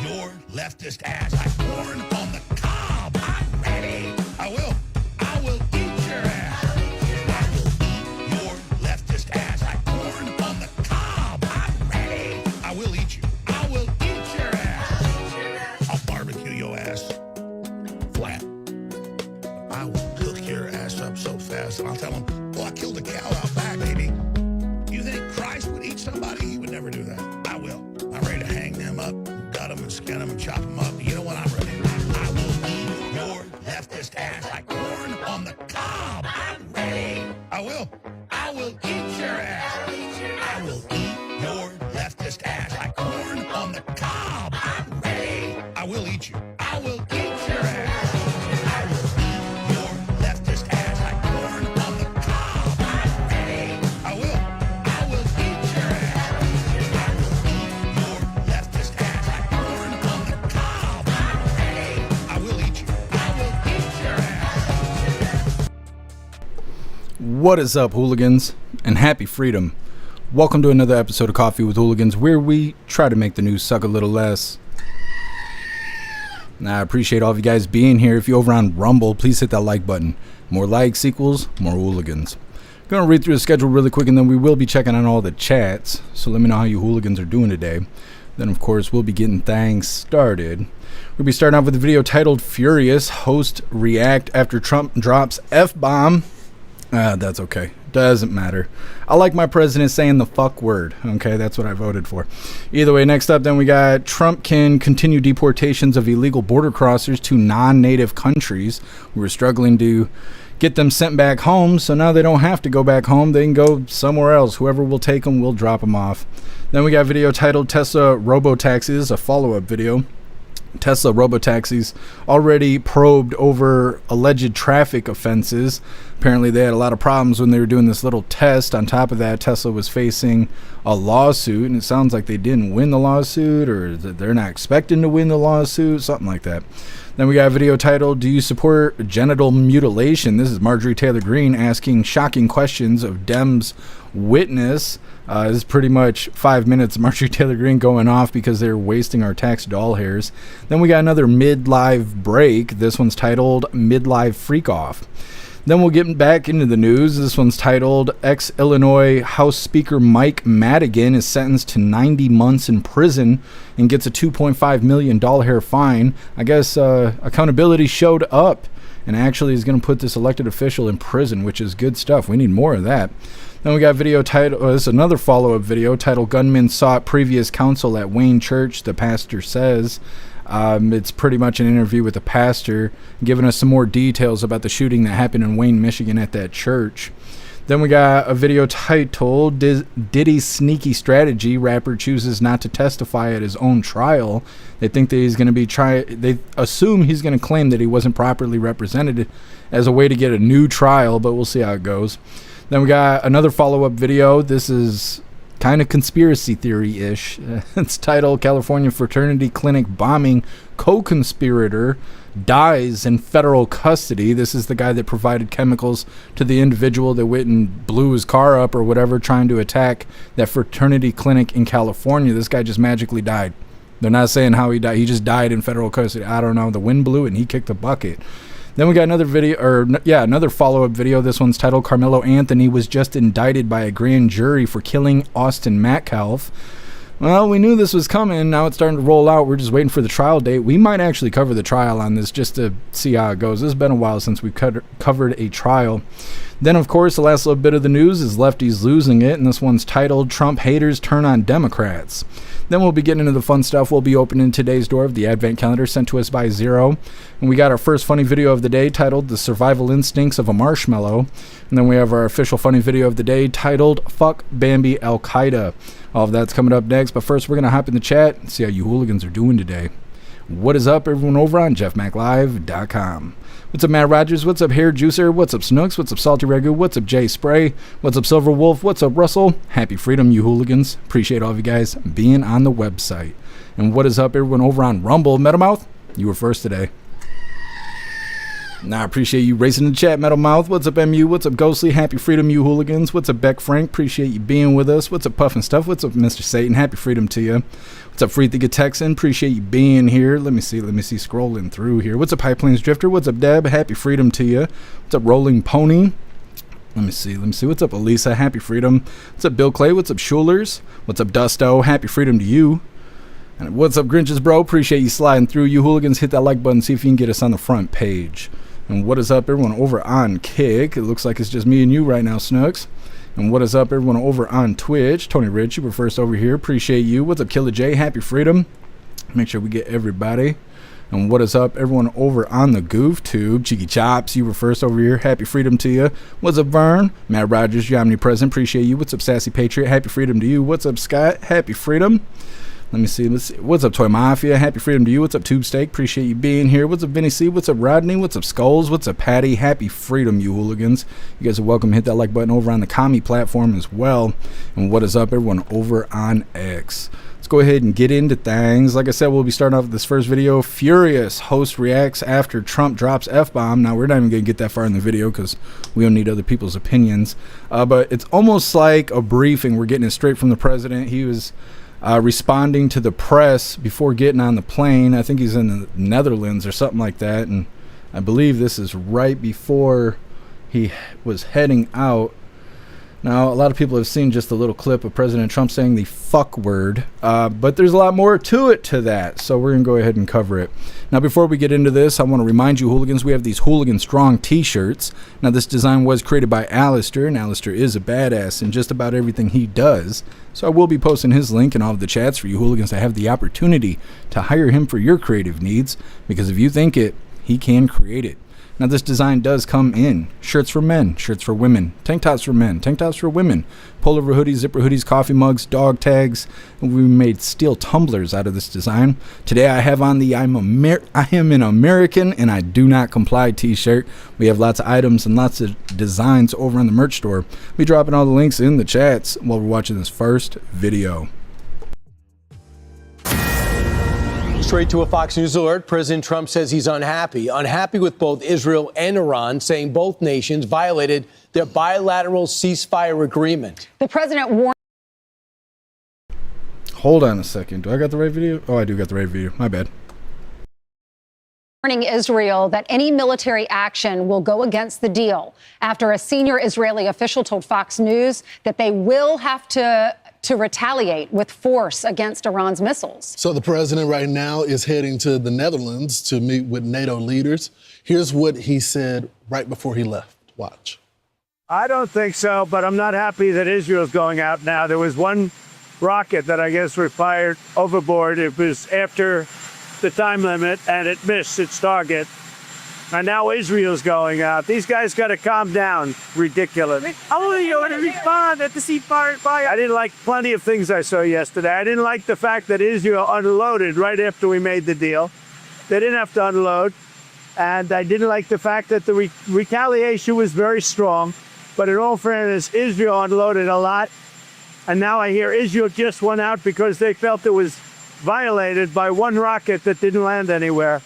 your leftist ass like corn on the cob. I'm ready. I will eat your ass. I will eat your leftist ass like corn on the cob. I'm ready. I will eat you. I will eat your ass. I'll barbecue your ass flat. I will cook your ass up so fast, and I'll tell them, "Oh, I killed a cow out back, baby." You think Christ would eat somebody? He would never do that. I will. I'm ready to hang them up, gut them and skin them and chop them up. You know what? I'm ready. I will eat your leftist ass like corn on the cob. I'm ready. I will eat your ass. I will eat your leftist ass like corn on the cob. I'm ready. I will eat you. I will eat your ass. I will eat your leftist ass like corn on the cob. I'm ready. I will eat your ass. I will eat your leftist ass like corn on the cob. I'm ready. I will eat you. I will eat your ass. What is up, hooligans, and happy freedom. Welcome to another episode of Coffee with Hooligans, where we try to make the news suck a little less. Now, I appreciate all of you guys being here. If you're over on Rumble, please hit that like button. More likes equals more hooligans. I'm going to read through the schedule really quick, and then we will be checking on all the chats. So let me know how you hooligans are doing today. Then, of course, we'll be getting things started. We'll be starting off with a video titled Furious. Host react after Trump drops F-bomb. That's okay. Doesn't matter. I like my president saying the fuck word. Okay, that's what I voted for. Either way, next up, then we got Trump can continue deportations of illegal border crossers to non-native countries. We were struggling to get them sent back home, so now they don't have to go back home. They can go somewhere else. Whoever will take them will drop them off. Then we got a video titled Tesla Robotaxis, a follow-up video. Tesla robotaxis already probed over alleged traffic offenses. Apparently they had a lot of problems when they were doing this little test. On top of that, Tesla was facing a lawsuit, and it sounds like they didn't win the lawsuit, or that they're not expecting to win the lawsuit, something like that. Then we got a video titled, Do You Support Genital Mutilation? This is Marjorie Taylor Greene asking shocking questions of Dems witness. This is pretty much 5 minutes of Marjorie Taylor Greene going off because they're wasting our tax doll hairs. Then we got another Midlife break. This one's titled Midlife Freak Off. Then we'll get back into the news. This one's titled Ex-Illinois House Speaker Mike Madigan is sentenced to 90 months in prison and gets a $2.5 million fine. I guess accountability showed up and actually is going to put this elected official in prison, which is good stuff. We need more of that. Then we got a video titled, this is another follow-up video titled Gunman Sought Previous Counsel at Wayne Church, the pastor says. It's pretty much an interview with the pastor, giving us some more details about the shooting that happened in Wayne, Michigan at that church. Then we got a video titled Diddy's Sneaky Strategy. Rapper chooses not to testify at his own trial. They think that he's going to be they assume he's going to claim that he wasn't properly represented as a way to get a new trial, but we'll see how it goes. Then we got another follow-up video. This is kind of conspiracy theory-ish. It's titled California Fraternity Clinic Bombing Co-Conspirator Dies in Federal Custody. This is the guy that provided chemicals to the individual that went and blew his car up or whatever trying to attack that fraternity clinic in California. This guy just magically died. They're not saying how he died. He just died in federal custody. I don't know. The wind blew and he kicked the bucket. Then we got another video, another follow-up video. This one's titled Carmelo Anthony was just indicted by a grand jury for killing Austin Metcalf. Well, we knew this was coming. Now it's starting to roll out. We're just waiting for the trial date. We might actually cover the trial on this just to see how it goes. This has been a while since we've covered a trial. Then, of course, the last little bit of the news is Lefty's losing it, and this one's titled Trump Haters Turn on Democrats. Then we'll be getting into the fun stuff. We'll be opening today's door of the Advent Calendar sent to us by Zero. And we got our first funny video of the day titled The Survival Instincts of a Marshmallow. And then we have our official funny video of the day titled Fuck Bambi Al-Qaeda. All of that's coming up next. But first, we're going to hop in the chat and see how you hooligans are doing today. What is up, everyone over on jeffmaclive.com. What's up, Matt Rogers? What's up, Hair Juicer? What's up, Snooks? What's up, Salty Ragu? What's up, Jay Spray? What's up, Silver Wolf? What's up, Russell? Happy freedom, you hooligans. Appreciate all of you guys being on the website. And what is up, everyone over on Rumble? Metamouth, you were first today. Nah, I appreciate you racing the chat, Metal Mouth. What's up, MU? What's up, Ghostly? Happy freedom, you hooligans. What's up, Beck Frank? Appreciate you being with us. What's up, Puff and Stuff? What's up, Mr. Satan? Happy freedom to you. What's up, Free Thinker Texan? Appreciate you being here. Let me see, scrolling through here. What's up, High Plains Drifter? What's up, Deb? Happy freedom to you. What's up, Rolling Pony? Let me see. What's up, Elisa? Happy freedom. What's up, Bill Clay? What's up, Schulers? What's up, Dusto? Happy freedom to you. And what's up, Grinches, bro? Appreciate you sliding through. You hooligans, hit that like button. See if you can get us on the front page. And what is up, everyone over on Kick? It looks like it's just me and you right now, Snooks. And what is up, everyone over on Twitch? Tony Rich, you were first over here. Appreciate you. What's up, Killer J? Happy freedom. Make sure we get everybody. And what is up, everyone over on the Goof Tube? Cheeky Chops, you were first over here. Happy freedom to you. What's up, Vern? Matt Rogers, you're omnipresent. Appreciate you. What's up, Sassy Patriot? Happy freedom to you. What's up, Scott? Happy freedom. Let me see. What's up, Toy Mafia? Happy freedom to you. What's up, Tube Steak? Appreciate you being here. What's up, Vinny C? What's up, Rodney? What's up, Skulls? What's up, Patty? Happy freedom, you hooligans. You guys are welcome. Hit that like button over on the commie platform as well. And what is up, everyone over on X? Let's go ahead and get into things. Like I said, we'll be starting off with this first video. Furious host reacts after Trump drops F-bomb. Now, we're not even going to get that far in the video because we don't need other people's opinions. But it's almost like a briefing. We're getting it straight from the president. He was responding to the press before getting on the plane. I think he's in the Netherlands or something like that. And I believe this is right before he was heading out. Now, a lot of people have seen just a little clip of President Trump saying the fuck word, but there's a lot more to it to that, so we're going to go ahead and cover it. Now, before we get into this, I want to remind you, hooligans, we have these Hooligan Strong t-shirts. Now, this design was created by Alistair, and Alistair is a badass in just about everything he does, so I will be posting his link in all of the chats for you hooligans to have the opportunity to hire him for your creative needs, because if you think it, he can create it. Now, this design does come in shirts for men, shirts for women, tank tops for men, tank tops for women, pullover hoodies, zipper hoodies, coffee mugs, dog tags, and we made steel tumblers out of this design. Today, I have on the I am an American and I do not comply t-shirt. We have lots of items and lots of designs over on the merch store. I'll be dropping all the links in the chats while we're watching this first video. Straight to a Fox News alert, President Trump says he's unhappy with both Israel and Iran, saying both nations violated their bilateral ceasefire agreement. The president warned. Hold on a second. Do I got the right video? Oh, I do got the right video. My bad. Warning Israel that any military action will go against the deal after a senior Israeli official told Fox News that they will have to retaliate with force against Iran's missiles. So the president right now is heading to the Netherlands to meet with NATO leaders. Here's what he said right before he left. Watch. I don't think so, but I'm not happy that Israel's going out now. There was one rocket that I guess was fired overboard. It was after the time limit, and it missed its target. And now Israel's going out. These guys got to calm down. Ridiculous. How are you going to respond at the ceasefire? I didn't like plenty of things I saw yesterday. I didn't like the fact that Israel unloaded right after we made the deal. They didn't have to unload. And I didn't like the fact that the retaliation was very strong. But in all fairness, Israel unloaded a lot. And now I hear Israel just went out because they felt it was violated by one rocket that didn't land anywhere.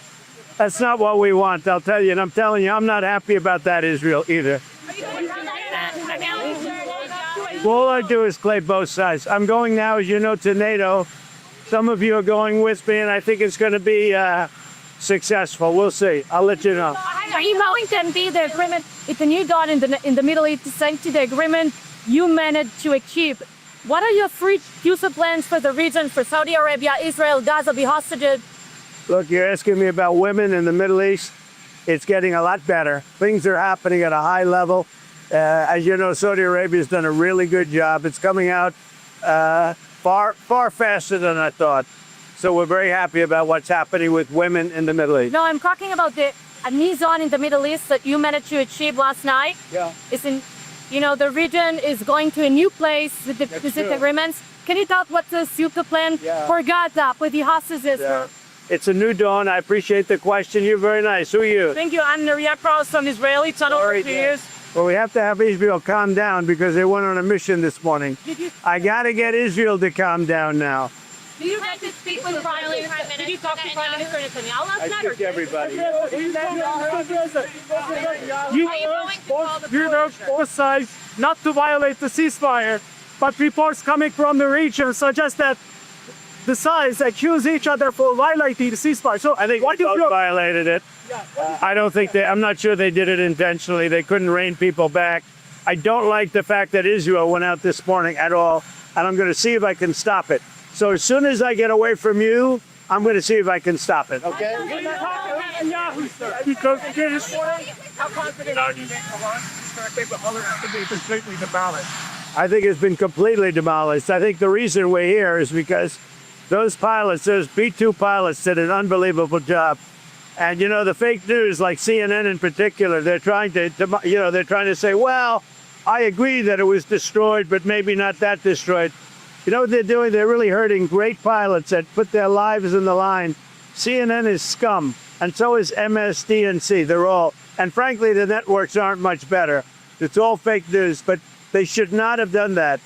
That's not what we want, I'll tell you. And I'm telling you, I'm not happy about that, Israel, either. All I do is play both sides. I'm going now, as you know, to NATO. Some of you are going with me, and I think it's going to be successful. We'll see. I'll let you know. Are you going to be the agreement? It's a new dawn in the Middle East, thanks to the agreement you managed to achieve. What are your future plans for the region, for Saudi Arabia, Israel, Gaza, be hostages? Look, you're asking me about women in the Middle East. It's getting a lot better. Things are happening at a high level. As you know, Saudi Arabia has done a really good job. It's coming out far faster than I thought. So we're very happy about what's happening with women in the Middle East. No, I'm talking about a new zone in the Middle East that you managed to achieve last night. Yeah. It's in, the region is going to a new place with the specific agreements. Can you talk what's the super plan for Gaza, with the hostages? Yeah. It's a new dawn. I appreciate the question. You're very nice. Who are you? Thank you. I'm Nariya Cross, an Israeli tunnel for 2 years. Well, we have to have Israel calm down because they went on a mission this morning. I got to get Israel to calm down now. Do you get to speak with Prime Minister. Did you talk to Prime Minister Netanyahu last night? I took everybody. You know, both sides not to violate the ceasefire, but reports coming from the region suggest that the sides accuse each other for violating the ceasefire. So I think what they you both violated it. I don't think I'm not sure they did it intentionally. They couldn't rein people back. I don't like the fact that Israel went out this morning at all, and I'm going to see if I can stop it. So as soon as I get away from you, I'm going to see if I can stop it, okay? Because this morning, how confident are you that Iran's going to be completely demolished? I think it's been completely demolished. I think the reason we're here is because those pilots, those B-2 pilots, did an unbelievable job. And, you know, the fake news, like CNN in particular, they're trying to say, well, I agree that it was destroyed, but maybe not that destroyed. You know what they're doing? They're really hurting great pilots that put their lives in the line. CNN is scum, and so is MSDNC. They're all, and frankly, the networks aren't much better. It's all fake news, but they should not have done that.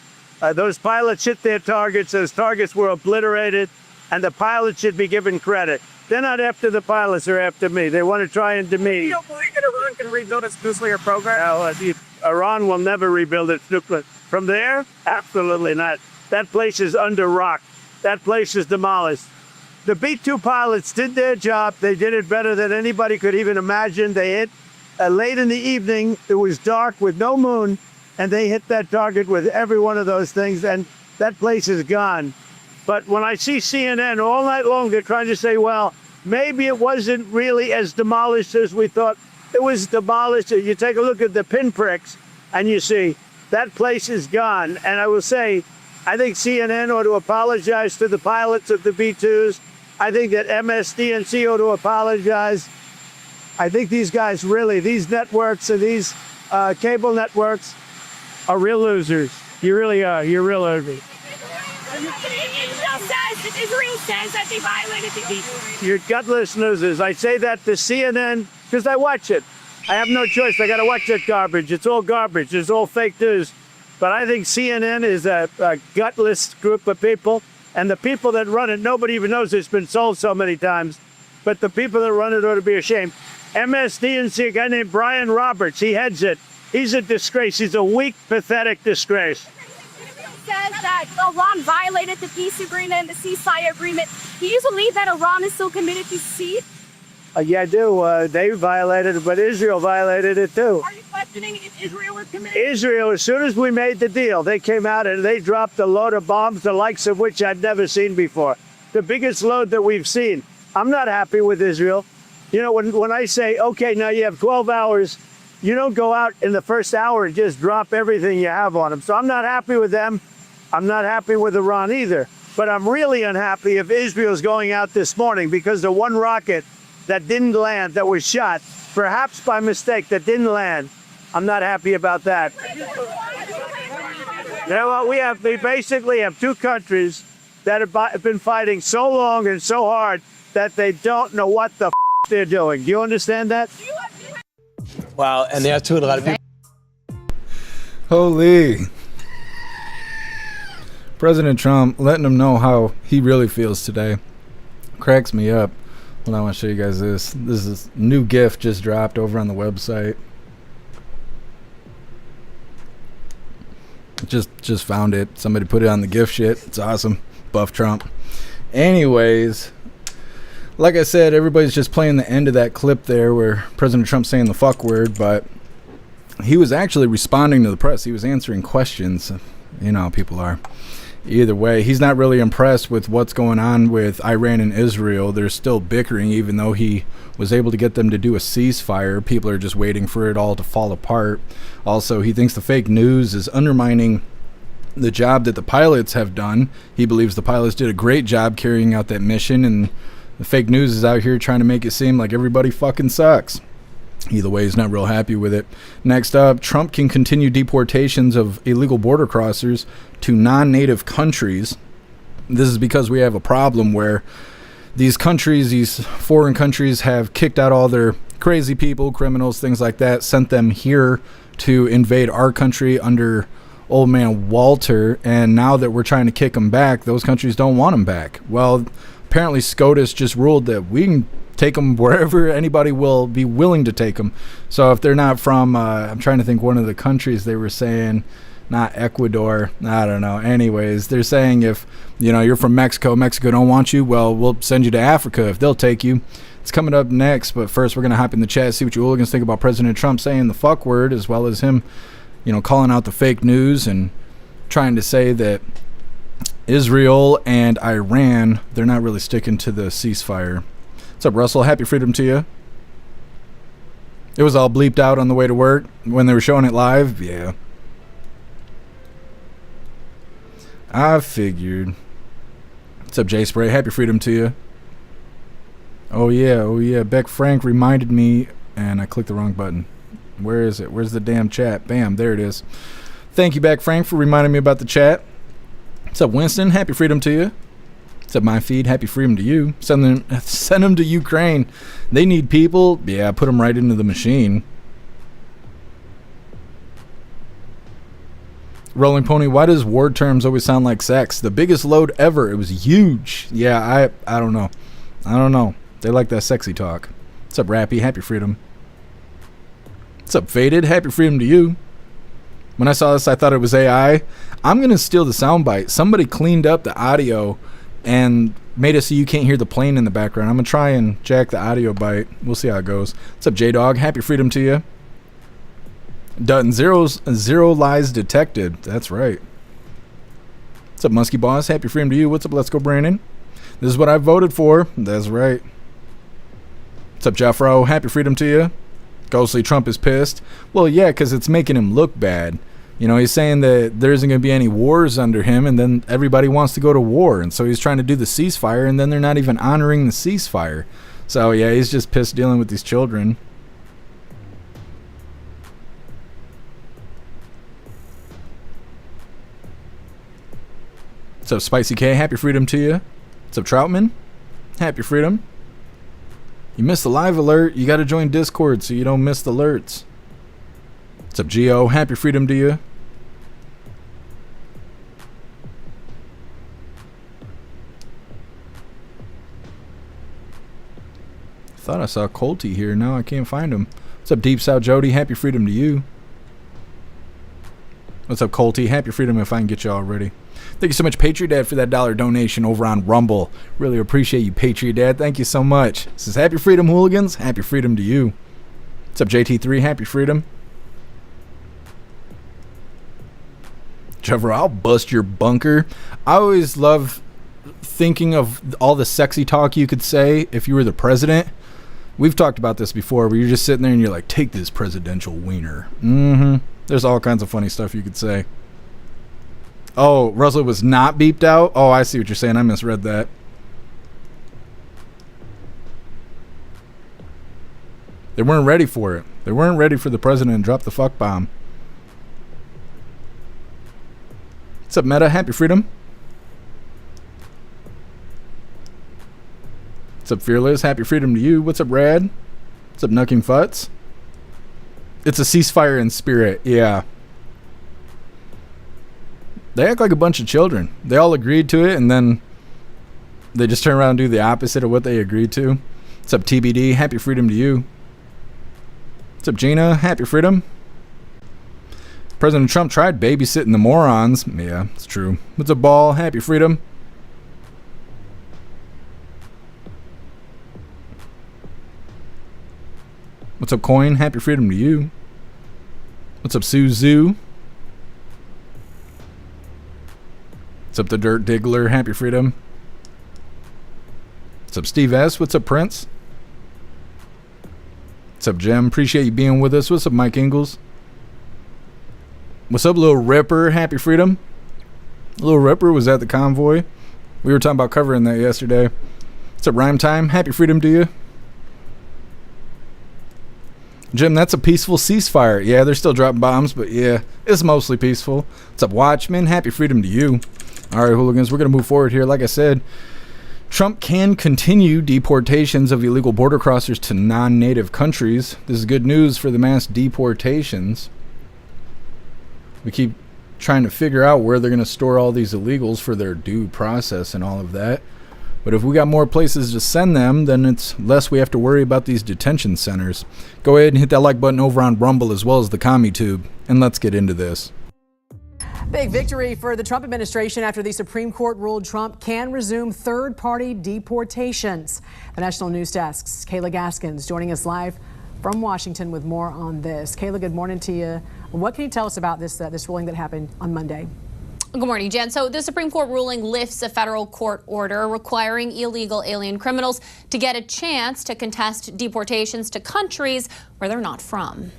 Those pilots hit their targets. Those targets were obliterated, and the pilots should be given credit. They're not after the pilots, they're after me. They want to try and demean. You don't believe that Iran can rebuild its nuclear program? No, Iran will never rebuild its nuclear. From there? Absolutely not. That place is under rock. That place is demolished. The B-2 pilots did their job. They did it better than anybody could even imagine. They hit late in the evening. It was dark with no moon, and they hit that target with every one of those things, and that place is gone. But when I see CNN all night long, they're trying to say, well, maybe it wasn't really as demolished as we thought. It was demolished. You take a look at the pinpricks, and you see that place is gone. And I will say, I think CNN ought to apologize to the pilots of the B-2s. I think that MSDNC ought to apologize. I think these guys really, these networks and these cable networks are real losers. You really are. You're real losers. Israel says that they violated the peace. You're gutless losers. I say that to CNN because I watch it. I have no choice. I got to watch that garbage. It's all garbage. It's all fake news. But I think CNN is a gutless group of people. And the people that run it, nobody even knows it's been sold so many times. But the people that run it ought to be ashamed. MSDNC, a guy named Brian Roberts, he heads it. He's a disgrace. He's a weak, pathetic disgrace. Says that Iran violated the peace agreement, the ceasefire agreement. Do you believe that Iran is still committed to peace? Yeah, I do. They violated it, but Israel violated it too. Are you questioning if Israel is committed? Israel, as soon as we made the deal, they came out and they dropped a load of bombs, the likes of which I'd never seen before. The biggest load that we've seen. I'm not happy with Israel. You know, when I say, okay, now you have 12 hours, you don't go out in the first hour and just drop everything you have on them. So I'm not happy with them. I'm not happy with Iran either. But I'm really unhappy if Israel's going out this morning because the one rocket that didn't land, that was shot, perhaps by mistake, that didn't land. I'm not happy about that. You know what? We basically have two countries that have been fighting so long and so hard that they don't know what the they're doing. Do you understand that? Wow, and that's what a lot of people. Holy. President Trump letting him know how he really feels today. Cracks me up. Well, I want to show you guys this. This is a new GIF just dropped over on the website. Just found it. Somebody put it on the GIF shit. It's awesome. Buff Trump. Anyways, like I said, everybody's just playing the end of that clip there where President Trump's saying the fuck word, but he was actually responding to the press. He was answering questions. You know how people are. Either way, he's not really impressed with what's going on with Iran and Israel. They're still bickering, even though he was able to get them to do a ceasefire. People are just waiting for it all to fall apart. Also, he thinks the fake news is undermining the job that the pilots have done. He believes the pilots did a great job carrying out that mission, and the fake news is out here trying to make it seem like everybody fucking sucks. Either way, he's not real happy with it. Next up, Trump can continue deportations of illegal border crossers to non-native countries. This is because we have a problem where these countries, these foreign countries, have kicked out all their crazy people, criminals, things like that, sent them here to invade our country under old man Walter, and now that we're trying to kick him back, those countries don't want him back. Well, apparently SCOTUS just ruled that we can take them wherever anybody will be willing to take them. So if they're not from, I'm trying to think one of the countries they were saying, not Ecuador, I don't know. Anyways, they're saying if, you're from Mexico, Mexico don't want you, well, we'll send you to Africa if they'll take you. It's coming up next, but first we're going to hop in the chat, see what you hooligans think about President Trump saying the fuck word, as well as him, calling out the fake news and trying to say that Israel and Iran, they're not really sticking to the ceasefire. What's up, Russell? Happy freedom to you. It was all bleeped out on the way to work when they were showing it live. Yeah. I figured. What's up, J Spray? Happy freedom to you. Oh yeah. Beck Frank reminded me, and I clicked the wrong button. Where is it? Where's the damn chat? Bam, there it is. Thank you, Beck Frank, for reminding me about the chat. What's up, Winston? Happy freedom to you. What's up, my feed? Happy freedom to you. Send them to Ukraine. They need people. Yeah, put them right into the machine. Rolling Pony, why does war terms always sound like sex? The biggest load ever. It was huge. Yeah, I don't know. They like that sexy talk. What's up, Rappy? Happy freedom. What's up, Faded? Happy freedom to you. When I saw this, I thought it was AI. I'm going to steal the soundbite. Somebody cleaned up the audio and made it so you can't hear the plane in the background. I'm going to try and jack the audio bite. We'll see how it goes. What's up, J-Dog? Happy freedom to you. Dutton, zero lies detected. That's right. What's up, Muskie Boss? Happy freedom to you. What's up, Let's Go, Brandon? This is what I voted for. That's right. What's up, Jeffro? Happy freedom to you. Ghostly Trump is pissed. Well, yeah, because it's making him look bad. He's saying that there isn't going to be any wars under him, and then everybody wants to go to war. And so he's trying to do the ceasefire, and then they're not even honoring the ceasefire. So, yeah, he's just pissed dealing with these children. What's up, Spicy K? Happy freedom to you. What's up, Troutman? Happy freedom. You missed the live alert. You got to join Discord so you don't miss the alerts. What's up, Geo? Happy freedom to you. Thought I saw Colty here. Now I can't find him. What's up, Deep South Jody? Happy freedom to you. What's up, Colty? Happy freedom if I can get you already. Thank you so much, Patriot Dad, for that $1 donation over on Rumble. Really appreciate you, Patriot Dad. Thank you so much. This is Happy Freedom, hooligans. Happy freedom to you. What's up, JT3? Happy freedom. Trevor, I'll bust your bunker. I always love thinking of all the sexy talk you could say if you were the president. We've talked about this before, where you're just sitting there and you're like, take this presidential wiener. There's all kinds of funny stuff you could say. Oh, Russell was not beeped out? Oh, I see what you're saying. I misread that. They weren't ready for it. They weren't ready for the president to drop the fuck bomb. What's up, Meta? Happy freedom. What's up, Fearless? Happy freedom to you. What's up, Rad? What's up, Nucking Futz? It's a ceasefire in spirit. Yeah. They act like a bunch of children. They all agreed to it, and then they just turn around and do the opposite of what they agreed to. What's up, TBD? Happy freedom to you. What's up, Gina? Happy freedom. President Trump tried babysitting the morons. Yeah, it's true. What's up, Ball? Happy freedom. What's up, Coin? Happy freedom to you. What's up, Suzu? What's up, the Dirt Diggler? Happy freedom. What's up, Steve S? What's up, Prince? What's up, Jem? Appreciate you being with us. What's up, Mike Ingalls? What's up, Little Ripper? Happy freedom. Little Ripper was at the convoy. We were talking about covering that yesterday. What's up, Rhyme Time? Happy freedom to you. Jim, that's a peaceful ceasefire. Yeah, they're still dropping bombs, but yeah, it's mostly peaceful. What's up, Watchmen? Happy freedom to you. All right, hooligans, we're going to move forward here. Like I said, Trump can continue deportations of illegal border crossers to non-native countries. This is good news for the mass deportations. We keep trying to figure out where they're going to store all these illegals for their due process and all of that. But if we got more places to send them, then it's less we have to worry about these detention centers. Go ahead and hit that like button over on Rumble as well as the CommuTube, and let's get into this. Big victory for the Trump administration after the Supreme Court ruled Trump can resume third-party deportations. The National News Desk's Kayla Gaskins joining us live from Washington with more on this. Kayla, good morning to you. What can you tell us about this ruling that happened on Monday? Good morning, Jen. So the Supreme Court ruling lifts a federal court order requiring illegal alien criminals to get a chance to contest deportations to countries where they're not from.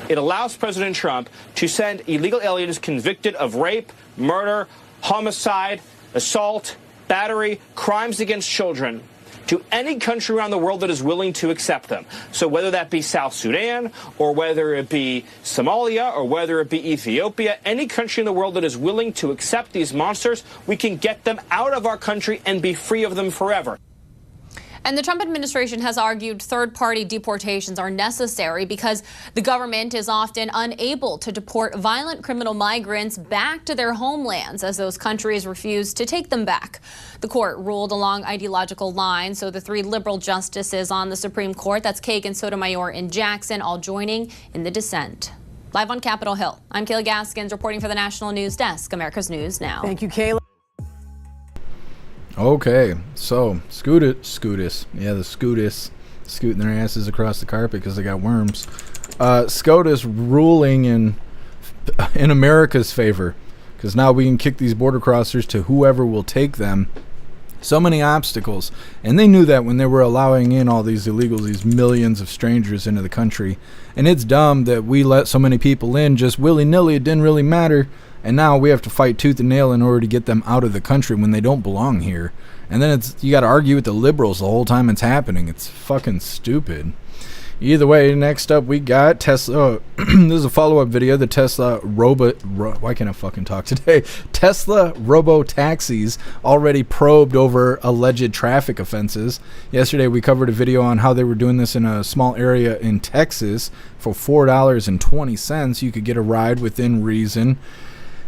It allows President Trump to send illegal aliens convicted of rape, murder, homicide, assault, battery, crimes against children to any country around the world that is willing to accept them. So whether that be South Sudan, or whether it be Somalia, or whether it be Ethiopia, any country in the world that is willing to accept these monsters, we can get them out of our country and be free of them forever. And the Trump administration has argued third-party deportations are necessary because the government is often unable to deport violent criminal migrants back to their homelands as those countries refuse to take them back. The court ruled along ideological lines, so the three liberal justices on the Supreme Court, that's Kagan, Sotomayor, and Jackson, all joining in the dissent. Live on Capitol Hill, I'm Kayla Gaskins reporting for the National News Desk, America's News Now. Thank you, Kayla. Okay, so SCOTUS, yeah, the SCOTUS scooting their asses across the carpet because they got worms. SCOTUS ruling in America's favor because now we can kick these border crossers to whoever will take them. So many obstacles, and they knew that when they were allowing in all these illegals, these millions of strangers into the country. And it's dumb that we let so many people in just willy-nilly. It didn't really matter. And now we have to fight tooth and nail in order to get them out of the country when they don't belong here. And then you got to argue with the liberals the whole time it's happening. It's fucking stupid. Either way, next up we got Tesla. This is a follow-up video. The Tesla why can't I fucking talk today? Tesla robo taxis already probed over alleged traffic offenses. Yesterday we covered a video on how they were doing this in a small area in Texas for $4.20. You could get a ride within reason.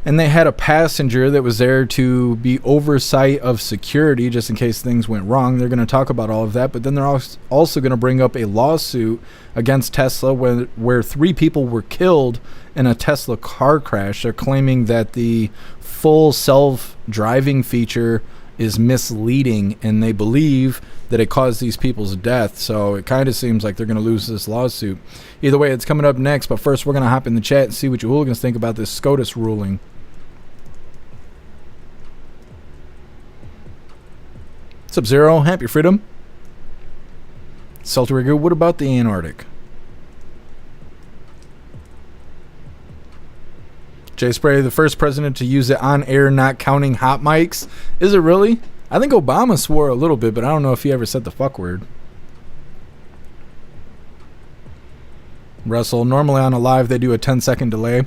And they had a passenger that was there to be oversight of security just in case things went wrong. They're going to talk about all of that, but then they're also going to bring up a lawsuit against Tesla where 3 people were killed in a Tesla car crash. They're claiming that the full self-driving feature is misleading, and they believe that it caused these people's death. So it kind of seems like they're going to lose this lawsuit. Either way, it's coming up next, but first we're going to hop in the chat and see what you hooligans think about this SCOTUS ruling. What's up, Zero? Happy freedom. Salterigo, what about the Antarctic? Jay Spray, the first president to use it on air, not counting hot mics. Is it really? I think Obama swore a little bit, but I don't know if he ever said the fuck word. Russell, normally on a live they do a 10-second delay.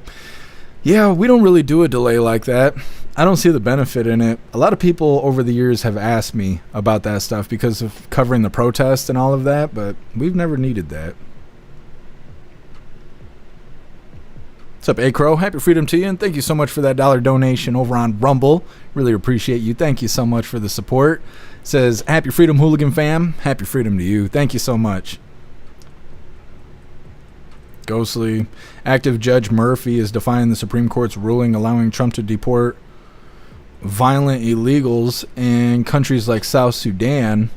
Yeah, we don't really do a delay like that. I don't see the benefit in it. A lot of people over the years have asked me about that stuff because of covering the protest and all of that, but we've never needed that. What's up, A-Crow? Happy freedom to you, and thank you so much for that $1 donation over on Rumble. Really appreciate you. Thank you so much for the support. It says, happy freedom, hooligan fam. Happy freedom to you. Thank you so much. Ghostly. Active Judge Murphy is defying the Supreme Court's ruling allowing Trump to deport violent illegals in countries like South Sudan.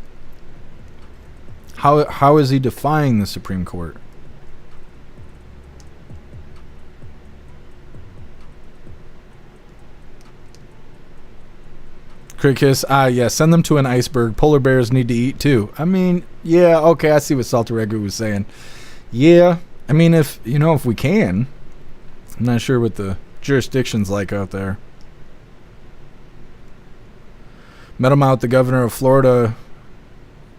How is he defying the Supreme Court? Crickis, yeah, send them to an iceberg. Polar bears need to eat too. I mean, yeah, okay, I see what Salteregu was saying. Yeah, I mean, if we can. I'm not sure what the jurisdiction's like out there. Met him out, the governor of Florida,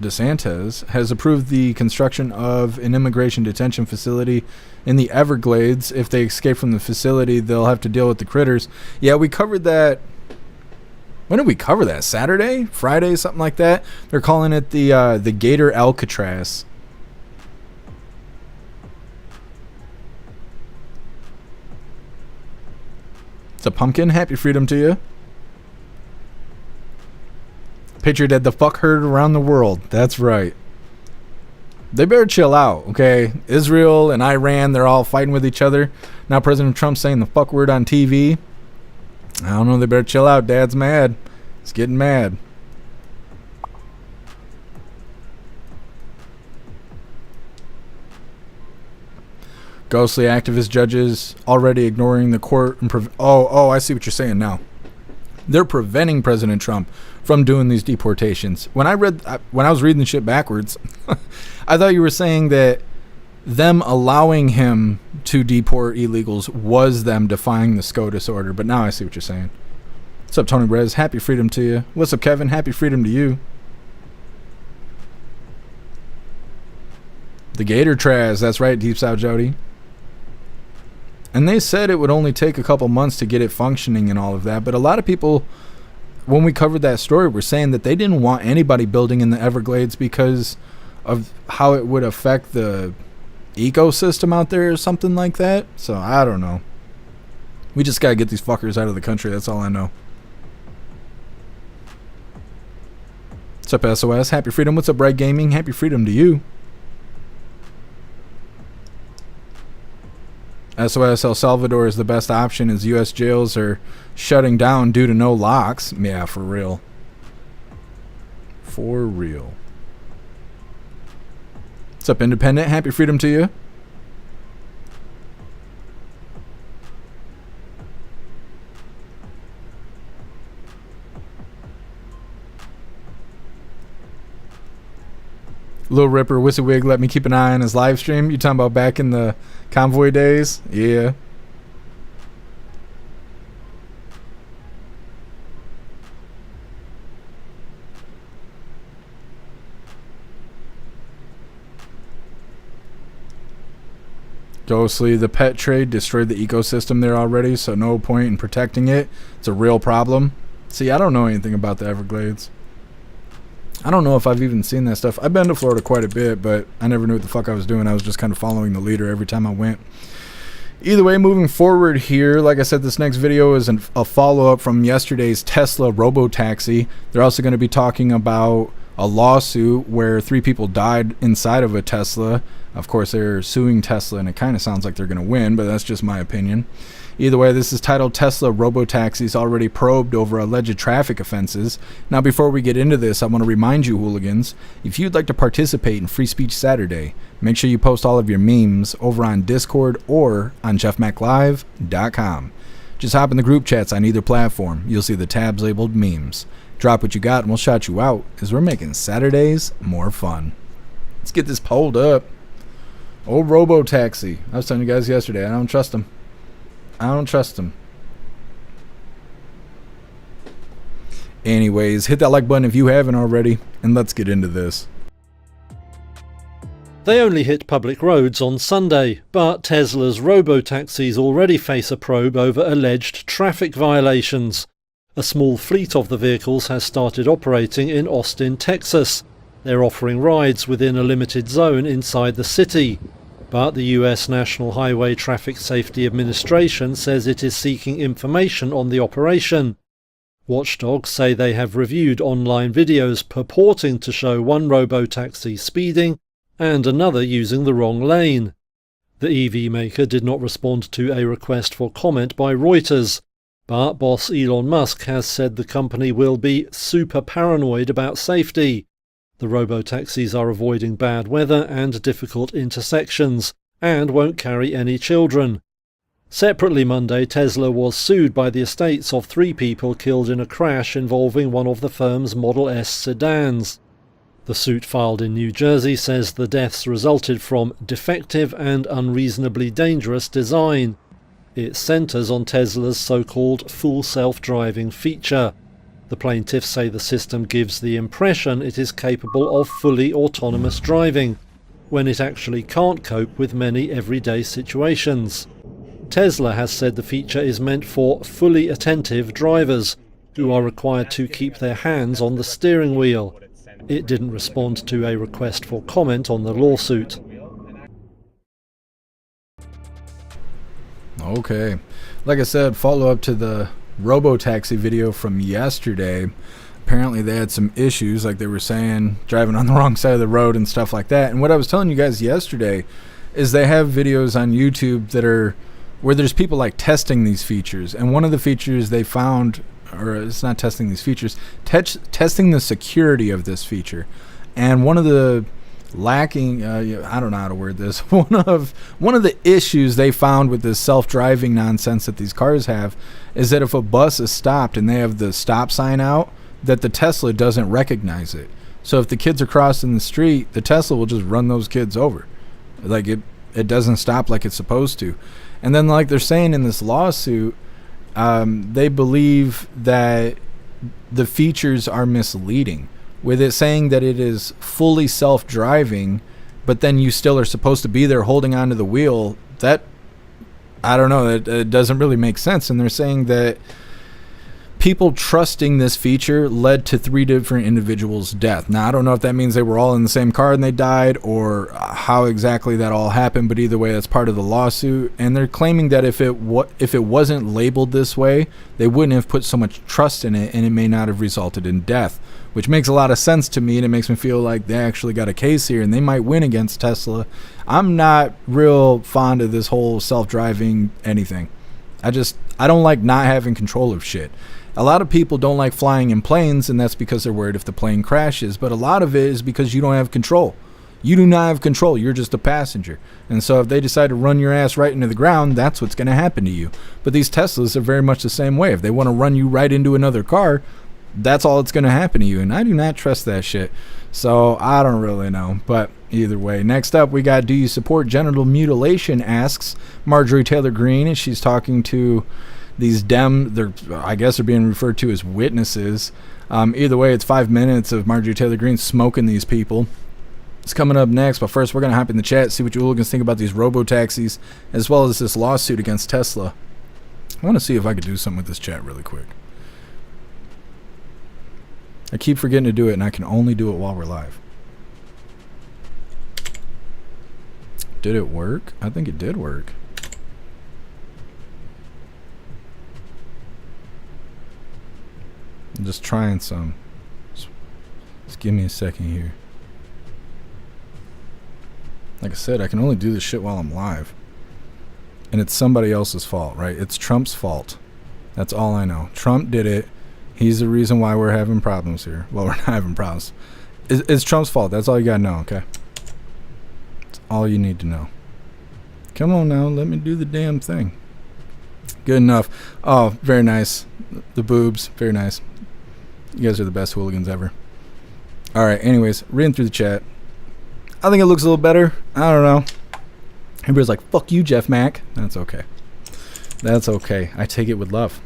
DeSantis, has approved the construction of an immigration detention facility in the Everglades. If they escape from the facility, they'll have to deal with the critters. Yeah, we covered that. When did we cover that? Saturday? Friday? Something like that? They're calling it the Gator Alcatraz. It's a pumpkin. Happy freedom to you. Patriot had the fuck heard around the world. That's right. They better chill out, okay? Israel and Iran, they're all fighting with each other. Now President Trump's saying the fuck word on TV. I don't know. They better chill out. Dad's mad. He's getting mad. Ghostly activist judges already ignoring the court and I see what you're saying now. They're preventing President Trump from doing these deportations. When I was reading the shit backwards, I thought you were saying that them allowing him to deport illegals was them defying the SCOTUS order, but now I see what you're saying. What's up, Tony Brez? Happy freedom to you. What's up, Kevin? Happy freedom to you. The Gator Traz, that's right, Deep South Jody. And they said it would only take a couple months to get it functioning and all of that. But a lot of people, when we covered that story, were saying that they didn't want anybody building in the Everglades because of how it would affect the ecosystem out there or something like that. So I don't know. We just got to get these fuckers out of the country. That's all I know. What's up, SOS? Happy freedom. What's up, Bright Gaming? Happy freedom to you. SOS El Salvador is the best option as U.S. jails are shutting down due to no locks. Yeah, for real. For real. What's up, Independent? Happy freedom to you. Lil Ripper, Wissywig, let me keep an eye on his live stream. You talking about back in the convoy days? Yeah. Ghostly, the pet trade destroyed the ecosystem there already, so no point in protecting it. It's a real problem. See, I don't know anything about the Everglades. I don't know if I've even seen that stuff. I've been to Florida quite a bit, but I never knew what the fuck I was doing. I was just kind of following the leader every time I went. Either way, moving forward here, like I said, this next video is a follow-up from yesterday's Tesla robo-taxi. They're also going to be talking about a lawsuit where 3 people died inside of a Tesla. Of course, they're suing Tesla, and it kind of sounds like they're going to win, but that's just my opinion. Either way, this is titled Tesla Robotaxis Already Probed Over Alleged Traffic Offenses. Now, before we get into this, I want to remind you, hooligans, if you'd like to participate in Free Speech Saturday, make sure you post all of your memes over on Discord or on jeffmaclive.com. Just hop in the group chats on either platform. You'll see the tabs labeled memes. Drop what you got and we'll shout you out, as we're making Saturdays more fun. Let's get this polled up. Old Robo-Taxi. I was telling you guys yesterday, I don't trust him. I don't trust him. Anyways, hit that like button if you haven't already, and let's get into this. They only hit public roads on Sunday, but Tesla's robo-taxis already face a probe over alleged traffic violations. A small fleet of the vehicles has started operating in Austin, Texas. They're offering rides within a limited zone inside the city. But the US National Highway Traffic Safety Administration says it is seeking information on the operation. Watchdogs say they have reviewed online videos purporting to show one robo-taxi speeding and another using the wrong lane. The EV maker did not respond to a request for comment by Reuters, but boss Elon Musk has said the company will be super paranoid about safety. The robo-taxis are avoiding bad weather and difficult intersections, and won't carry any children. Separately Monday, Tesla was sued by the estates of 3 people killed in a crash involving one of the firm's Model S sedans. The suit filed in New Jersey says the deaths resulted from defective and unreasonably dangerous design. It centers on Tesla's so-called full self-driving feature. The plaintiffs say the system gives the impression it is capable of fully autonomous driving, when it actually can't cope with many everyday situations. Tesla has said the feature is meant for fully attentive drivers, who are required to keep their hands on the steering wheel. It didn't respond to a request for comment on the lawsuit. Okay. Like I said, follow up to the robo-taxi video from yesterday. Apparently they had some issues, like they were saying, driving on the wrong side of the road and stuff like that. And what I was telling you guys yesterday is they have videos on YouTube that are where there's people like testing these features. And one of the features they found, or it's not testing these features, testing the security of this feature. And one of the lacking, I don't know how to word this, one of the issues they found with this self-driving nonsense that these cars have is that if a bus is stopped and they have the stop sign out, that the Tesla doesn't recognize it. So if the kids are crossing the street, the Tesla will just run those kids over. Like it doesn't stop like it's supposed to. And then like they're saying in this lawsuit, they believe that the features are misleading, with it saying that it is fully self-driving, but then you still are supposed to be there holding onto the wheel. That, I don't know, it doesn't really make sense. And they're saying that people trusting this feature led to 3 different individuals' death. Now, I don't know if that means they were all in the same car and they died, or how exactly that all happened, but either way, that's part of the lawsuit. And they're claiming that if it wasn't labeled this way, they wouldn't have put so much trust in it, and it may not have resulted in death, which makes a lot of sense to me, and it makes me feel like they actually got a case here, and they might win against Tesla. I'm not real fond of this whole self-driving anything. I don't like not having control of shit. A lot of people don't like flying in planes, and that's because they're worried if the plane crashes. But a lot of it is because you don't have control. You do not have control. You're just a passenger. And so if they decide to run your ass right into the ground, that's what's going to happen to you. But these Teslas are very much the same way. If they want to run you right into another car, that's all that's going to happen to you. And I do not trust that shit. So I don't really know. But either way. Next up, we got, do you support genital mutilation? Asks Marjorie Taylor Greene. And she's talking to these I guess they're being referred to as witnesses. Either way, it's 5 minutes of Marjorie Taylor Greene smoking these people. It's coming up next, but first we're going to hop in the chat, see what you hooligans think about these robo-taxis, as well as this lawsuit against Tesla. I want to see if I could do something with this chat really quick. I keep forgetting to do it, and I can only do it while we're live. Did it work? I think it did work. I'm just trying some. Just give me a second here. Like I said, I can only do this shit while I'm live. And it's somebody else's fault, right? It's Trump's fault. That's all I know. Trump did it. He's the reason why we're having problems here. Well, we're not having problems. It's Trump's fault. That's all you gotta know, okay? That's all you need to know. Come on now, let me do the damn thing. Good enough. Oh, very nice. The boobs, very nice. You guys are the best hooligans ever. Alright, anyways, reading through the chat. I think it looks a little better. I don't know. Everybody's like, fuck you, Jeff Mac. That's okay. That's okay. I take it with love.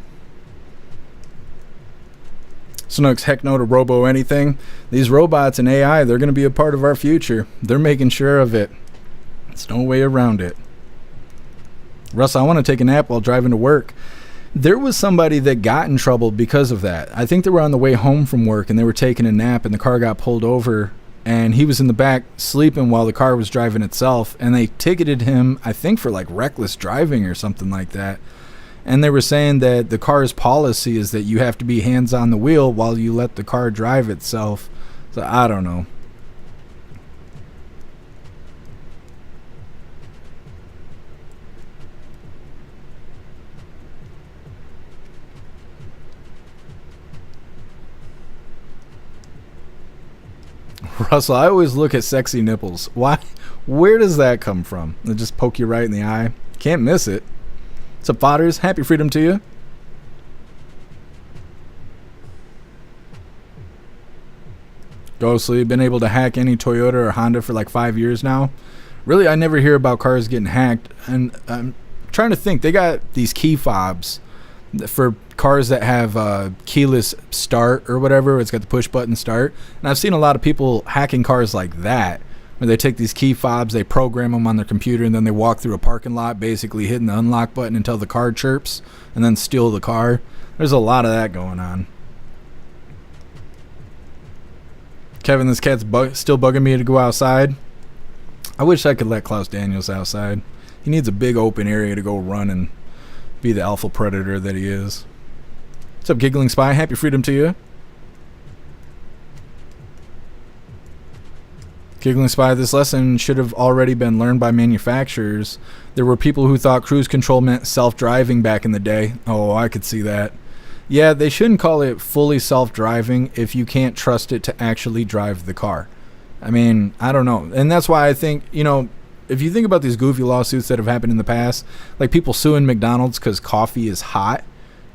Snooks, heck no to robo anything. These robots and AI, they're going to be a part of our future. They're making sure of it. There's no way around it. Russ, I want to take a nap while driving to work. There was somebody that got in trouble because of that. I think they were on the way home from work and they were taking a nap and the car got pulled over and he was in the back sleeping while the car was driving itself, and they ticketed him, I think, for like reckless driving or something like that. And they were saying that the car's policy is that you have to be hands on the wheel while you let the car drive itself. So I don't know. Russell, I always look at sexy nipples. Why? Where does that come from? They just poke you right in the eye. Can't miss it. What's up, fathers? Happy freedom to you. Ghostly, been able to hack any Toyota or Honda for like 5 years now. Really, I never hear about cars getting hacked. And I'm trying to think. They got these key fobs for cars that have keyless start or whatever. It's got the push button start. And I've seen a lot of people hacking cars like that, where they take these key fobs, they program them on their computer, and then they walk through a parking lot basically hitting the unlock button until the car chirps and then steal the car. There's a lot of that going on. Kevin, this cat's still bugging me to go outside. I wish I could let Klaus Daniels outside. He needs a big open area to go run and be the alpha predator that he is. What's up, Giggling Spy? Happy freedom to you. Giggling Spy, this lesson should have already been learned by manufacturers. There were people who thought cruise control meant self-driving back in the day. Oh, I could see that. Yeah, they shouldn't call it fully self-driving if you can't trust it to actually drive the car. I mean, I don't know. And that's why I think, you know, if you think about these goofy lawsuits that have happened in the past, like people suing McDonald's because coffee is hot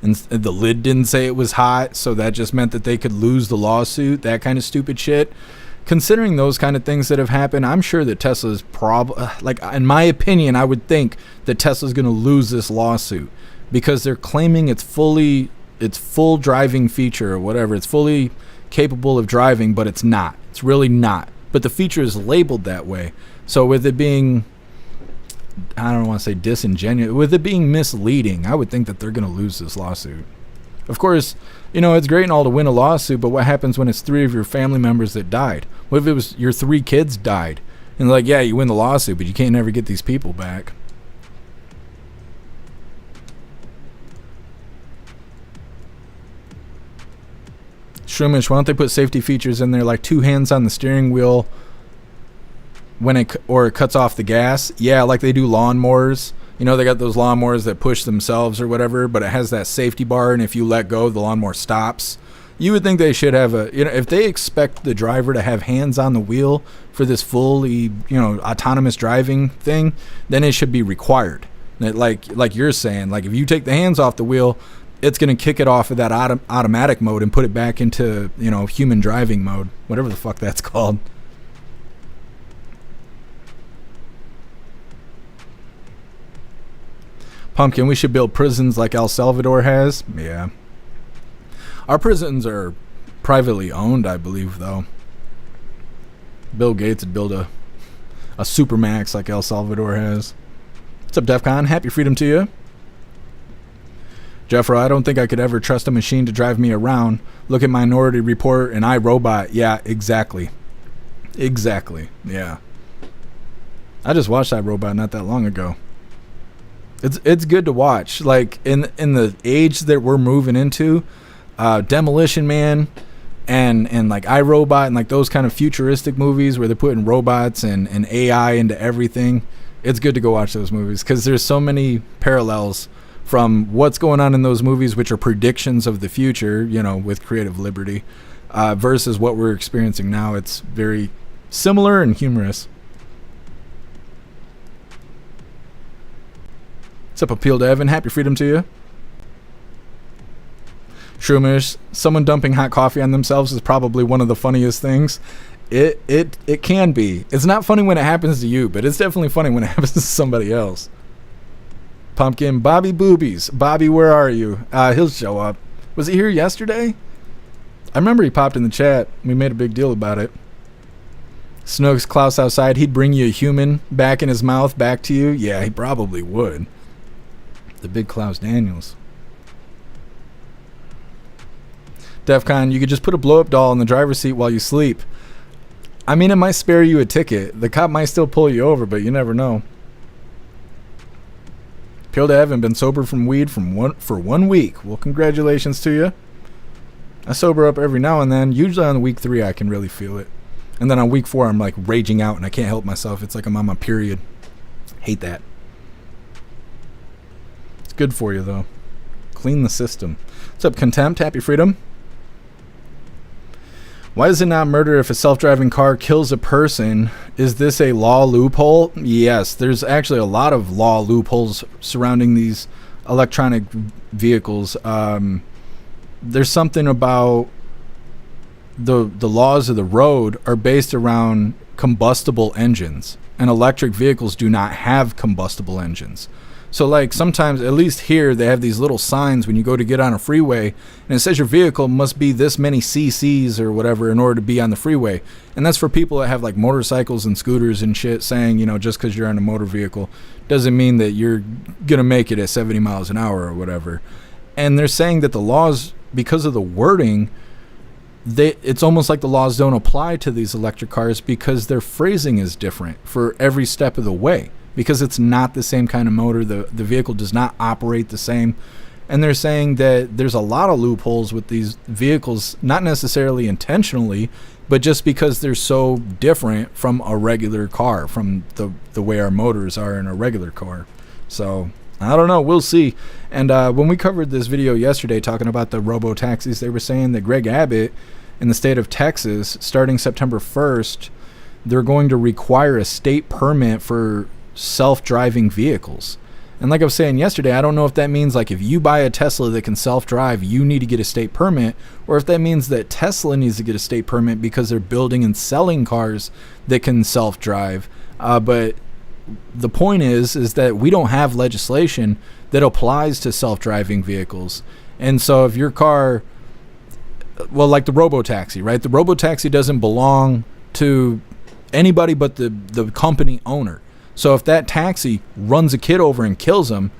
and the lid didn't say it was hot, so that just meant that they could lose the lawsuit, that kind of stupid shit. Considering those kind of things that have happened, I'm sure that Tesla's like, in my opinion, I would think that Tesla's going to lose this lawsuit because they're claiming it's full driving feature or whatever. It's fully capable of driving, but it's not. It's really not. But the feature is labeled that way. So with it being, I don't want to say disingenuous, with it being misleading, I would think that they're going to lose this lawsuit. Of course, you know, it's great and all to win a lawsuit, but what happens when it's 3 of your family members that died? What if it was your 3 kids died? And like, yeah, you win the lawsuit, but you can't never get these people back. Shroomish, why don't they put safety features in there like 2 hands on the steering wheel when it cuts off the gas? Yeah, like they do lawnmowers. You know, they got those lawnmowers that push themselves or whatever, but it has that safety bar, and if you let go, the lawnmower stops. You would think they should have if they expect the driver to have hands on the wheel for this fully, autonomous driving thing, then it should be required. Like you're saying, like if you take the hands off the wheel, it's going to kick it off of that automatic mode and put it back into, human driving mode, whatever the fuck that's called. Pumpkin, we should build prisons like El Salvador has. Yeah. Our prisons are privately owned, I believe, though. Bill Gates would build a supermax like El Salvador has. What's up, DEFCON? Happy freedom to you. Jeffro, I don't think I could ever trust a machine to drive me around. Look at Minority Report and iRobot. Yeah, exactly. Exactly. Yeah. I just watched iRobot not that long ago. It's good to watch. Like in the age that we're moving into, Demolition Man and like iRobot and like those kind of futuristic movies where they're putting robots and AI into everything. It's good to go watch those movies because there's so many parallels from what's going on in those movies, which are predictions of the future, with creative liberty, versus what we're experiencing now. It's very similar and humorous. What's up, Appeal to Evan? Happy freedom to you. Shroomish, someone dumping hot coffee on themselves is probably one of the funniest things. It can be. It's not funny when it happens to you, but it's definitely funny when it happens to somebody else. Pumpkin, Bobby Boobies. Bobby, where are you? He'll show up. Was he here yesterday? I remember he popped in the chat. We made a big deal about it. Snooks, Klaus outside. He'd bring you a human back in his mouth, back to you. Yeah, he probably would. The big Klaus Daniels. DEFCON, you could just put a blow-up doll in the driver's seat while you sleep. I mean, it might spare you a ticket. The cop might still pull you over, but you never know. Appeal to Evan, been sober from weed for 1 week. Well, congratulations to you. I sober up every now and then. Usually on week 3, I can really feel it. And then on week 4, I'm like raging out and I can't help myself. It's like I'm on my period. Hate that. It's good for you, though. Clean the system. What's up, Contempt? Happy freedom. Why is it not murder if a self-driving car kills a person? Is this a law loophole? Yes, there's actually a lot of law loopholes surrounding these electronic vehicles. There's something about the laws of the road are based around combustible engines, and electric vehicles do not have combustible engines. So like sometimes, at least here, they have these little signs when you go to get on a freeway, and it says your vehicle must be this many cc's or whatever in order to be on the freeway. And that's for people that have like motorcycles and scooters and shit, saying, just because you're on a motor vehicle doesn't mean that you're going to make it at 70 miles an hour or whatever. And they're saying that the laws, because of the wording, it's almost like the laws don't apply to these electric cars because their phrasing is different for every step of the way. because it's not the same kind of motor. The vehicle does not operate the same. And they're saying that there's a lot of loopholes with these vehicles, not necessarily intentionally, but just because they're so different from a regular car, from the way our motors are in a regular car. So I don't know. We'll see. And when we covered this video yesterday talking about the robo taxis, they were saying that Greg Abbott in the state of Texas, starting September 1st, they're going to require a state permit for self-driving vehicles. And like I was saying yesterday, I don't know if that means like if you buy a Tesla that can self-drive, you need to get a state permit, or if that means that Tesla needs to get a state permit because they're building and selling cars that can self-drive. But the point is that we don't have legislation that applies to self-driving vehicles. And so if your car, well, like the robo-taxi, right? The robo-taxi doesn't belong to anybody but the company owner. So if that taxi runs a kid over and kills him,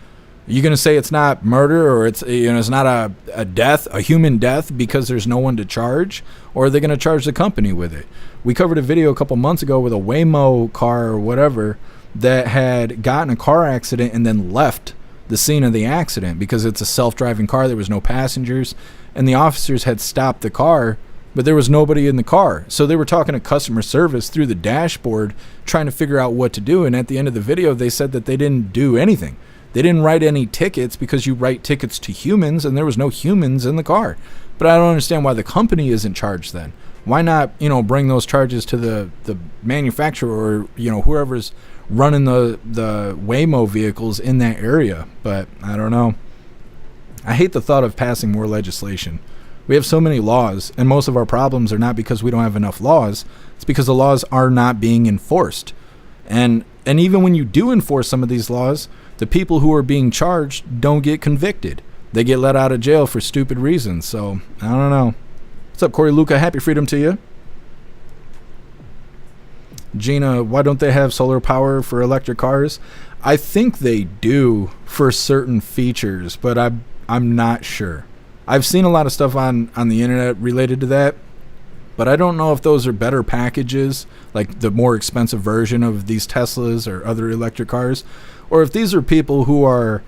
are you going to say it's not murder, or it's not a death, a human death, because there's no one to charge? Or are they going to charge the company with it? We covered a video a couple months ago with a Waymo car or whatever that had gotten a car accident and then left the scene of the accident because it's a self-driving car. There was no passengers, and the officers had stopped the car, but there was nobody in the car. So they were talking to customer service through the dashboard trying to figure out what to do. And at the end of the video, they said that they didn't do anything. They didn't write any tickets because you write tickets to humans, and there was no humans in the car. But I don't understand why the company isn't charged then. Why not, bring those charges to the manufacturer or, whoever's running the Waymo vehicles in that area? But I don't know. I hate the thought of passing more legislation. We have so many laws, and most of our problems are not because we don't have enough laws. It's because the laws are not being enforced. And even when you do enforce some of these laws, the people who are being charged don't get convicted. They get let out of jail for stupid reasons. So, I don't know. What's up, Corey Luca? Happy freedom to you. Gina, why don't they have solar power for electric cars? I think they do for certain features, but I'm not sure. I've seen a lot of stuff on the internet related to that, but I don't know if those are better packages, like the more expensive version of these Teslas or other electric cars, or if these are people who are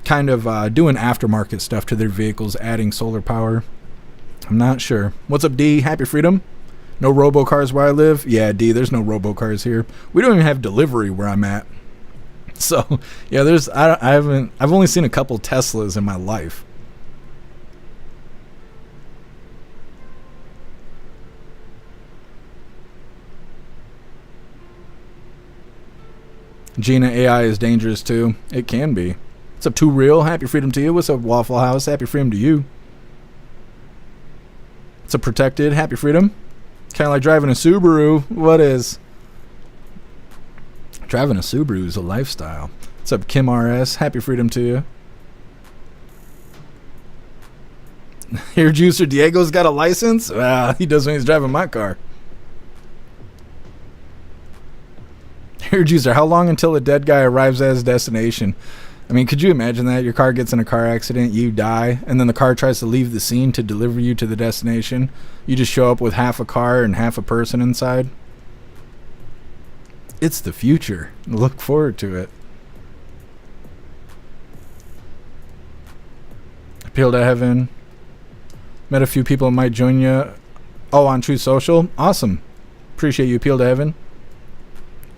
kind of doing aftermarket stuff to their vehicles, adding solar power. I'm not sure. What's up, D? Happy freedom? No robo cars where I live? Yeah, D, there's no robo cars here. We don't even have delivery where I'm at. So, yeah, I've only seen a couple Teslas in my life. Gina, AI is dangerous too. It can be. What's up, Too Real? Happy freedom to you. What's up, Waffle House? Happy freedom to you. What's up, Protected? Happy freedom. Kind of like driving a Subaru. What is? Driving a Subaru is a lifestyle. What's up, Kim RS? Happy freedom to you. Here, Juicer Diego's got a license? He does when he's driving my car. Here, Juicer, how long until a dead guy arrives at his destination? I mean, could you imagine that? Your car gets in a car accident, you die, and then the car tries to leave the scene to deliver you to the destination. You just show up with half a car and half a person inside. It's the future. Look forward to it. Appeal to Heaven. Met a few people that might join you. Oh, on Truth Social? Awesome. Appreciate you, Appeal to Heaven.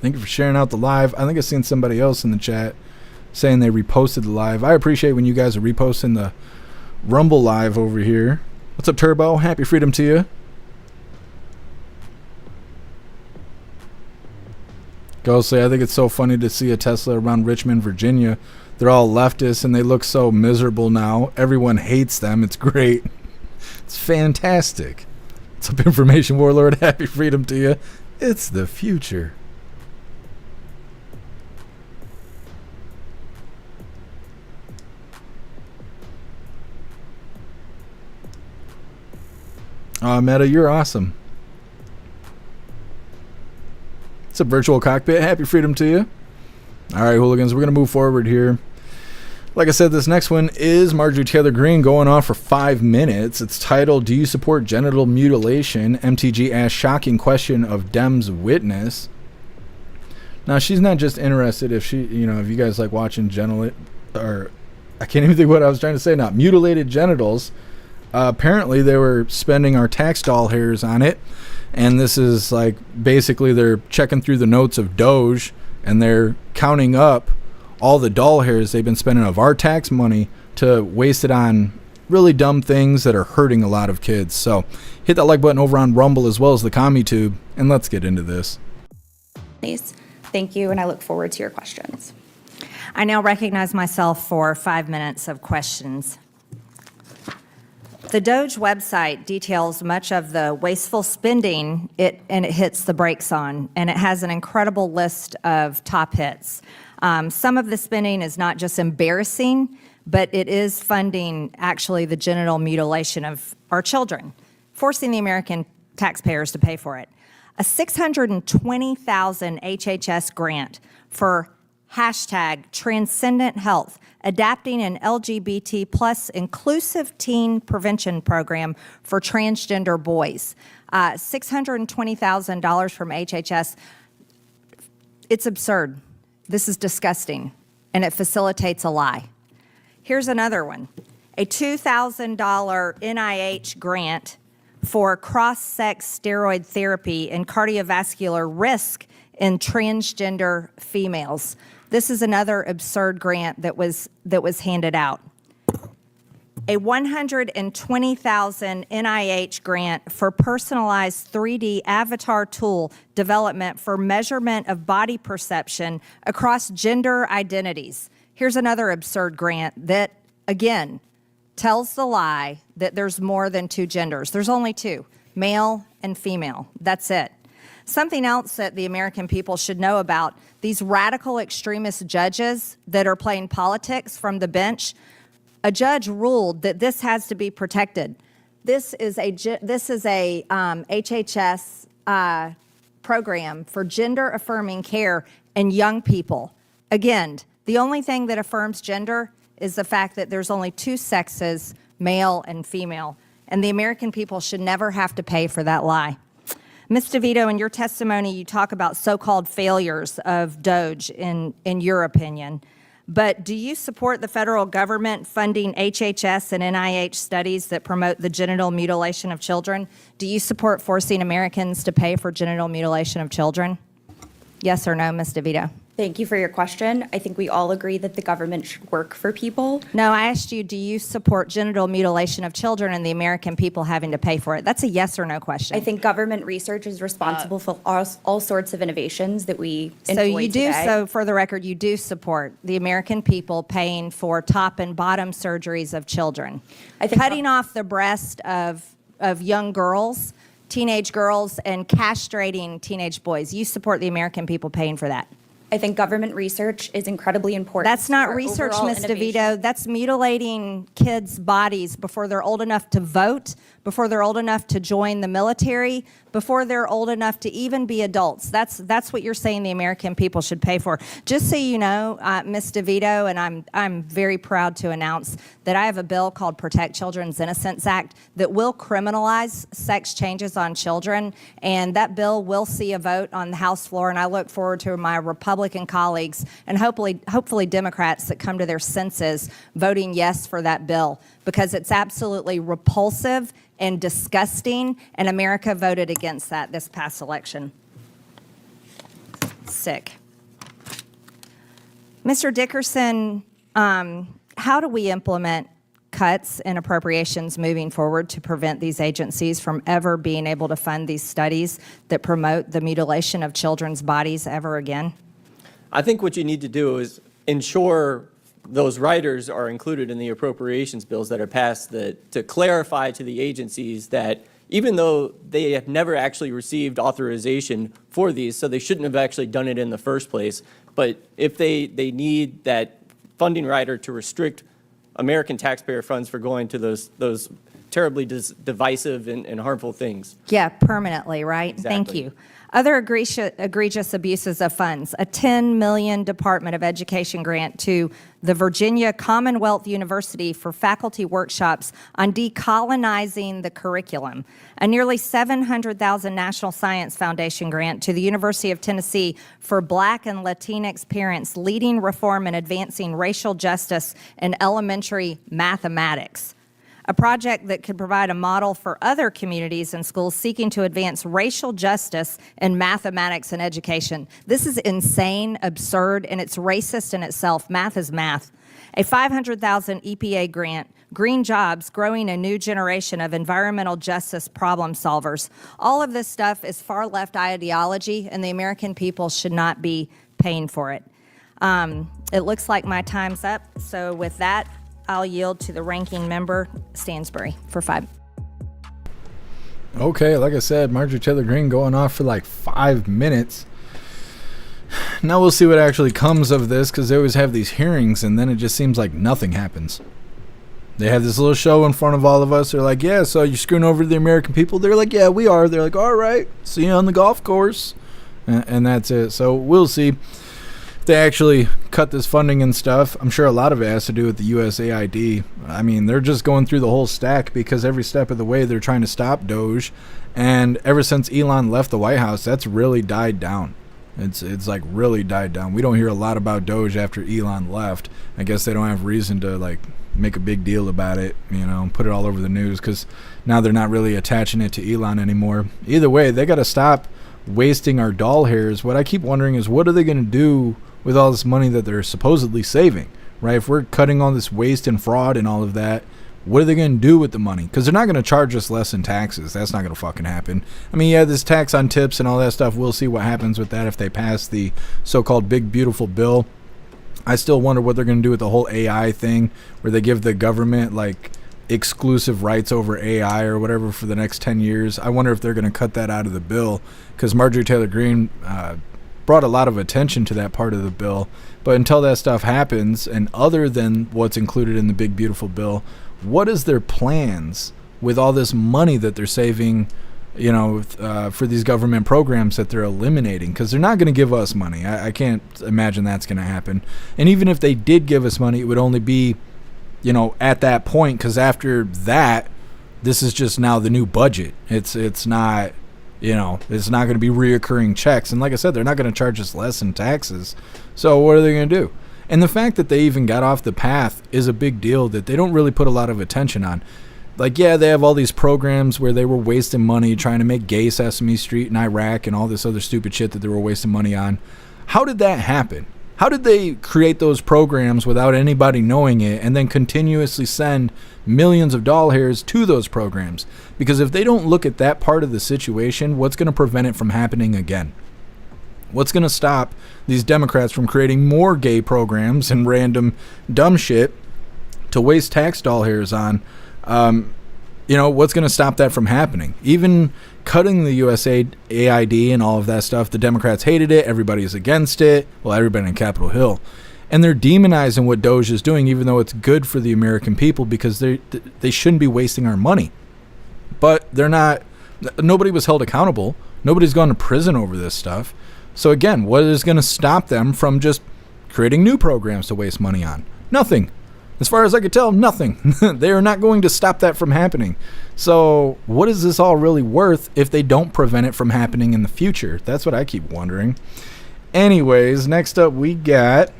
Thank you for sharing out the live. I think I've seen somebody else in the chat saying they reposted the live. I appreciate when you guys are reposting the Rumble live over here. What's up, Turbo? Happy freedom to you. Ghostly, I think it's so funny to see a Tesla around Richmond, Virginia. They're all leftists and they look so miserable now. Everyone hates them. It's great. It's fantastic. What's up, Information Warlord? Happy freedom to you. It's the future. Meta, you're awesome. It's a virtual cockpit. Happy freedom to you. All right, hooligans, we're going to move forward here. Like I said, this next one is Marjorie Taylor Greene going on for 5 minutes. It's titled, Do You Support Genital Mutilation? MTG asks shocking question of Dems witness. Now, she's not just interested if if you guys like watching or I can't even think what I was trying to say now, mutilated genitals. Apparently, they were spending our tax doll hairs on it. And this is like basically they're checking through the notes of Doge and they're counting up all the doll hairs they've been spending of our tax money to waste it on really dumb things that are hurting a lot of kids. So hit that like button over on Rumble as well as the CommuTube, and let's get into this. Please. Thank you, and I look forward to your questions. I now recognize myself for 5 minutes of questions. The Doge website details much of the wasteful spending and it hits the brakes on, and it has an incredible list of top hits. Some of the spending is not just embarrassing, but it is funding actually the genital mutilation of our children, forcing the American taxpayers to pay for it. A $620,000 HHS grant for #Transcendent Health, adapting an LGBT plus inclusive teen prevention program for transgender boys. $620,000 from HHS. It's absurd. This is disgusting, and it facilitates a lie. Here's another one. A $2,000 NIH grant for cross-sex steroid therapy and cardiovascular risk in transgender females. This is another absurd grant that was handed out. A $120,000 NIH grant for personalized 3D avatar tool development for measurement of body perception across gender identities. Here's another absurd grant that, again, tells the lie that there's more than two genders. There's only two, male and female. That's it. Something else that the American people should know about, these radical extremist judges that are playing politics from the bench, a judge ruled that this has to be protected. This is a HHS program for gender-affirming care in young people. Again, the only thing that affirms gender is the fact that there's only two sexes, male and female, and the American people should never have to pay for that lie. Ms. DeVito, in your testimony, you talk about so-called failures of Doge in your opinion, but do you support the federal government funding HHS and NIH studies that promote the genital mutilation of children? Do you support forcing Americans to pay for genital mutilation of children? Yes or no, Ms. DeVito? Thank you for your question. I think we all agree that the government should work for people. No, I asked you, do you support genital mutilation of children and the American people having to pay for it? That's a yes or no question. I think government research is responsible for all sorts of innovations that we enjoy So you do, today. so for the record, you do support the American people paying for top and bottom surgeries of children. I think cutting off the breast of young girls, teenage girls, and castrating teenage boys. You support the American people paying for that. I think government research is incredibly important. That's not for research, overall Ms. innovation. DeVito. That's mutilating kids' bodies before they're old enough to vote, before they're old enough to join the military, before they're old enough to even be adults. That's what you're saying the American people should pay for. Just so you know, Ms. DeVito, and I'm very proud to announce that I have a bill called Protect Children's Innocence Act that will criminalize sex changes on children, and that bill will see a vote on the House floor, and I look forward to my Republican colleagues and hopefully Democrats that come to their senses voting yes for that bill, because it's absolutely repulsive and disgusting, and America voted against that this past election. Sick. Mr. Dickerson, how do we implement cuts and appropriations moving forward to prevent these agencies from ever being able to fund these studies that promote the mutilation of children's bodies ever again? I think what you need to do is ensure those riders are included in the appropriations bills that are passed to clarify to the agencies that even though they have never actually received authorization for these, so they shouldn't have actually done it in the first place, but if they need that funding rider to restrict American taxpayer funds for going to those terribly divisive and harmful things. Yeah, permanently, right? Exactly. Thank you. Other egregious abuses of funds, a $10 million Department of Education grant to the Virginia Commonwealth University for faculty workshops on decolonizing the curriculum, a nearly $700,000 National Science Foundation grant to the University of Tennessee for Black and Latinx parents leading reform and advancing racial justice in elementary mathematics. A project that could provide a model for other communities and schools seeking to advance racial justice in mathematics and education. This is insane, absurd, and it's racist in itself. Math is math. A $500,000 EPA grant, Green Jobs, growing a new generation of environmental justice problem solvers. All of this stuff is far left ideology, and the American people should not be paying for it. It looks like my time's up, so with that, I'll yield to the ranking member, Stansbury, for 5. Okay, like I said, Marjorie Taylor Greene going off for like 5 minutes. Now we'll see what actually comes of this, because they always have these hearings, and then it just seems like nothing happens. They have this little show in front of all of us. They're like, yeah, so you're screwing over the American people? They're like, yeah, we are. They're like, all right, see you on the golf course. And that's it. So we'll see. They actually cut this funding and stuff. I'm sure a lot of it has to do with the USAID. I mean, they're just going through the whole stack, because every step of the way they're trying to stop Doge. And ever since Elon left the White House, that's really died down. It's like really died down. We don't hear a lot about Doge after Elon left. I guess they don't have reason to like make a big deal about it, you know, put it all over the news, because now they're not really attaching it to Elon anymore. Either way, they got to stop wasting our doll hairs. What I keep wondering is, what are they going to do with all this money that they're supposedly saving, right? If we're cutting all this waste and fraud and all of that, what are they going to do with the money? Because they're not going to charge us less in taxes. That's not going to fucking happen. I mean, yeah, this tax on tips and all that stuff, we'll see what happens with that if they pass the so-called big, beautiful bill. I still wonder what they're going to do with the whole AI thing, where they give the government, like, exclusive rights over AI or whatever for the next 10 years. I wonder if they're going to cut that out of the bill, because Marjorie Taylor Greene brought a lot of attention to that part of the bill. But until that stuff happens, and other than what's included in the big beautiful bill, what is their plans with all this money that they're saving, you know, for these government programs that they're eliminating? Because they're not going to give us money. I can't imagine that's going to happen. And even if they did give us money, it would only be, you know, at that point, because after that, this is just now the new budget. It's not, you know, it's not going to be reoccurring checks. And like I said, they're not going to charge us less in taxes. So what are they going to do? And the fact that they even got off the path is a big deal that they don't really put a lot of attention on. Like, yeah, they have all these programs where they were wasting money trying to make gay Sesame Street in Iraq and all this other stupid shit that they were wasting money on. How did that happen? How did they create those programs without anybody knowing it, and then continuously send millions of doll hairs to those programs? Because if they don't look at that part of the situation, what's going to prevent it from happening again? What's going to stop these Democrats from creating more gay programs and random dumb shit to waste tax doll hairs on? You know, what's going to stop that from happening? Even cutting the USAID and all of that stuff, the Democrats hated it. Everybody's against it. Well, everybody in Capitol Hill. And they're demonizing what Doge is doing, even though it's good for the American people, because they shouldn't be wasting our money. But they're not. Nobody was held accountable. Nobody's gone to prison over this stuff. So again, what is going to stop them from just creating new programs to waste money on? Nothing. As far as I could tell, nothing. They are not going to stop that from happening. So what is this all really worth if they don't prevent it from happening in the future? That's what I keep wondering. Anyways, next up we got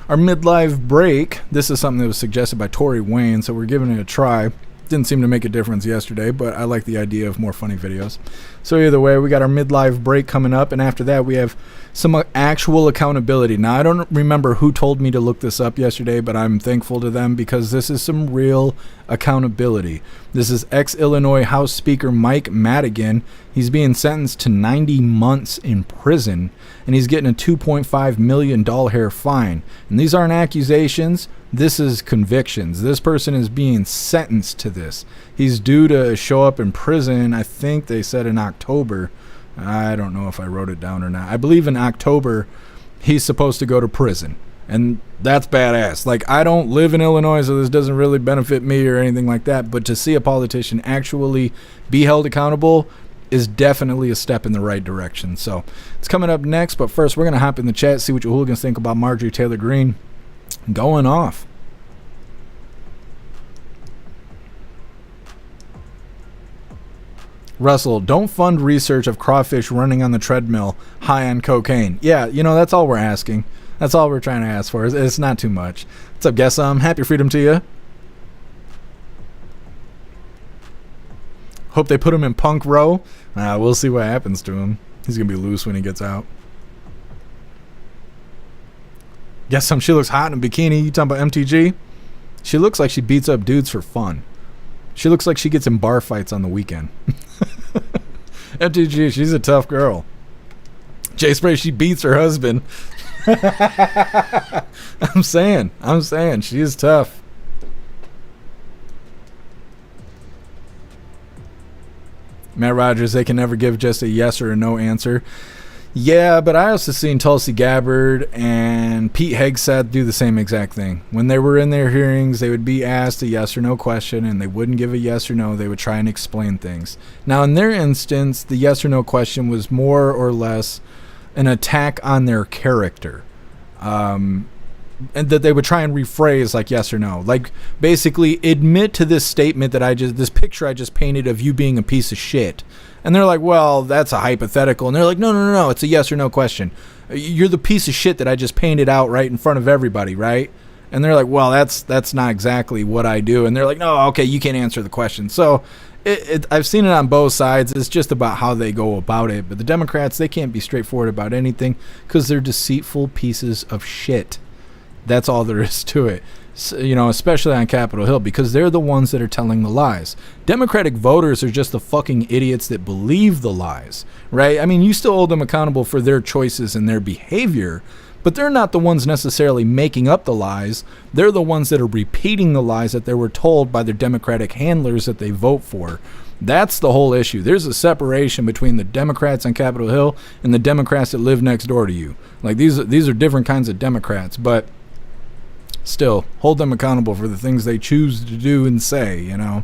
our midlife break. This is something that was suggested by Tori Wayne, so we're giving it a try. Didn't seem to make a difference yesterday, but I like the idea of more funny videos. So either way, we got our midlife break coming up, and after that we have some actual accountability. Now, I don't remember who told me to look this up yesterday, but I'm thankful to them, because this is some real accountability. This is ex-Illinois House Speaker Mike Madigan. He's being sentenced to 90 months in prison, and he's getting a $2.5 million doll hair fine. And these aren't accusations. This is convictions. This person is being sentenced to this. He's due to show up in prison, I think they said in October. I don't know if I wrote it down or not. I believe in October he's supposed to go to prison. And that's badass. Like, I don't live in Illinois, so this doesn't really benefit me or anything like that. But to see a politician actually be held accountable is definitely a step in the right direction. So it's coming up next. But first, we're going to hop in the chat, see what your hooligans think about Marjorie Taylor Greene going off. Russell, don't fund research of crawfish running on the treadmill high on cocaine. Yeah, you know, that's all we're asking. That's all we're trying to ask for. It's not too much. What's up, guess happy freedom to you. Hope they put him in punk row. We'll see what happens to him. He's going to be loose when he gets out. Guess she looks hot in a bikini. You talking about MTG? She looks like she beats up dudes for fun. She looks like she gets in bar fights on the weekend. MTG, she's a tough girl. Jay Spray, she beats her husband. I'm saying, she is tough. Matt Rogers, they can never give just a yes or a no answer. Yeah, but I also seen Tulsi Gabbard and Pete Hegseth do the same exact thing. When they were in their hearings, they would be asked a yes or no question, and they wouldn't give a yes or no. They would try and explain things. Now, in their instance, the yes or no question was more or less an attack on their character. And that they would try and rephrase like yes or no. Like, basically, admit to this statement that this picture I just painted of you being a piece of shit. And they're like, well, that's a hypothetical. And they're like, no, it's a yes or no question. You're the piece of shit that I just painted out right in front of everybody, right? And they're like, well, that's not exactly what I do. And they're like, no, okay, you can't answer the question. So I've seen it on both sides. It's just about how they go about it. But the Democrats, they can't be straightforward about anything because they're deceitful pieces of shit. That's all there is to it. So, you know, especially on Capitol Hill, because they're the ones that are telling the lies. Democratic voters are just the fucking idiots that believe the lies, right? I mean, you still hold them accountable for their choices and their behavior, but they're not the ones necessarily making up the lies. They're the ones that are repeating the lies that they were told by their Democratic handlers that they vote for. That's the whole issue. There's a separation between the Democrats on Capitol Hill and the Democrats that live next door to you. Like, these are different kinds of Democrats, but still, hold them accountable for the things they choose to do and say, you know.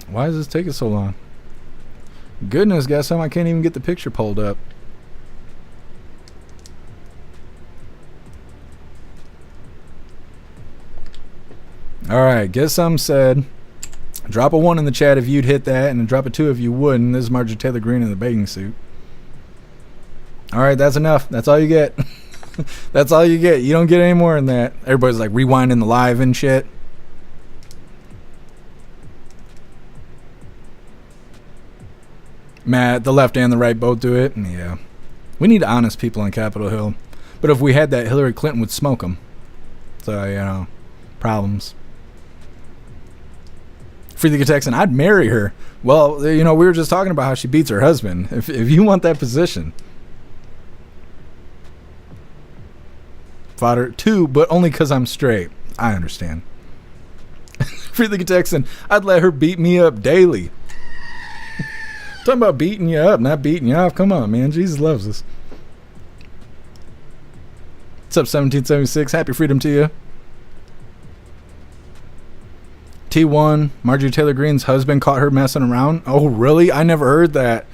Why is this taking so long? Goodness, guys, I can't even get the picture pulled up. Alright, guess some said drop a 1 in the chat if you'd hit that, and drop a 2 if you wouldn't. This is Marjorie Taylor Greene in the bathing suit. Alright, that's enough. That's all you get. That's all you get. You don't get any more than that. Everybody's like rewinding the live and shit. Matt, the left and the right both do it. Yeah. We need honest people on Capitol Hill. But if we had that, Hillary Clinton would smoke them. So, you know, problems. Free the Texan, I'd marry her. Well, you know, we were just talking about how she beats her husband. If you want that position. Fodder 2, but only because I'm straight. I understand. Free the Texan, I'd let her beat me up daily. Talking about beating you up, not beating you off. Come on, man. Jesus loves us. What's up, 1776? Happy freedom to you. T1, Marjorie Taylor Greene's husband caught her messing around. Oh, really? I never heard that.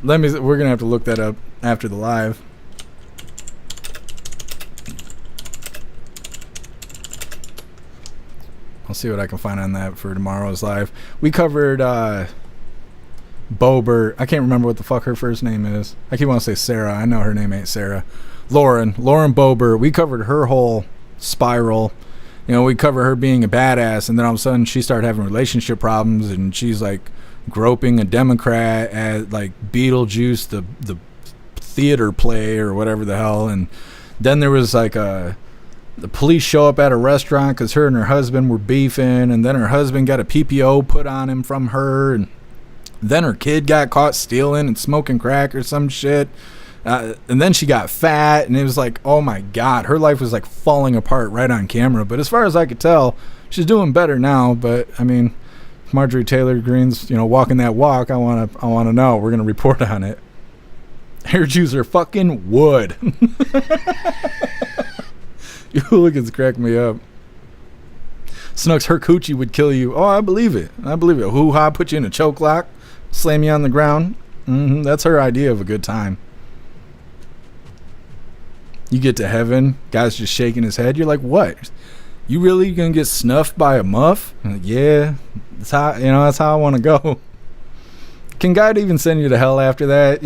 We're gonna have to look that up after the live. I'll see what I can find on that for tomorrow's live. We covered Bober. I can't remember what the fuck her first name is. I keep wanting to say Sarah. I know her name ain't Sarah. Lauren Bober. We covered her whole spiral. You know, we cover her being a badass, and then all of a sudden she started having relationship problems, and she's like groping a Democrat at like Beetlejuice, the theater play or whatever the hell. And then there was like the police show up at a restaurant because her and her husband were beefing, and then her husband got a PPO put on him from her, and then her kid got caught stealing and smoking crack or some shit. And then she got fat, and it was like, oh my God, her life was like falling apart right on camera. But as far as I could tell, she's doing better now. But I mean, Marjorie Taylor Greene's, walking that walk, I want to know. We're going to report on it. Hair Jews are fucking wood. You hooligans crack me up. Snooks, her coochie would kill you. Oh, I believe it. Hoo-ha, put you in a choke lock, slam you on the ground. That's her idea of a good time. You get to heaven, guy's just shaking his head. You're like, what? You really gonna get snuffed by a muff? Like, yeah, that's how I want to go. Can God even send you to hell after that?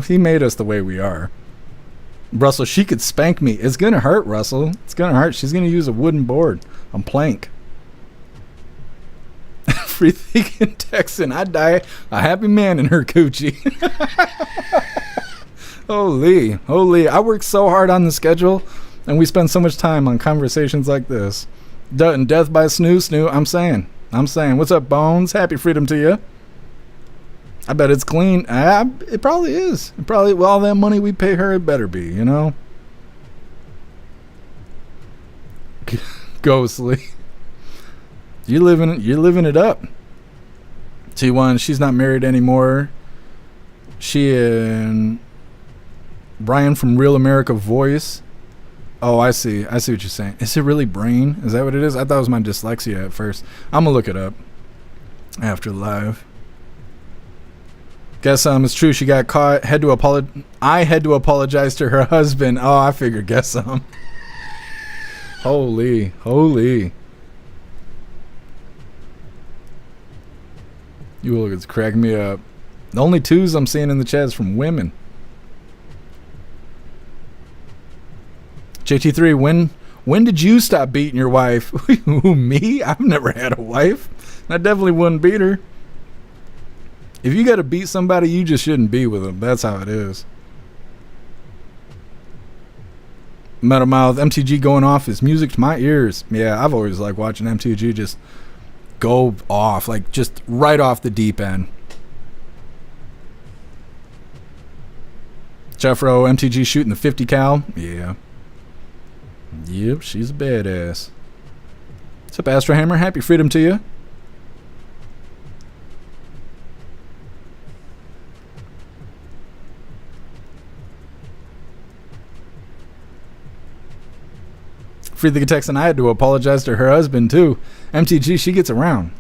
He made us the way we are. Russell, she could spank me. It's gonna hurt, Russell. It's gonna hurt. She's gonna use a wooden board, a plank. Free thinking Texan, I'd die a happy man in her coochie. Holy. I work so hard on the schedule, and we spend so much time on conversations like this. Death by snoo. I'm saying. What's up, Bones? Happy freedom to you. I bet it's clean. It probably is. With all that money we pay her, it better be, Ghostly. You're living it up. T1, she's not married anymore. She and Brian from Real America Voice. Oh, I see what you're saying. Is it really brain? Is that what it is? I thought it was my dyslexia at first. I'm gonna look it up after live. Guess it's true. She got caught. I had to apologize to her husband. Oh, I figured. Guess Holy. You look, it's cracking me up. The only twos I'm seeing in the chat is from women. JT3, when did you stop beating your wife? Who, me? I've never had a wife. I definitely wouldn't beat her. If you got to beat somebody, you just shouldn't be with them. That's how it is. Metal Mouth, MTG going off is music to my ears. Yeah, I've always liked watching MTG just go off, like just right off the deep end. Jeffro, MTG shooting the 50 cal. Yeah. Yep, she's a badass. What's up, Astro Hammer? Happy freedom to you. Free the Texan, I had to apologize to her husband too. MTG, she gets around.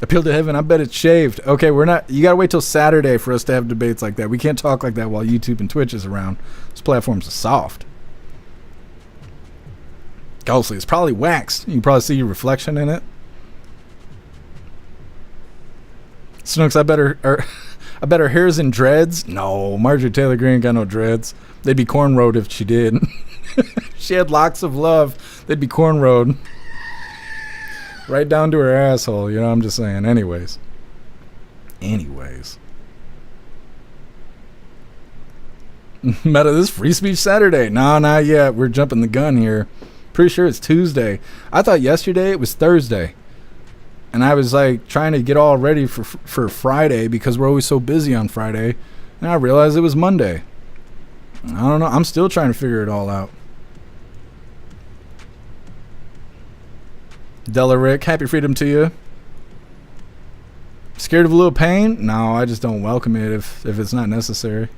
Appeal to heaven, I bet it's shaved. Okay, we're not. You gotta wait till Saturday for us to have debates like that. We can't talk like that while YouTube and Twitch is around. Those platforms are soft. Ghostly, it's probably waxed. You can probably see your reflection in it. Snooks, I bet her hair's in dreads. No, Marjorie Taylor Greene got no dreads. They'd be cornrowed if she did. She had locks of love. They'd be cornrowed. Right down to her asshole. I'm just saying. Anyways. Meta, this Free Speech Saturday. No, not yet. We're jumping the gun here. Pretty sure it's Tuesday. I thought yesterday it was Thursday. And I was like trying to get all ready for Friday because we're always so busy on Friday. And I realized it was Monday. I don't know. I'm still trying to figure it all out. Della Rick, happy freedom to you. Scared of a little pain? No, I just don't welcome it if it's not necessary.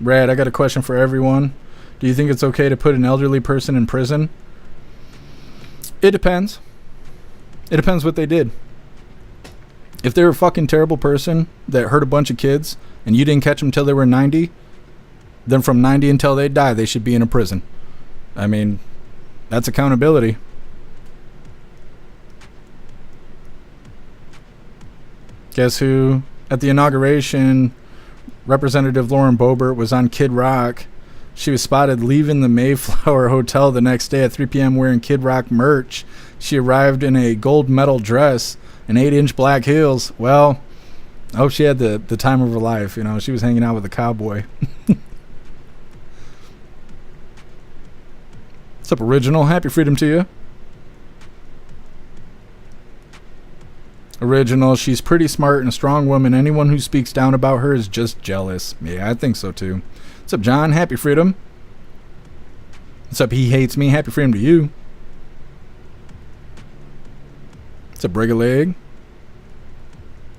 Brad, I got a question for everyone. Do you think it's okay to put an elderly person in prison? It depends. It depends what they did. If they're a fucking terrible person that hurt a bunch of kids and you didn't catch them until they were 90, then from 90 until they die, they should be in a prison. I mean, that's accountability. Guess who? At the inauguration, Representative Lauren Boebert was on Kid Rock. She was spotted leaving the Mayflower Hotel the next day at 3 p.m. wearing Kid Rock merch. She arrived in a gold medal dress and 8-inch black heels. Well, I hope she had the time of her life. She was hanging out with a cowboy. What's up, Original? Happy freedom to you. Original, she's pretty smart and a strong woman. Anyone who speaks down about her is just jealous. Yeah, I think so too. What's up, John? Happy freedom. What's up, He Hates Me? Happy freedom to you. It's a break a leg.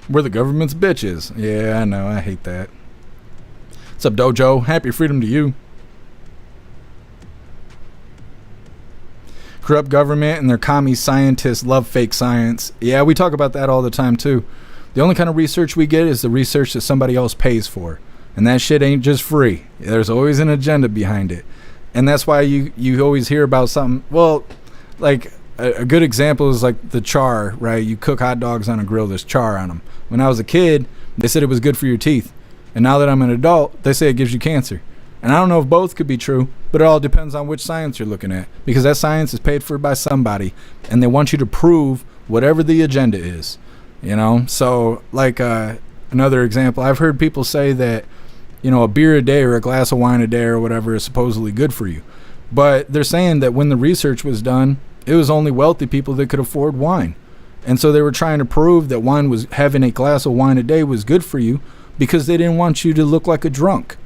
We're the government's bitches. Yeah, I know. I hate that. What's up, Dojo? Happy freedom to you. Corrupt government and their commie scientists love fake science. Yeah, we talk about that all the time, too. The only kind of research we get is the research that somebody else pays for. And that shit ain't just free. There's always an agenda behind it. And that's why you always hear about something. Well, like a good example is like the char, right? You cook hot dogs on a grill, there's char on them. When I was a kid, they said it was good for your teeth. And now that I'm an adult, they say it gives you cancer. And I don't know if both could be true, but it all depends on which science you're looking at. Because that science is paid for by somebody. And they want you to prove whatever the agenda is. You know? So, like another example, I've heard people say that, you know, a beer a day or a glass of wine a day or whatever is supposedly good for you. But they're saying that when the research was done, it was only wealthy people that could afford wine. And so they were trying to prove that having a glass of wine a day was good for you because they didn't want you to look like a drunk.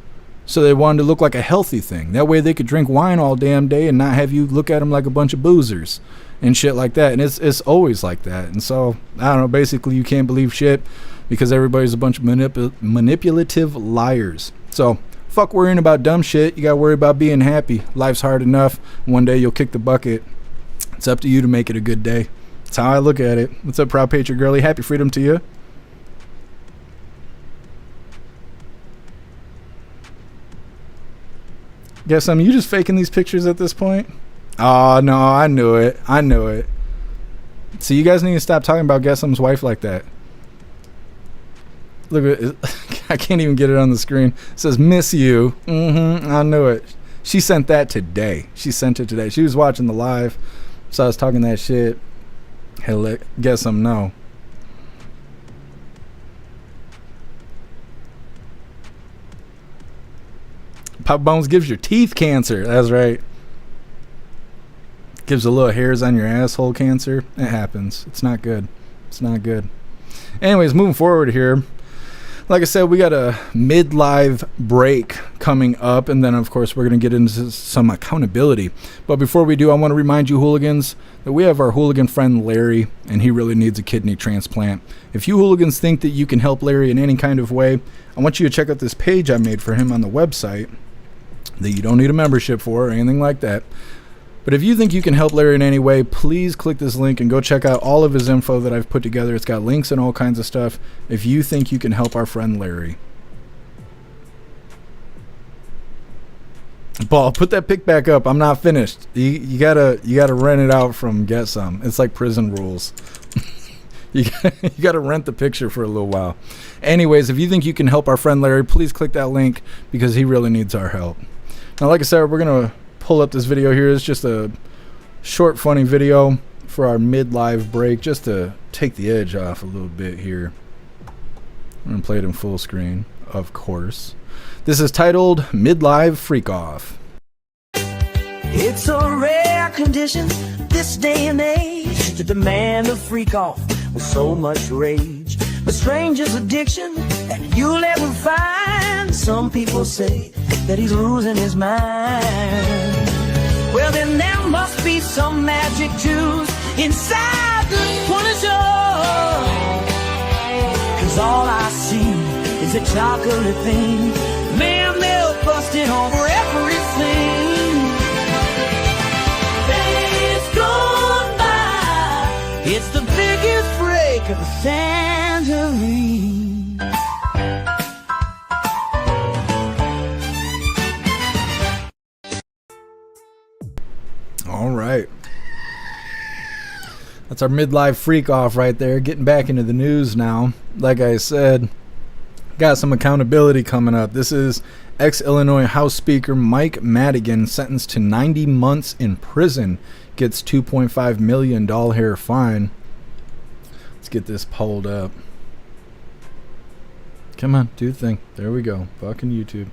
So they wanted to look like a healthy thing. That way they could drink wine all damn day and not have you look at them like a bunch of boozers and shit like that. And it's always like that. And so, I don't know, basically you can't believe shit because everybody's a bunch of manipulative liars. So, fuck worrying about dumb shit. You gotta worry about being happy. Life's hard enough. One day you'll kick the bucket. It's up to you to make it a good day. That's how I look at it. What's up, Proud Patriot Girlie? Happy freedom to you. Guess you just faking these pictures at this point? Oh, no, I knew it. I knew it. So you guys need to stop talking about Guessum's wife like that. Look at it. I can't even get it on the screen. It says, miss you. I knew it. She sent that today. She sent it today. She was watching the live. So I was talking that shit. Hell, Guessum, no. Pop Bones gives your teeth cancer. That's right. Gives a little hairs on your asshole cancer. It happens. It's not good. It's not good. Anyways, moving forward here. Like I said, we got a midlife break coming up, and then of course we're going to get into some accountability. But before we do, I want to remind you hooligans that we have our hooligan friend Larry, and he really needs a kidney transplant. If you hooligans think that you can help Larry in any kind of way, I want you to check out this page I made for him on the website that you don't need a membership for or anything like that. But if you think you can help Larry in any way, please click this link and go check out all of his info that I've put together. It's got links and all kinds of stuff if you think you can help our friend Larry. Paul, put that pic back up. I'm not finished. You gotta rent it out from Get Some. It's like prison rules. You gotta rent the picture for a little while. Anyways, if you think you can help our friend Larry, please click that link because he really needs our help. Now, like I said, we're gonna pull up this video here. It's just a short, funny video for our midlife break, just to take the edge off a little bit here. I'm gonna play it in full screen, of course. This is titled Midlife Freak Off. It's a rare condition this day and age to demand a freak off with so much rage. The strangest addiction that you'll ever find. Some people say that he's losing his mind. Well, then there must be some magic juice inside the Punisher. 'Cause all I see is a chocolate thing. Man, they're busting over everything. Days gone by, it's the biggest break of the century. All right. That's our midlife freak off right there. Getting back into the news now. Like I said, got some accountability coming up. This is ex-Illinois House Speaker Mike Madigan, sentenced to 90 months in prison, gets $2.5 million hair fine. Let's get this pulled up. Come on, do the thing. There we go. Fucking YouTube.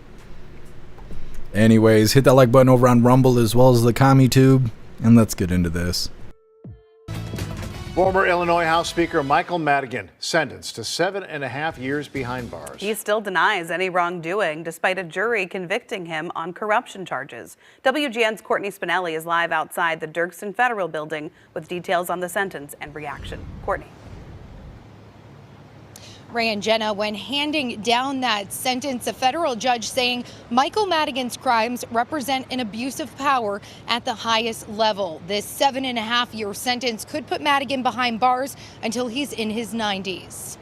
Anyways, hit that like button over on Rumble as well as the CommuTube, and let's get into this. Former Illinois House Speaker Michael Madigan sentenced to 7.5 years behind bars. He still denies any wrongdoing, despite a jury convicting him on corruption charges. WGN's Courtney Spinelli is live outside the Dirksen Federal Building with details on the sentence and reaction. Courtney. Ray and Jenna, when handing down that sentence, a federal judge saying Michael Madigan's crimes represent an abuse of power at the highest level. This 7.5-year sentence could put Madigan behind bars until he's in his 90s.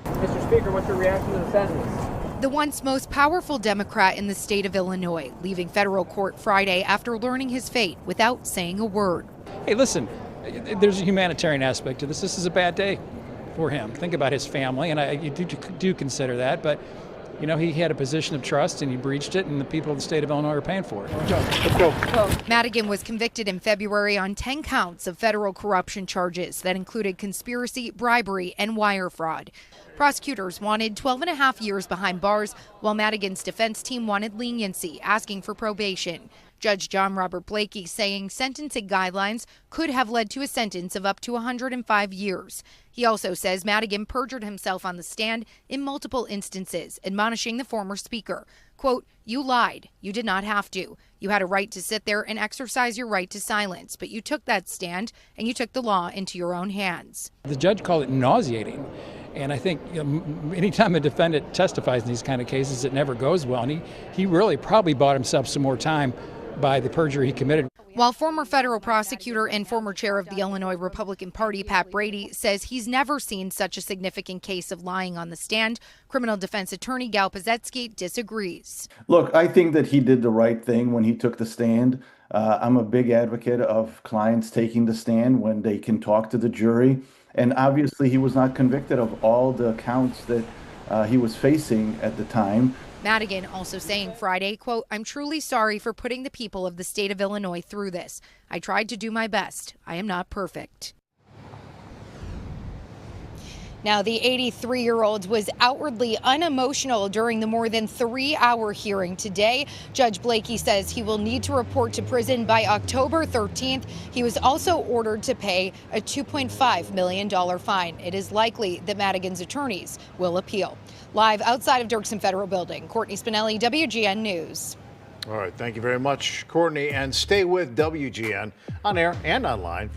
Mr. Speaker, what's your reaction to the sentence? The once most powerful Democrat in the state of Illinois, leaving federal court Friday after learning his fate without saying a word. Hey, listen, there's a humanitarian aspect to this. This is a bad day for him. Think about his family, and I do consider that, but you know, he had a position of trust and he breached it, and the people of the state of Illinois are paying for it. Let's go. Madigan was convicted in February on 10 counts of federal corruption charges that included conspiracy, bribery, and wire fraud. Prosecutors wanted 12.5 years behind bars, while Madigan's defense team wanted leniency, asking for probation. Judge John Robert Blakey saying sentencing guidelines could have led to a sentence of up to 105 years. He also says Madigan perjured himself on the stand in multiple instances, admonishing the former speaker. Quote, "You lied. You did not have to. You had a right to sit there and exercise your right to silence, but you took that stand and you took the law into your own hands." The judge called it nauseating. And I think anytime a defendant testifies in these kind of cases, it never goes well. And he really probably bought himself some more time by the perjury he committed. While former federal prosecutor and former chair of the Illinois Republican Party, Pat Brady, says he's never seen such a significant case of lying on the stand, criminal defense attorney Gal Pazetsky disagrees. Look, I think that he did the right thing when he took the stand. I'm a big advocate of clients taking the stand when they can talk to the jury. And obviously, he was not convicted of all the counts that he was facing at the time. Madigan also saying Friday, quote, "I'm truly sorry for putting the people of the state of Illinois through this. I tried to do my best. I am not perfect." Now, the 83-year-old was outwardly unemotional during the more than 3-hour hearing today. Judge Blakey says he will need to report to prison by October 13th. He was also ordered to pay a $2.5 million fine. It is likely that Madigan's attorneys will appeal. Live outside of Dirksen Federal Building, Courtney Spinelli, WGN News. All right, thank you very much, Courtney, and stay with WGN on air and online.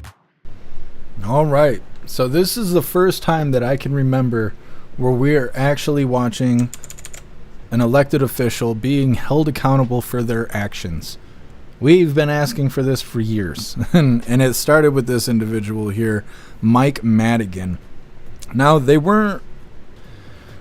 All right, so this is the first time that I can remember where we are actually watching an elected official being held accountable for their actions. We've been asking for this for years, and it started with this individual here, Mike Madigan. Now, they weren't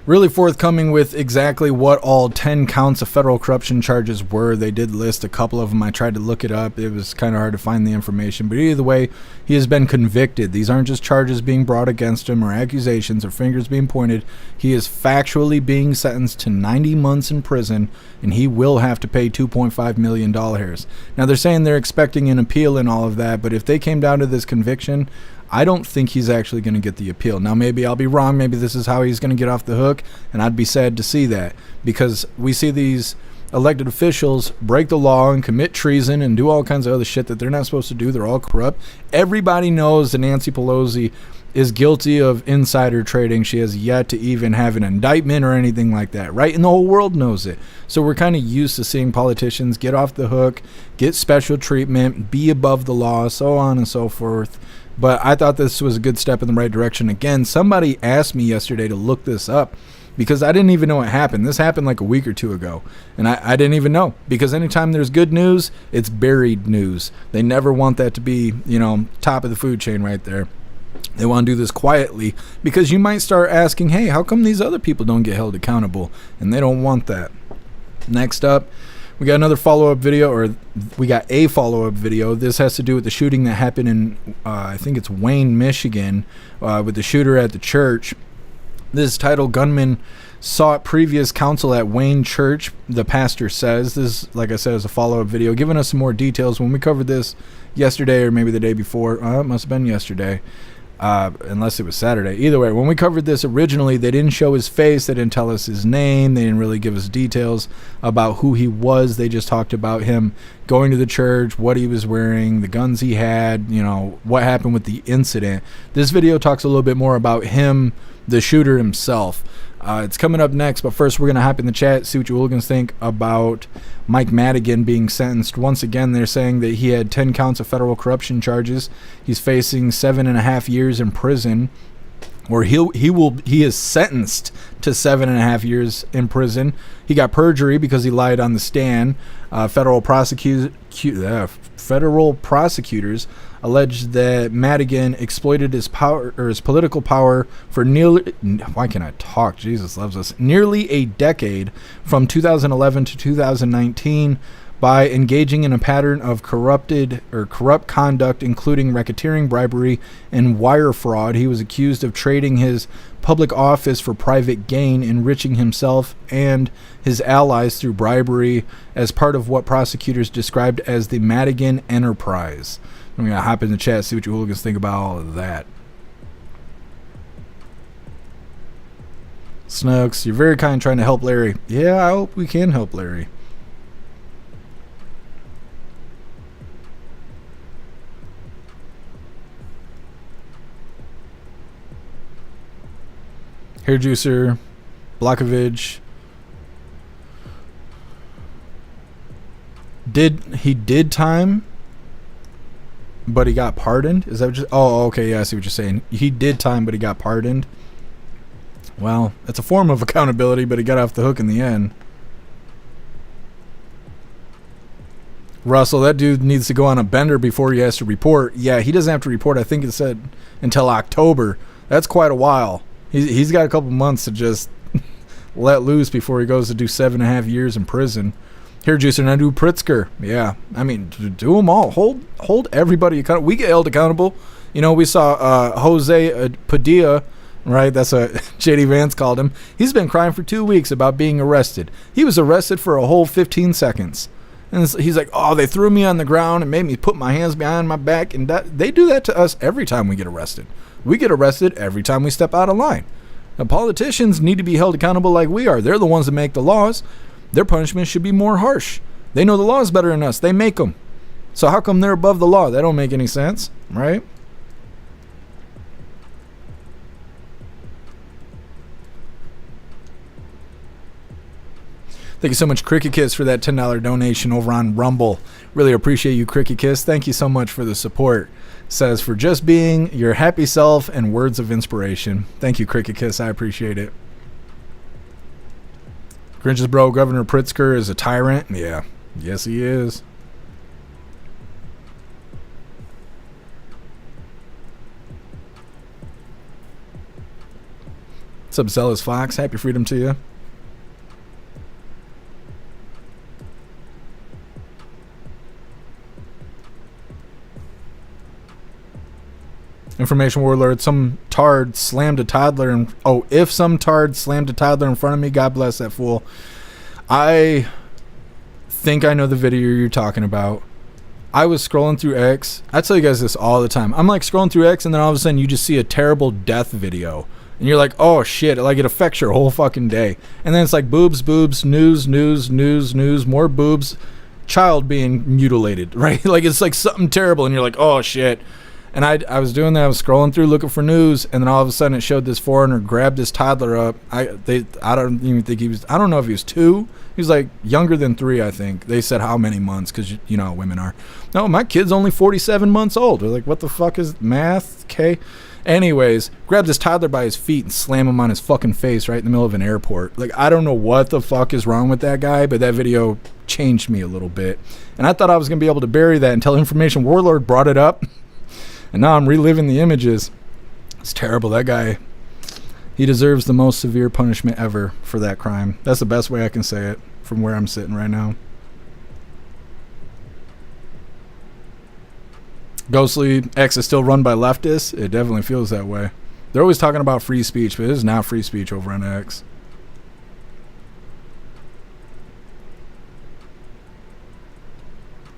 really forthcoming with exactly what all 10 counts of federal corruption charges were. They did list a couple of them. I tried to look it up. It was kind of hard to find the information. But either way, he has been convicted. These aren't just charges being brought against him or accusations or fingers being pointed. He is factually being sentenced to 90 months in prison, and he will have to pay $2.5 million. Now, they're saying they're expecting an appeal and all of that, but if they came down to this conviction, I don't think he's actually going to get the appeal. Now, maybe I'll be wrong. Maybe this is how he's going to get off the hook, and I'd be sad to see that, because we see these elected officials break the law and commit treason and do all kinds of other shit that they're not supposed to do. They're all corrupt. Everybody knows that Nancy Pelosi is guilty of insider trading. She has yet to even have an indictment or anything like that, right? And the whole world knows it. So we're kind of used to seeing politicians get off the hook, get special treatment, be above the law, so on and so forth. But I thought this was a good step in the right direction. Again, somebody asked me yesterday to look this up because I didn't even know it happened. This happened like a week or two ago, and I didn't even know, because anytime there's good news, it's buried news. They never want that to be, top of the food chain right there. They want to do this quietly, because you might start asking, hey, how come these other people don't get held accountable? And they don't want that. Next up, we got another follow-up video, or we got a follow-up video. This has to do with the shooting that happened in, I think it's Wayne, Michigan, with the shooter at the church. This title, Gunman Sought Previous Counsel at Wayne Church, the pastor says. This, like I said, is a follow-up video, giving us some more details. When we covered this yesterday, or maybe the day before, it must have been yesterday, unless it was Saturday. Either way, when we covered this originally, they didn't show his face. They didn't tell us his name. They didn't really give us details about who he was. They just talked about him going to the church, what he was wearing, the guns he had, you know, what happened with the incident. This video talks a little bit more about him, the shooter himself. It's coming up next, but first we're going to hop in the chat, see what you hooligans think about Mike Madigan being sentenced. Once again, they're saying that he had 10 counts of federal corruption charges. He's facing 7.5 years in prison, or he is sentenced to 7.5 years in prison. He got perjury because he lied on the stand. Federal prosecutors alleged that Madigan exploited his power, or his political power, for nearly nearly a decade, from 2011 to 2019, by engaging in a pattern of corrupt conduct, including racketeering, bribery, and wire fraud. He was accused of trading his public office for private gain, enriching himself and his allies through bribery, as part of what prosecutors described as the Madigan Enterprise. I'm going to hop in the chat, see what you hooligans think about all of that. Snooks, you're very kind trying to help Larry. Yeah, I hope we can help Larry. Hair Juicer, Blokovich. He did time, but he got pardoned? Is that just... Oh, okay, yeah, I see what you're saying. He did time, but he got pardoned. Well, it's a form of accountability, but he got off the hook in the end. Russell, that dude needs to go on a bender before he has to report. Yeah, he doesn't have to report, I think it said, until October. That's quite a while. He's got a couple months to just let loose before he goes to do 7.5 years in prison. Here, Juicer, and I do Pritzker. Yeah, I mean, do them all. Hold everybody accountable. We get held accountable. You know, we saw Jose Padilla, right? That's what J.D. Vance called him. He's been crying for 2 weeks about being arrested. He was arrested for a whole 15 seconds. And he's like, oh, they threw me on the ground and made me put my hands behind my back. And they do that to us every time we get arrested. We get arrested every time we step out of line. Now, politicians need to be held accountable like we are. They're the ones that make the laws. Their punishment should be more harsh. They know the laws better than us. They make them. So how come they're above the law? That don't make any sense, right? Thank you so much, Cricket Kiss, for that $10 donation over on Rumble. Really appreciate you, Cricket Kiss. Thank you so much for the support. Says, for just being your happy self and words of inspiration. Thank you, Cricket Kiss. I appreciate it. Grinch's bro, Governor Pritzker, is a tyrant. Yeah. Yes, he is. What's up, Zealous Fox? Happy freedom to you. Information warlord, some tard slammed a toddler and if some tard slammed a toddler in front of me, God bless that fool. I think I know the video you're talking about. I was scrolling through X. I tell you guys this all the time. I'm like scrolling through X, and then all of a sudden you just see a terrible death video. And you're like, oh shit, like it affects your whole fucking day. And then it's like boobs, news, more boobs, child being mutilated, right? Like it's like something terrible, and you're like, oh shit. And I was doing that. I was scrolling through looking for news, and then all of a sudden it showed this foreigner grabbed this toddler up. I don't even think he was. I don't know if he was 2. He was like younger than 3, I think. They said how many months, because you know how women are. No, my kid's only 47 months old. They're like, what the fuck is math? Okay. Anyways, grabbed this toddler by his feet and slammed him on his fucking face right in the middle of an airport. Like, I don't know what the fuck is wrong with that guy, but that video changed me a little bit. And I thought I was going to be able to bury that until Information Warlord brought it up. And now I'm reliving the images. It's terrible. That guy, he deserves the most severe punishment ever for that crime. That's the best way I can say it from where I'm sitting right now. Ghostly X is still run by leftists. It definitely feels that way. They're always talking about free speech, but it is not free speech over on X.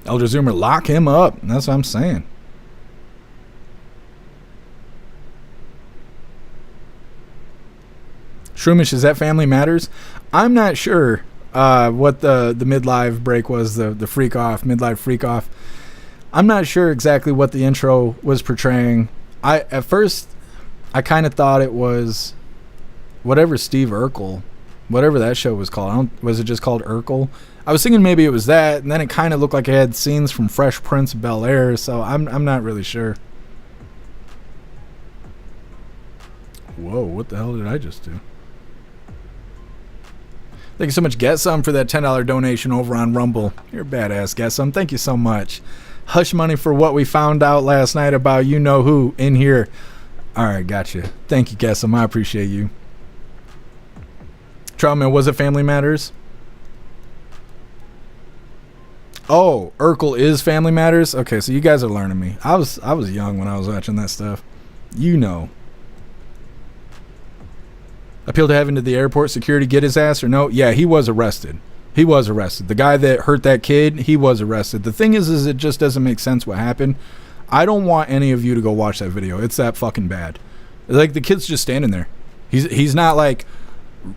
Elder Zoomer, lock him up. That's what I'm saying. Shroomish, is that Family Matters? I'm not sure what the midlife break was, the freak off, midlife freak off. I'm not sure exactly what the intro was portraying. At first, I kind of thought it was whatever Steve Urkel, whatever that show was called. Was it just called Urkel? I was thinking maybe it was that, and then it kind of looked like it had scenes from Fresh Prince of Bel-Air, so I'm not really sure. Whoa, what the hell did I just do? Thank you so much, Get Some, for that $10 donation over on Rumble. You're a badass, Get Some. Thank you so much. Hush money for what we found out last night about you-know-who in here. All right, gotcha. Thank you, Get Some. I appreciate you. Troutman, was it Family Matters? Oh, Urkel is Family Matters? Okay, so you guys are learning me. I was young when I was watching that stuff. You know. Appeal to heaven, to the airport security get his ass or no? Yeah, he was arrested. He was arrested. The guy that hurt that kid, he was arrested. The thing is it just doesn't make sense what happened. I don't want any of you to go watch that video. It's that fucking bad. Like, the kid's just standing there. He's not like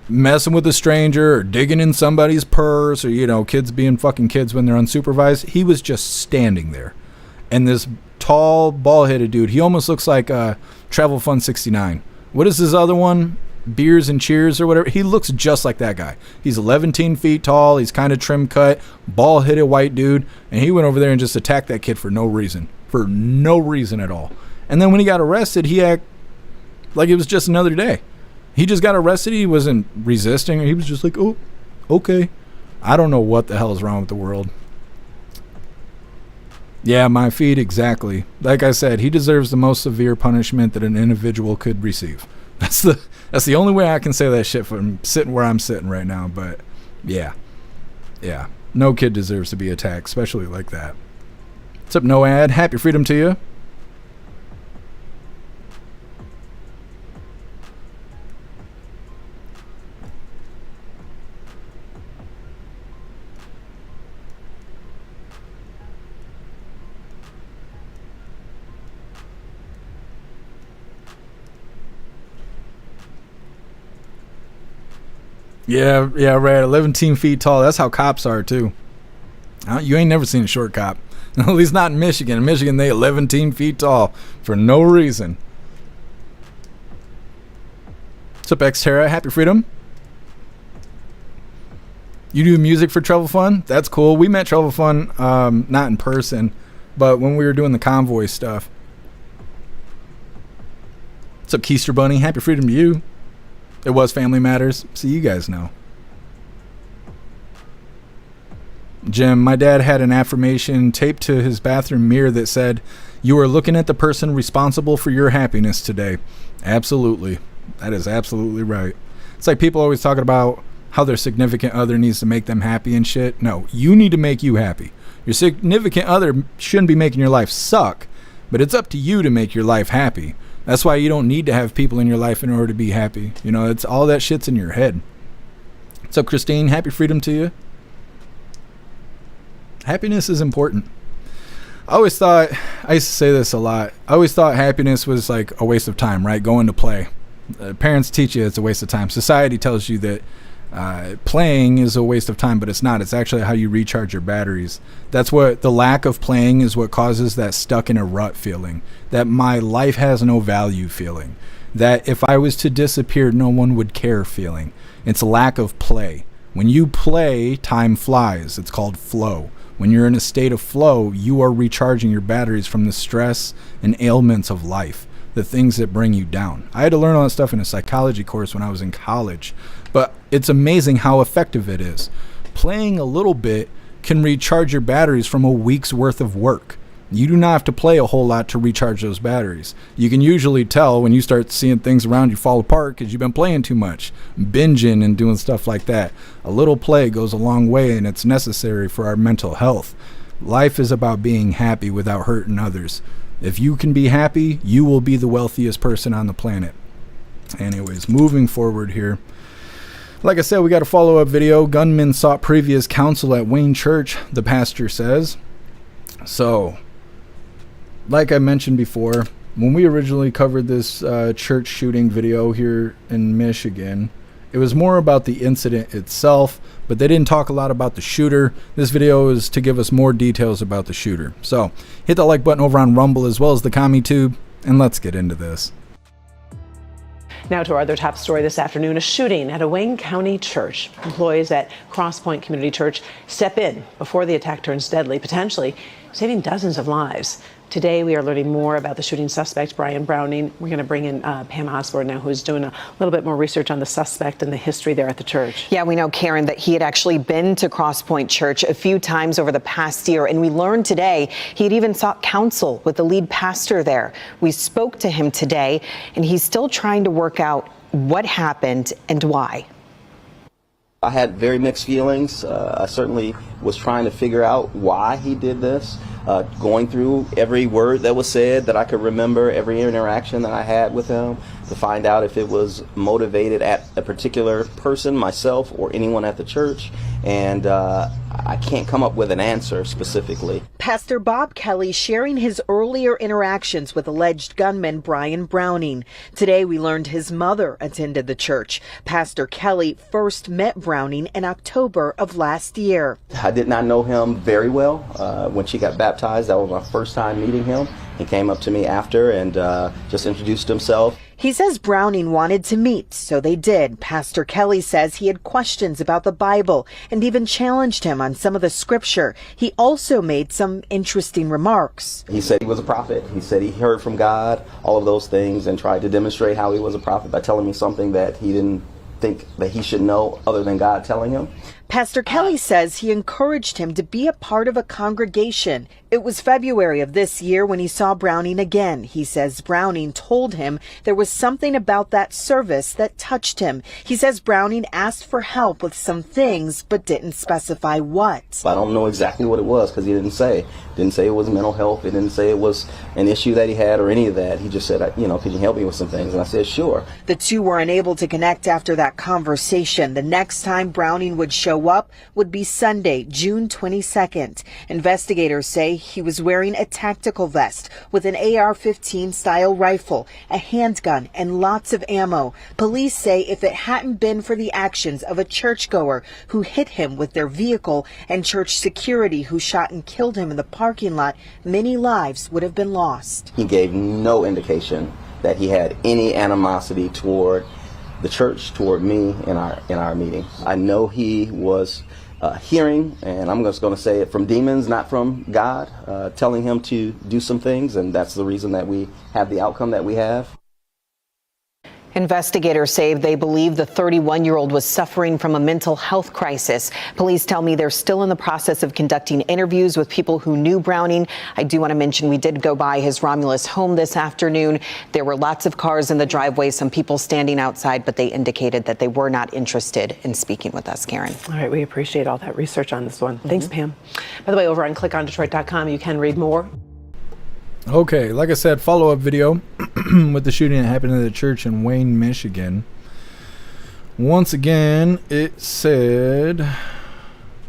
messing with a stranger or digging in somebody's purse or, you know, kids being fucking kids when they're unsupervised. He was just standing there. And this tall, bald-headed dude, he almost looks like Travel Fund 69. What is this other one? Beers and Cheers or whatever. He looks just like that guy. He's 11 feet tall. He's kind of trim cut, bald-headed white dude. And he went over there and just attacked that kid for no reason. For no reason at all. And then when he got arrested, he acted like it was just another day. He just got arrested. He wasn't resisting. He was just like, oh, okay. I don't know what the hell is wrong with the world. Yeah, my feed, exactly. Like I said, he deserves the most severe punishment that an individual could receive. That's the only way I can say that shit from sitting where I'm sitting right now. But yeah. No kid deserves to be attacked, especially like that. What's up, No Ad? Happy freedom to you. Yeah, right. 11 feet tall. That's how cops are, too. You ain't never seen a short cop. At least not in Michigan. In Michigan, they 11 feet tall for no reason. What's up, Xterra? Happy freedom. You do music for Travel Fun? That's cool. We met Travel Fun, not in person, but when we were doing the convoy stuff. What's up, Keister Bunny? Happy freedom to you. It was Family Matters, so you guys know. Jim, my dad had an affirmation taped to his bathroom mirror that said, "You are looking at the person responsible for your happiness today." Absolutely. That is absolutely right. It's like people always talking about how their significant other needs to make them happy and shit. No, you need to make you happy. Your significant other shouldn't be making your life suck, but it's up to you to make your life happy. That's why you don't need to have people in your life in order to be happy. You know, it's all that shit's in your head. What's up, Christine? Happy freedom to you. Happiness is important. I used to say this a lot. I always thought happiness was like a waste of time, right? Going to play. Parents teach you it's a waste of time. Society tells you that playing is a waste of time, but it's not. It's actually how you recharge your batteries. That's what the lack of playing is what causes that stuck in a rut feeling, that my life has no value feeling, that if I was to disappear, no one would care feeling. It's a lack of play. When you play, time flies. It's called flow. When you're in a state of flow, you are recharging your batteries from the stress and ailments of life, the things that bring you down. I had to learn all that stuff in a psychology course when I was in college, but it's amazing how effective it is. Playing a little bit can recharge your batteries from a week's worth of work. You do not have to play a whole lot to recharge those batteries. You can usually tell when you start seeing things around you fall apart because you've been playing too much, binging and doing stuff like that. A little play goes a long way, and it's necessary for our mental health. Life is about being happy without hurting others. If you can be happy, you will be the wealthiest person on the planet. Anyways, moving forward here. Like I said, we got a follow-up video. Gunman sought previous counsel at Wayne Church, the pastor says. So, like I mentioned before, when we originally covered this church shooting video here in Michigan, It was more about the incident itself, but they didn't talk a lot about the shooter. This video is to give us more details about the shooter. So hit that like button over on Rumble as well as the CommuTube, and let's get into this. Now to our other top story this afternoon, a shooting at a Wayne County church. Employees at Cross Point Community Church step in before the attack turns deadly, potentially saving dozens of lives. Today, we are learning more about the shooting suspect, Brian Browning. We're going to bring in Pam Osborne now, who's doing a little bit more research on the suspect and the history there at the church. Yeah, we know, Karen, that he had actually been to Cross Point Church a few times over the past year. And we learned today he had even sought counsel with the lead pastor there. We spoke to him today, and he's still trying to work out what happened and why. I had very mixed feelings. I certainly was trying to figure out why he did this. Going through every word that was said that I could remember, every interaction that I had with him, to find out if it was motivated at a particular person, myself, or anyone at the church. And I can't come up with an answer specifically. Pastor Bob Kelly sharing his earlier interactions with alleged gunman Brian Browning. Today we learned his mother attended the church. Pastor Kelly first met Browning in October of last year. I did not know him very well. When she got baptized, that was my first time meeting him. He came up to me after and just introduced himself. He says Browning wanted to meet, so they did. Pastor Kelly says he had questions about the Bible and even challenged him on some of the scripture. He also made some interesting remarks. He said he was a prophet. He said he heard from God, all of those things, and tried to demonstrate how he was a prophet by telling me something that he didn't think that he should know other than God telling him. Pastor Kelly says he encouraged him to be a part of a congregation. It was February of this year when he saw Browning again. He says Browning told him there was something about that service that touched him. He says Browning asked for help with some things, but didn't specify what. I don't know exactly what it was because he didn't say. Didn't say it was mental health. He didn't say it was an issue that he had or any of that. He just said, could you help me with some things? And I said, sure. The two were unable to connect after that conversation. The next time Browning would show up would be Sunday, June 22nd. Investigators say he was wearing a tactical vest with an AR-15 style rifle, a handgun, and lots of ammo. Police say if it hadn't been for the actions of a churchgoer who hit him with their vehicle and church security who shot and killed him in the parking lot, many lives would have been lost. He gave no indication that he had any animosity toward the church, toward me in our meeting. I know he was hearing, and I'm just going to say it, from demons, not from God, telling him to do some things, and that's the reason that we have the outcome that we have. Investigators say they believe the 31-year-old was suffering from a mental health crisis. Police tell me they're still in the process of conducting interviews with people who knew Browning. I do want to mention we did go by his Romulus home this afternoon. There were lots of cars in the driveway, some people standing outside, but they indicated that they were not interested in speaking with us, Karen. All right, we appreciate all that research on this one. Thanks, Pam. By the way, over on clickondetroit.com, you can read more. Okay, like I said, follow-up video with the shooting that happened at the church in Wayne, Michigan. Once again, it said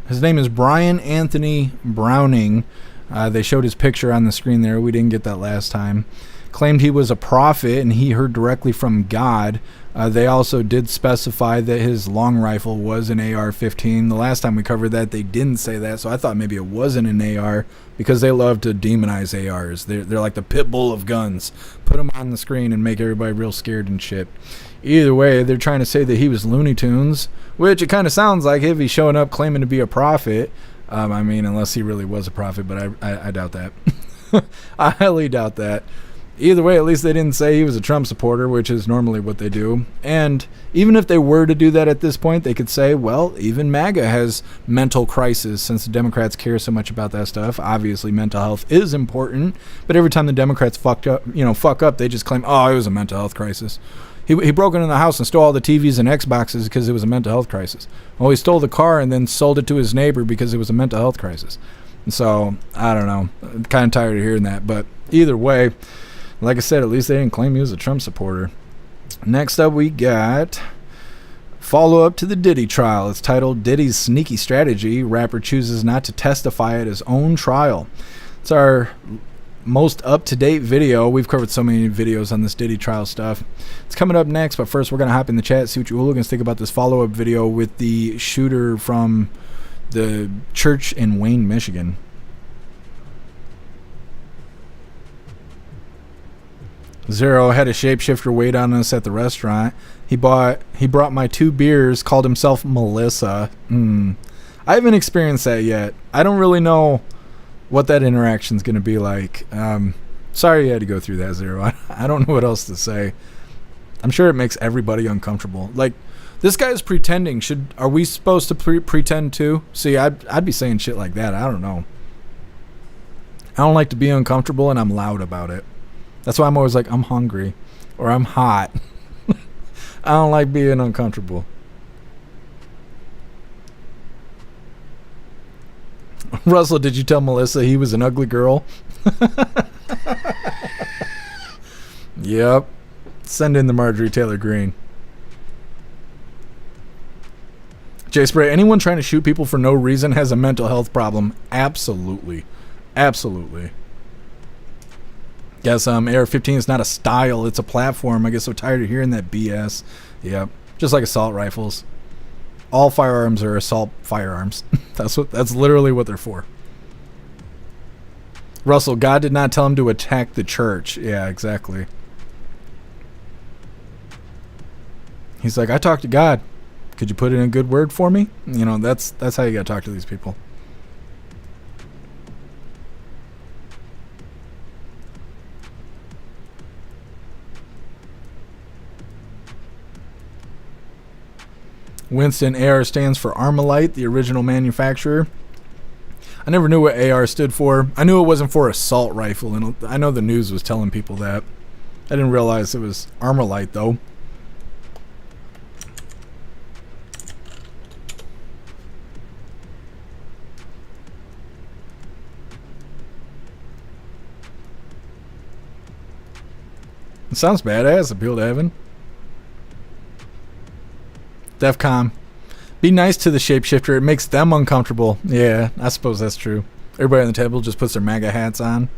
his name is Brian Anthony Browning. They showed his picture on the screen there. We didn't get that last time. Claimed he was a prophet and he heard directly from God. They also did specify that his long rifle was an AR-15. The last time we covered that, they didn't say that, so I thought maybe it wasn't an AR because they love to demonize ARs. They're like the pit bull of guns. Put them on the screen and make everybody real scared and shit. Either way, they're trying to say that he was Looney Tunes, which it kind of sounds like if he's showing up claiming to be a prophet. I mean, unless he really was a prophet, but I doubt that. I highly doubt that. Either way, at least they didn't say he was a Trump supporter, which is normally what they do. And even if they were to do that at this point, they could say, well, even MAGA has mental crisis since the Democrats care so much about that stuff. Obviously, mental health is important, but every time the Democrats fuck up, they just claim, oh, it was a mental health crisis. He broke into the house and stole all the TVs and Xboxes because it was a mental health crisis. Well, he stole the car and then sold it to his neighbor because it was a mental health crisis. And so, I don't know. I'm kind of tired of hearing that. But either way, like I said, at least they didn't claim he was a Trump supporter. Next up, we got follow-up to the Diddy trial. It's titled Diddy's Sneaky Strategy. Rapper chooses not to testify at his own trial. It's our most up-to-date video. We've covered so many videos on this Diddy trial stuff. It's coming up next, but first we're going to hop in the chat, see what you hooligans think about this follow-up video with the shooter from the church in Wayne, Michigan. Zero had a shapeshifter wait on us at the restaurant. He brought my 2 beers, called himself Melissa. I haven't experienced that yet. I don't really know what that interaction's going to be like. Sorry you had to go through that, Zero. I don't know what else to say. I'm sure it makes everybody uncomfortable. Like, this guy's pretending. Are we supposed to pretend too? See, I'd be saying shit like that. I don't know. I don't like to be uncomfortable, and I'm loud about it. That's why I'm always like, I'm hungry or I'm hot. I don't like being uncomfortable. Russell, did you tell Melissa he was an ugly girl? Yep. Send in the Marjorie Taylor Greene. Jay Spray, anyone trying to shoot people for no reason has a mental health problem. Absolutely. Absolutely. Guess AR-15 is not a style, it's a platform. I get so tired of hearing that BS. Yep. Just like assault rifles. All firearms are assault firearms. That's literally what they're for. Russell, God did not tell him to attack the church. Yeah, exactly. He's like, I talked to God. Could you put in a good word for me? You know, that's how you gotta talk to these people. Winston, AR stands for Armalite, the original manufacturer. I never knew what AR stood for. I knew it wasn't for assault rifle, and I know the news was telling people that. I didn't realize it was Armalite, though. It sounds badass, appeal to heaven. DEFCON. Be nice to the shapeshifter. It makes them uncomfortable. Yeah, I suppose that's true. Everybody on the table just puts their MAGA hats on.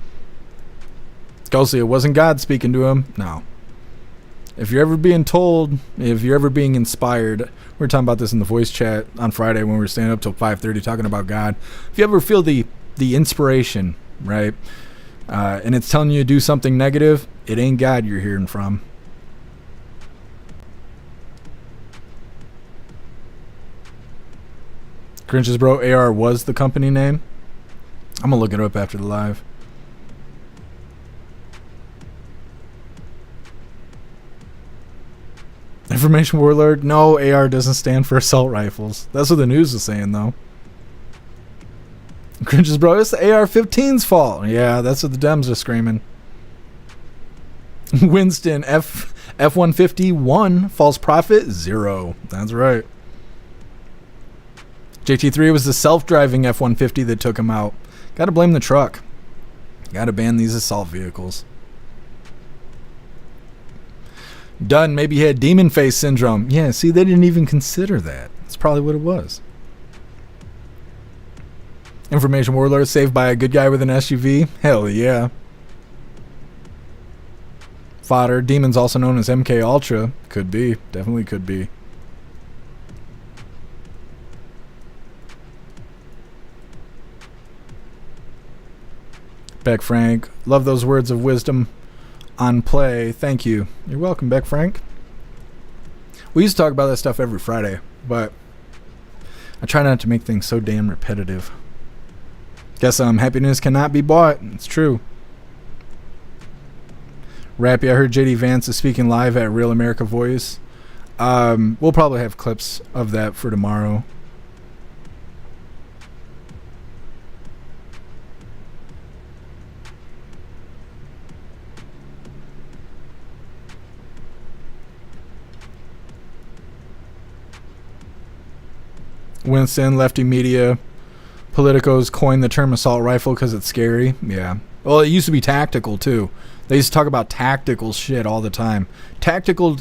Ghostly, it wasn't God speaking to him. No. If you're ever being told, if you're ever being inspired, we were talking about this in the voice chat on Friday when we were staying up till 5:30 talking about God. If you ever feel the inspiration, right, and it's telling you to do something negative, it ain't God you're hearing from. Grinches bro, AR was the company name. I'm gonna look it up after the live. Information warlord. No, AR doesn't stand for assault rifles. That's what the news is saying, though. Grinches bro, it's the AR-15's fault. Yeah, that's what the Dems are screaming. Winston, F-150 1, false profit 0. That's right. JT3 was the self-driving F-150 that took him out. Gotta blame the truck. Gotta ban these assault vehicles. Dunn, maybe he had demon face syndrome. Yeah, see, they didn't even consider that. That's probably what it was. Information warlord saved by a good guy with an SUV? Hell yeah. Fodder, demons also known as MK Ultra. Could be. Definitely could be. Beck Frank, love those words of wisdom on play. Thank you. You're welcome, Beck Frank. We used to talk about that stuff every Friday, but I try not to make things so damn repetitive. Guess happiness cannot be bought. It's true. Rappy, I heard JD Vance is speaking live at Real America Voice. We'll probably have clips of that for tomorrow. Winston, Lefty Media, Politicos coined the term assault rifle because it's scary. Yeah. Well, it used to be tactical, too. They used to talk about tactical shit all the time. Tactical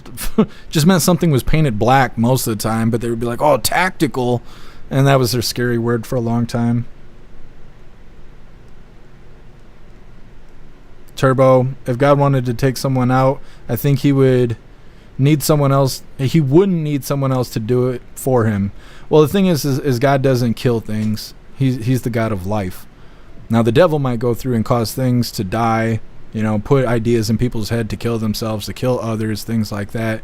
just meant something was painted black most of the time, but they would be like, oh, tactical. And that was their scary word for a long time. Turbo, if God wanted to take someone out, I think he would need someone else. He wouldn't need someone else to do it for him. Well, the thing is God doesn't kill things. He's the God of life. Now, the devil might go through and cause things to die, you know, put ideas in people's head to kill themselves, to kill others, things like that.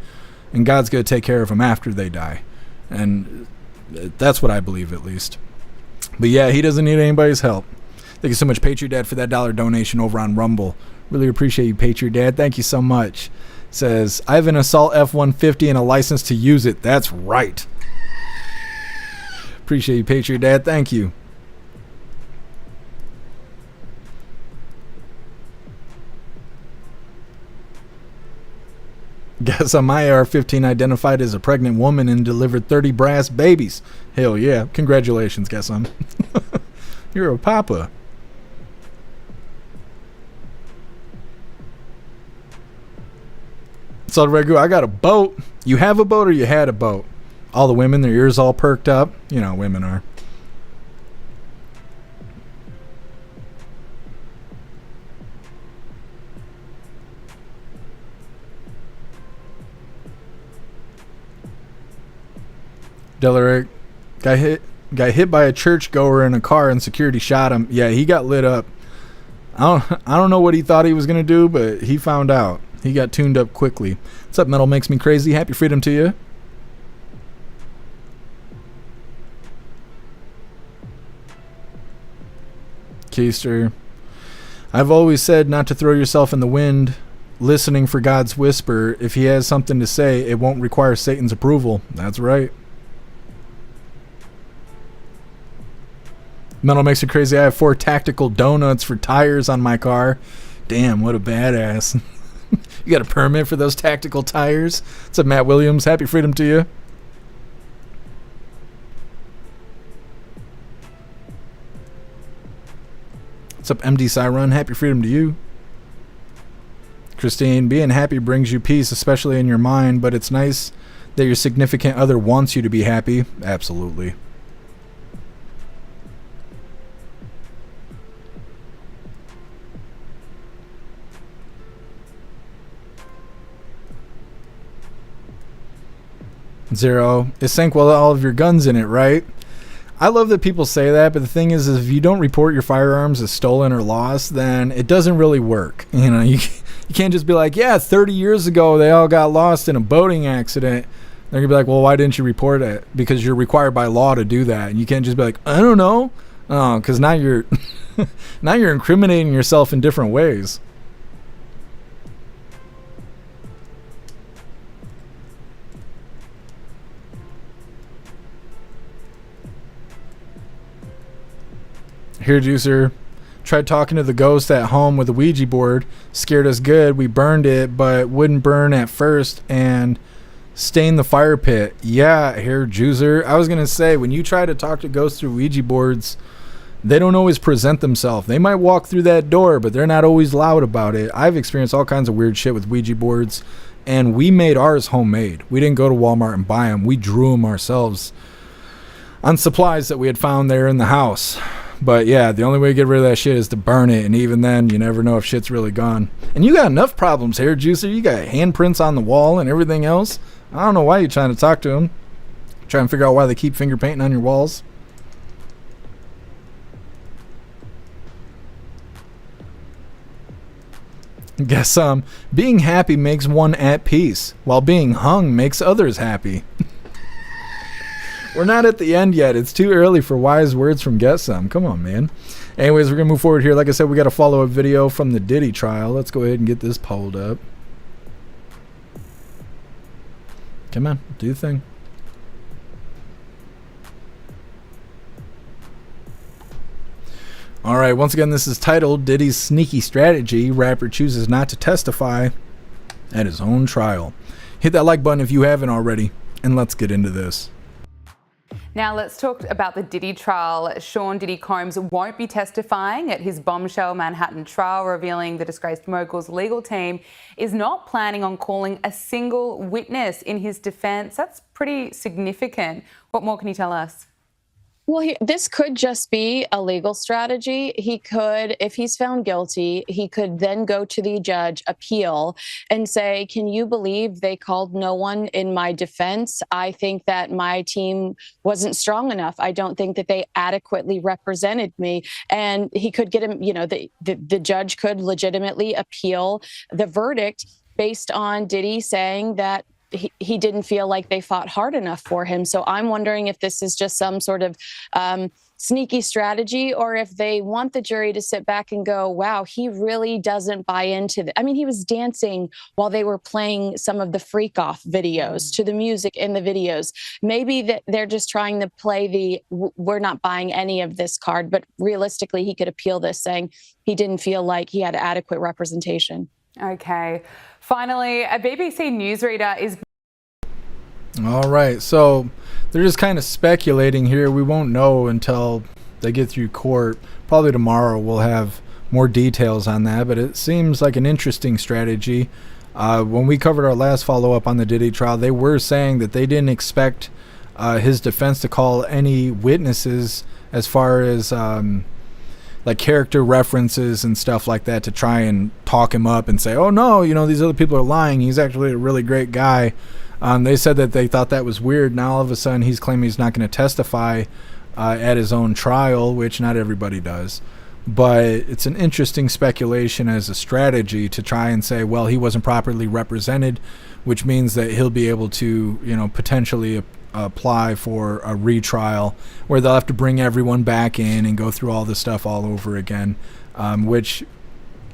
And God's going to take care of them after they die. And that's what I believe, at least. But yeah, he doesn't need anybody's help. Thank you so much, Patriot Dad, for that $1 donation over on Rumble. Really appreciate you, Patriot Dad. Thank you so much. Says, I have an Assault F-150 and a license to use it. That's right. Appreciate you, Patriot Dad. Thank you. Guess on my AR-15 identified as a pregnant woman and delivered 30 brass babies. Hell yeah. Congratulations, guess on. You're a papa. So Regu, I got a boat. You have a boat or you had a boat? All the women, their ears all perked up. You know how women are. Delaric got hit by a churchgoer in a car and security shot him. Yeah, he got lit up. I don't know what he thought he was gonna do, but he found out. He got tuned up quickly. What's up, Metal Makes Me Crazy? Happy freedom to you. Keister. I've always said not to throw yourself in the wind, listening for God's whisper. If he has something to say, it won't require Satan's approval. That's right. Metal Makes Me Crazy. I have 4 tactical donuts for tires on my car. Damn, what a badass. You got a permit for those tactical tires? What's up, Matt Williams? Happy freedom to you. What's up, MD Cyron? Happy freedom to you. Christine, being happy brings you peace, especially in your mind, but it's nice that your significant other wants you to be happy. Absolutely. Zero. It sank with all of your guns in it, right? I love that people say that, but the thing is if you don't report your firearms as stolen or lost, then it doesn't really work. You know, you can't just be like, yeah, 30 years ago they all got lost in a boating accident. They're gonna be like, well, why didn't you report it? Because you're required by law to do that. And you can't just be like, I don't know. Oh, because now you're now you're incriminating yourself in different ways. Here, Juicer. Tried talking to the ghost at home with a Ouija board. Scared us good. We burned it, but wouldn't burn at first and stained the fire pit. Yeah, here, Juicer. I was going to say, when you try to talk to ghosts through Ouija boards, they don't always present themselves. They might walk through that door, but they're not always loud about it. I've experienced all kinds of weird shit with Ouija boards, and we made ours homemade. We didn't go to Walmart and buy them. We drew them ourselves on supplies that we had found there in the house. But yeah, the only way to get rid of that shit is to burn it, and even then, you never know if shit's really gone. And you got enough problems here, Juicer. You got handprints on the wall and everything else. I don't know why you're trying to talk to them. Trying to figure out why they keep finger painting on your walls. Guess being happy makes one at peace, while being hung makes others happy. We're not at the end yet. It's too early for wise words from Get Some. Come on, man. Anyways, we're going to move forward here. Like I said, we got a follow-up video from the Diddy trial. Let's go ahead and get this pulled up. Come on, do the thing. All right, once again, this is titled Diddy's Sneaky Strategy. Rapper chooses not to testify at his own trial. Hit that like button if you haven't already, and let's get into this. Now let's talk about the Diddy trial. Sean Diddy Combs won't be testifying at his bombshell Manhattan trial, revealing the disgraced mogul's legal team is not planning on calling a single witness in his defense. That's pretty significant. What more can you tell us? Well, this could just be a legal strategy. He could, if he's found guilty, he could then go to the judge, appeal, and say, can you believe they called no one in my defense? I think that my team wasn't strong enough. I don't think that they adequately represented me. And he could get him, the judge could legitimately appeal the verdict based on Diddy saying that he didn't feel like they fought hard enough for him. So I'm wondering if this is just some sort of sneaky strategy, or if they want the jury to sit back and go, wow, he really doesn't buy into I mean, he was dancing while they were playing some of the freak off videos to the music in the videos. Maybe that they're just trying to play we're not buying any of this card, but realistically, he could appeal this saying he didn't feel like he had adequate representation. Okay. Finally, a BBC newsreader is... All right, so they're just kind of speculating here. We won't know until they get through court. Probably tomorrow we'll have more details on that, but it seems like an interesting strategy. When we covered our last follow-up on the Diddy trial, they were saying that they didn't expect his defense to call any witnesses as far as like character references and stuff like that to try and talk him up and say, oh no, these other people are lying. He's actually a really great guy. They said that they thought that was weird. Now all of a sudden he's claiming he's not going to testify at his own trial, which not everybody does. But it's an interesting speculation as a strategy to try and say, well, he wasn't properly represented, which means that he'll be able to, potentially apply for a retrial where they'll have to bring everyone back in and go through all this stuff all over again, which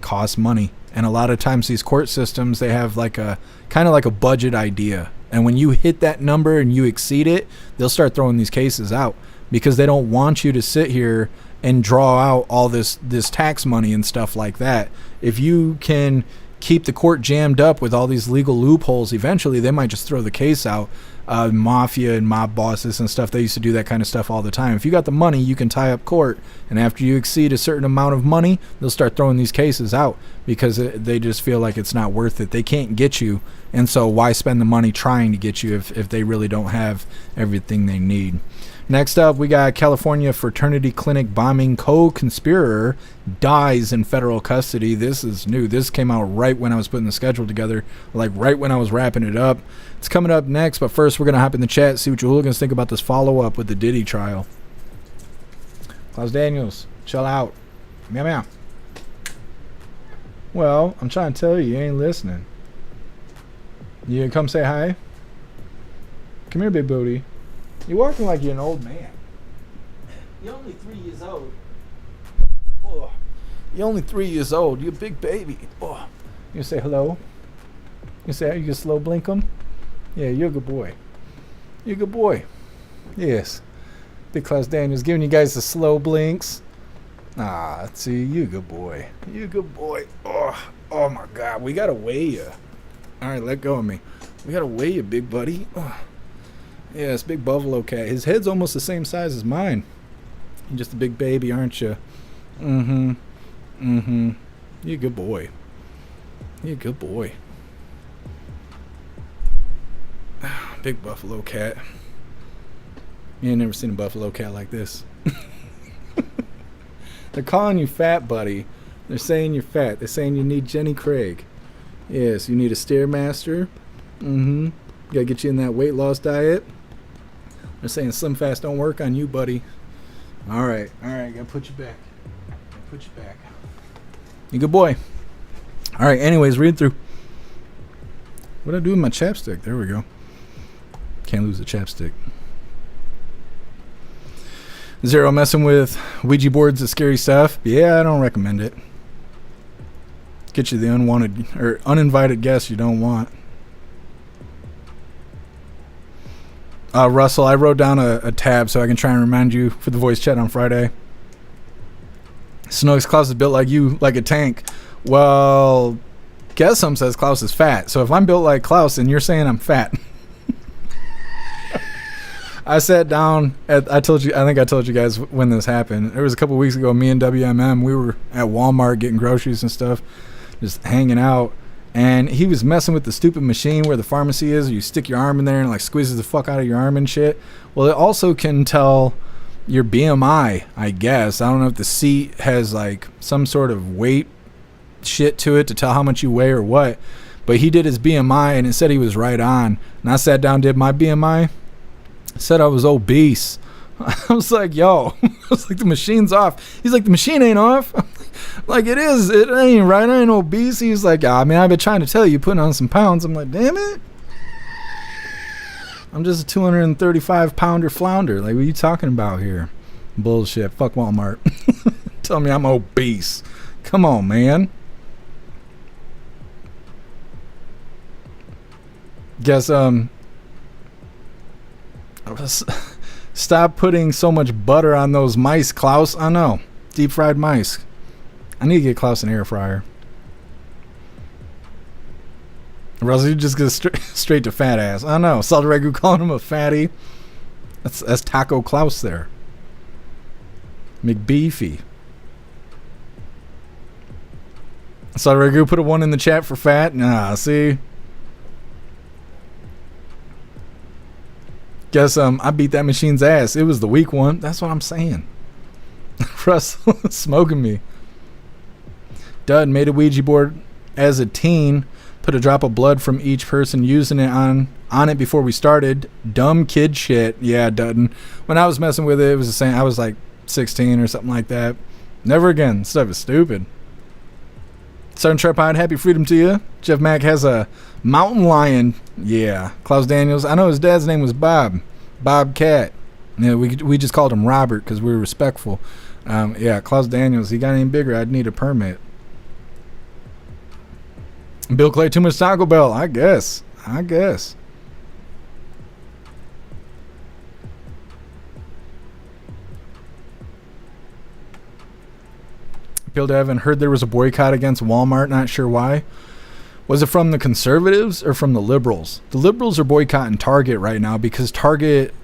costs money. And a lot of times these court systems, they have like a kind of like a budget idea. And when you hit that number and you exceed it, they'll start throwing these cases out because they don't want you to sit here and draw out all this tax money and stuff like that. If you can keep the court jammed up with all these legal loopholes, eventually they might just throw the case out. Mafia and mob bosses and stuff, they used to do that kind of stuff all the time. If you got the money, you can tie up court, and after you exceed a certain amount of money, they'll start throwing these cases out because they just feel like it's not worth it. They can't get you, and so why spend the money trying to get you if they really don't have everything they need. Next up, we got California fraternity clinic bombing co-conspirator dies in federal custody. This is new. This came out right when I was putting the schedule together, like right when I was wrapping it up. It's coming up next, but first we're going to hop in the chat, see what your hooligans think about this follow-up with the Diddy trial. Klaus Daniels, chill out. Meow meow. Well, I'm trying to tell you, you ain't listening. You gonna come say hi? Come here, big booty. You're walking like you're an old man. You're only 3 years old. Oh, you're only 3 years old. You're a big baby. Oh, you say hello? You say you can slow blink them? Yeah, you're a good boy. You're a good boy. Yes. Big Klaus Daniels giving you guys the slow blinks. Ah, see, you're a good boy. You're a good boy. Oh my God, we gotta weigh you. All right, let go of me. We gotta weigh you, big buddy. Oh. Yeah, it's big buffalo cat. His head's almost the same size as mine. You're just a big baby, aren't you? Mm-hmm. Mm-hmm. You're a good boy. You're a good boy. Big buffalo cat. You ain't never seen a buffalo cat like this. They're calling you fat, buddy. They're saying you're fat. They're saying you need Jenny Craig. Yes, you need a Stairmaster. Mm-hmm. Gotta get you in that weight loss diet. They're saying Slim Fast don't work on you, buddy. Alright, gotta put you back. Put you back. You good boy. Alright, anyways, read through. What'd I do with my chapstick? There we go. Can't lose the chapstick. Zero, messing with Ouija boards is scary stuff. Yeah, I don't recommend it. Get you the unwanted or uninvited guests you don't want. Russell, I wrote down a tab so I can try and remind you for the voice chat on Friday. Snows, Klaus is built like you, like a tank. Well, guess some says Klaus is fat. So if I'm built like Klaus and you're saying I'm fat. I sat down I think I told you guys when this happened. It was a couple weeks ago. Me and WMM, we were at Walmart getting groceries and stuff, just hanging out. And he was messing with the stupid machine where the pharmacy is. You stick your arm in there and like squeezes the fuck out of your arm and shit. Well, it also can tell your BMI, I guess. I don't know if the seat has like some sort of weight shit to it to tell how much you weigh or what, but he did his BMI and it said he was right on. And I sat down, did my BMI, said I was obese. I was like, yo, I was like, the machine's off. He's like, the machine ain't off. Like, it is. It ain't right. I ain't obese. He's like, I mean, I've been trying to tell you, putting on some pounds. I'm like, damn it. I'm just a 235 pounder flounder. Like, what are you talking about here? Bullshit. Fuck Walmart. Tell me I'm obese. Come on, man. Guess, stop putting so much butter on those mice, Klaus. I know. Deep fried mice. I need to get Klaus an air fryer. Or else you just go straight to fat ass. I know. Salted Ragu calling him a fatty. That's Taco Klaus there. McBeefy. Salted Ragu put a 1 in the chat for fat. Nah, see? Guess I beat that machine's ass. It was the weak one. That's what I'm saying. Russell smoking me. Dud made a Ouija board as a teen. Put a drop of blood from each person using it on it before we started. Dumb kid shit. Yeah, Dudden. When I was messing with it, it was the same. I was like 16 or something like that. Never again. Stuff is stupid. Southern Tripod, happy freedom to you. Jeff Mack has a mountain lion. Yeah. Klaus Daniels. I know his dad's name was Bob. Bob Cat. Yeah, we just called him Robert because we were respectful. Yeah, Klaus Daniels. He got any bigger, I'd need a permit. Bill Clay, too much Taco Bell. I guess. Bill Devin, heard there was a boycott against Walmart. Not sure why. Was it from the conservatives or from the liberals? The liberals are boycotting Target right now because Target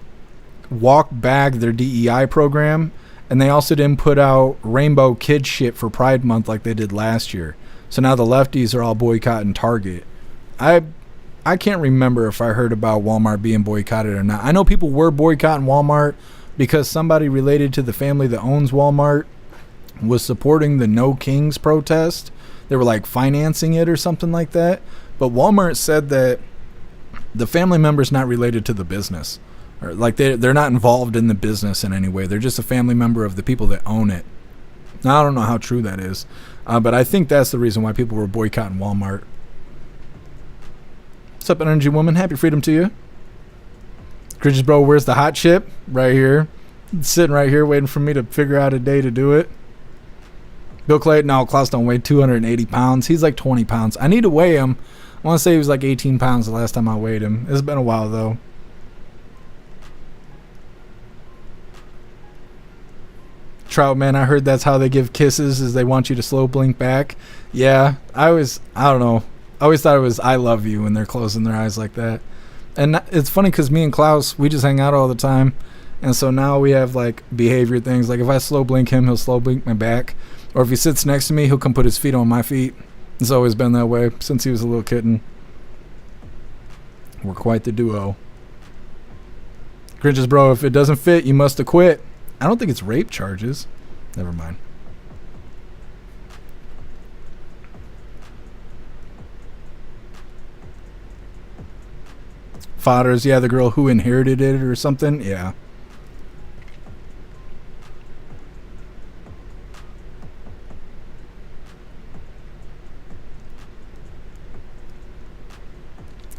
walked back their DEI program, and they also didn't put out rainbow kid shit for Pride Month like they did last year. So now the lefties are all boycotting Target. I can't remember if I heard about Walmart being boycotted or not. I know people were boycotting Walmart because somebody related to the family that owns Walmart was supporting the No Kings protest. They were like financing it or something like that. But Walmart said that the family member's not related to the business. Or like they're not involved in the business in any way. They're just a family member of the people that own it. Now, I don't know how true that is. But I think that's the reason why people were boycotting Walmart. What's up, Energy Woman? Happy freedom to you. Bridges, bro, where's the hot chip? Right here. It's sitting right here waiting for me to figure out a day to do it. Bill Clayton, no, Klaus don't weigh 280 pounds. He's like 20 pounds. I need to weigh him. I want to say he was like 18 pounds the last time I weighed him. It's been a while, though. Troutman, I heard that's how they give kisses, is they want you to slow blink back. Yeah, I don't know. I always thought it was I love you when they're closing their eyes like that. And it's funny because me and Klaus, we just hang out all the time. And so now we have like behavior things. Like if I slow blink him, he'll slow blink my back. Or if he sits next to me, he'll come put his feet on my feet. It's always been that way since he was a little kitten. We're quite the duo. Grinches, bro, if it doesn't fit, you must have quit. I don't think it's rape charges. Never mind. Fodders, yeah, the girl who inherited it or something. Yeah.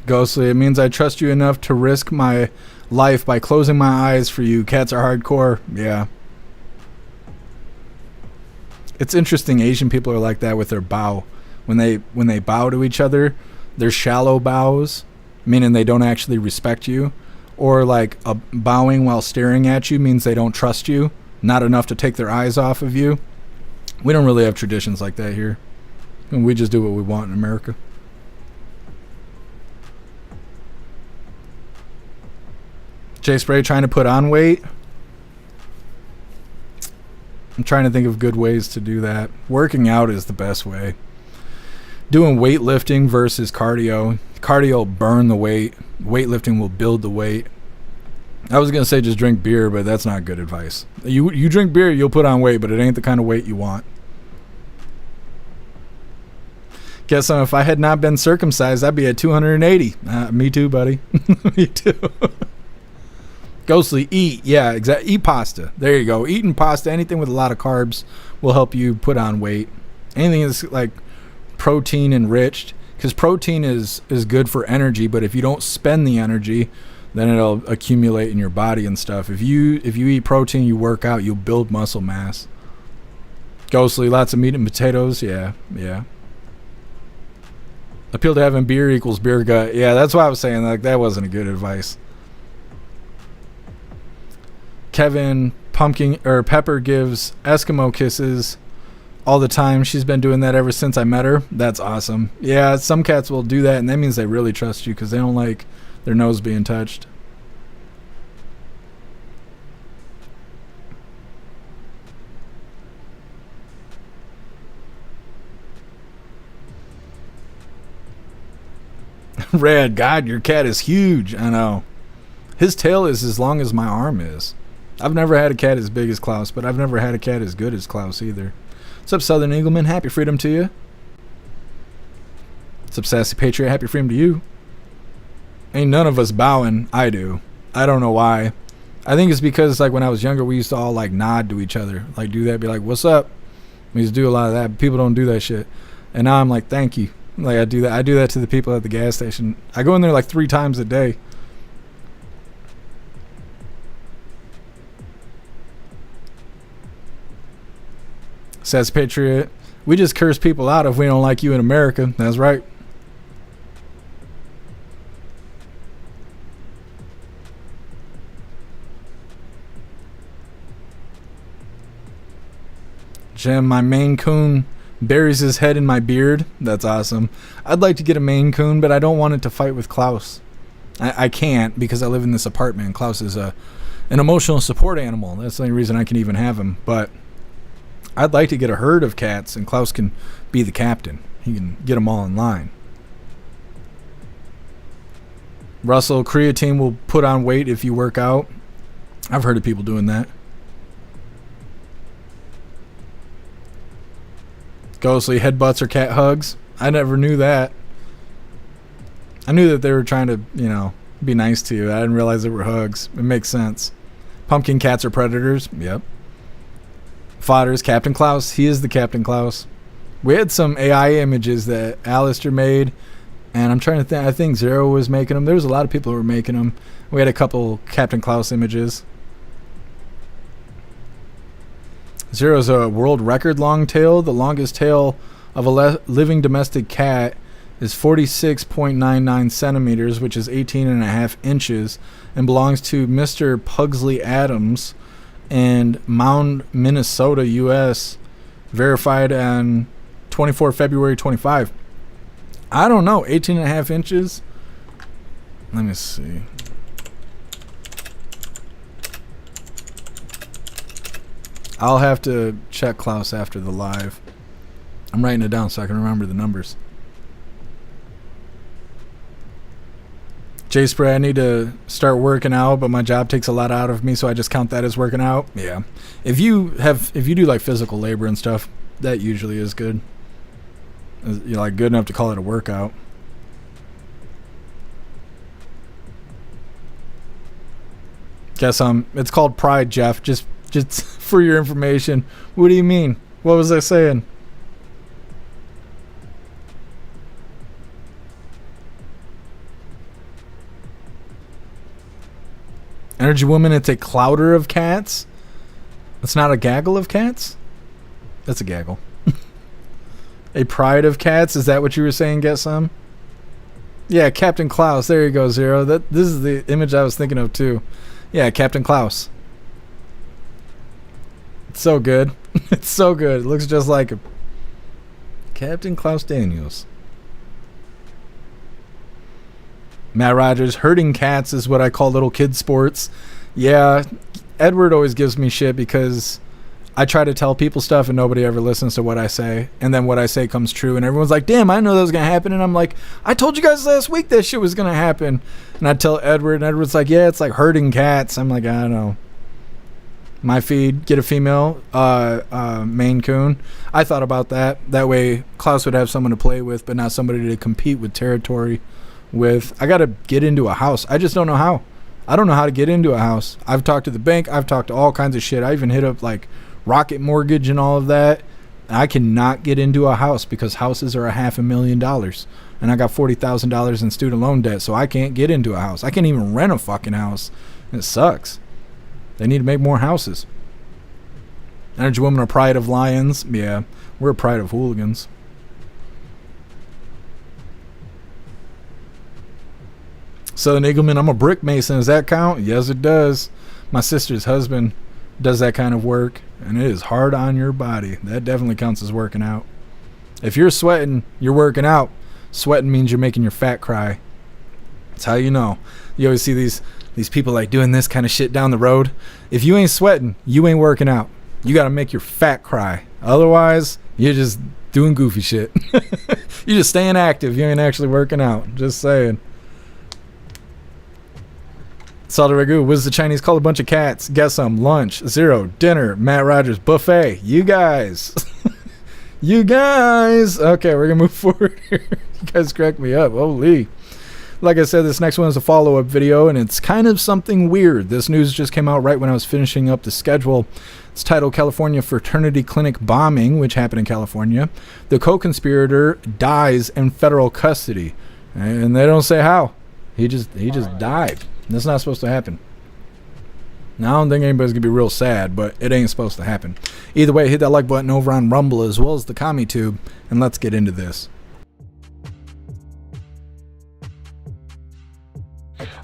Ghostly, it means I trust you enough to risk my life by closing my eyes for you. Cats are hardcore. Yeah. It's interesting. Asian people are like that with their bow. When they bow to each other, they're shallow bows, meaning they don't actually respect you. Or like a bowing while staring at you means they don't trust you, not enough to take their eyes off of you. We don't really have traditions like that here. And we just do what we want in America. Jay Spray trying to put on weight. I'm trying to think of good ways to do that. Working out is the best way. Doing weightlifting versus cardio. Cardio will burn the weight. Weightlifting will build the weight. I was gonna say just drink beer, but that's not good advice. You drink beer, you'll put on weight, but it ain't the kind of weight you want. Guess if I had not been circumcised, I'd be at 280. Me too, buddy. Me too. Ghostly, eat. Yeah, exactly. Eat pasta. There you go. Eating pasta, anything with a lot of carbs will help you put on weight. Anything that's like protein enriched, because protein is good for energy, but if you don't spend the energy, then it'll accumulate in your body and stuff. If you eat protein, you work out, you'll build muscle mass. Ghostly, lots of meat and potatoes. Yeah. Appeal to having beer equals beer gut. Yeah, that's why I was saying, like, that wasn't a good advice. Kevin, Pepper gives Eskimo kisses all the time. She's been doing that ever since I met her. That's awesome. Yeah, some cats will do that, and that means they really trust you because they don't like their nose being touched. Red, God, your cat is huge. I know. His tail is as long as my arm is. I've never had a cat as big as Klaus, but I've never had a cat as good as Klaus either. What's up, Southern Eagleman? Happy freedom to you. What's up, Sassy Patriot? Happy freedom to you. Ain't none of us bowing. I do. I don't know why. I think it's because, like, when I was younger, we used to all, like, nod to each other. Like, do that, be like, what's up? We used to do a lot of that, but people don't do that shit. And now I'm like, thank you. Like, I do that to the people at the gas station. I go in there like 3 times a day. Says Patriot, we just curse people out if we don't like you in America. That's right. Jim, my Maine Coon buries his head in my beard. That's awesome. I'd like to get a Maine Coon, but I don't want it to fight with Klaus. I can't because I live in this apartment. Klaus is an emotional support animal. That's the only reason I can even have him. But I'd like to get a herd of cats, and Klaus can be the captain. He can get them all in line. Russell, creatine will put on weight if you work out. I've heard of people doing that. Ghostly, headbutts or cat hugs. I never knew that. I knew that they were trying to, be nice to you. I didn't realize they were hugs. It makes sense. Pumpkin cats are predators. Yep. Fodders, Captain Klaus. He is the Captain Klaus. We had some AI images that Alistair made, and I'm trying to think. I think Zero was making them. There was a lot of people who were making them. We had a couple Captain Klaus images. Zero's a world record long tail. The longest tail of a living domestic cat is 46.99 centimeters, which is 18.5 inches, and belongs to Mr. Pugsley Adams in Mound, Minnesota, U.S., verified on 24 February 25. I don't know, 18.5 inches? Let me see. I'll have to check Klaus after the live. I'm writing it down so I can remember the numbers. Jay Spray, I need to start working out, but my job takes a lot out of me, so I just count that as working out. Yeah. If you do like physical labor and stuff, that usually is good. You're like good enough to call it a workout. Guess it's called pride, Jeff. Just for your information. What do you mean? What was I saying? Energy Woman, it's a clouder of cats. It's not a gaggle of cats? That's a gaggle. A pride of cats? Is that what you were saying, Get Some? Yeah, Captain Klaus. There you go, Zero. This is the image I was thinking of, too. Yeah, Captain Klaus. It's so good. It's so good. It looks just like him. Captain Klaus Daniels. Matt Rogers, herding cats is what I call little kid sports. Yeah, Edward always gives me shit because I try to tell people stuff and nobody ever listens to what I say. And then what I say comes true and everyone's like, damn, I didn't know that was going to happen. And I'm like, I told you guys last week that shit was going to happen. And I tell Edward and Edward's like, yeah, it's like herding cats. I'm like, I don't know. My feed, get a female Maine Coon. I thought about that. That way Klaus would have someone to play with, but not somebody to compete with territory with. I got to get into a house. I just don't know how. I don't know how to get into a house. I've talked to the bank. I've talked to all kinds of shit. I even hit up like Rocket Mortgage and all of that. I cannot get into a house because houses are $500,000 and I got $40,000 in student loan debt, so I can't get into a house. I can't even rent a fucking house. It sucks. They need to make more houses. Energy Women are Pride of Lions. Yeah, we're a Pride of Hooligans. Southern Eagleman, I'm a brick mason. Does that count? Yes, it does. My sister's husband does that kind of work, and it is hard on your body. That definitely counts as working out. If you're sweating, you're working out. Sweating means you're making your fat cry. That's how you know. You always see these people like doing this kind of shit down the road. If you ain't sweating, you ain't working out. You got to make your fat cry. Otherwise, you're just doing goofy shit. You're just staying active. You ain't actually working out. Just saying. Salty Ragu, what does the Chinese call a bunch of cats? Guess them. Lunch, zero, dinner, Matt Rogers, buffet. You guys. You guys. Okay, we're going to move forward here. You guys crack me up. Holy. Like I said, this next one is a follow-up video, and it's kind of something weird. This news just came out right when I was finishing up the schedule. It's titled California Fraternity Clinic Bombing, which happened in California. The co-conspirator dies in federal custody. And they don't say how. He just died. That's not supposed to happen. Now, I don't think anybody's going to be real sad, but it ain't supposed to happen. Either way, hit that like button over on Rumble as well as the CommiTube, and let's get into this.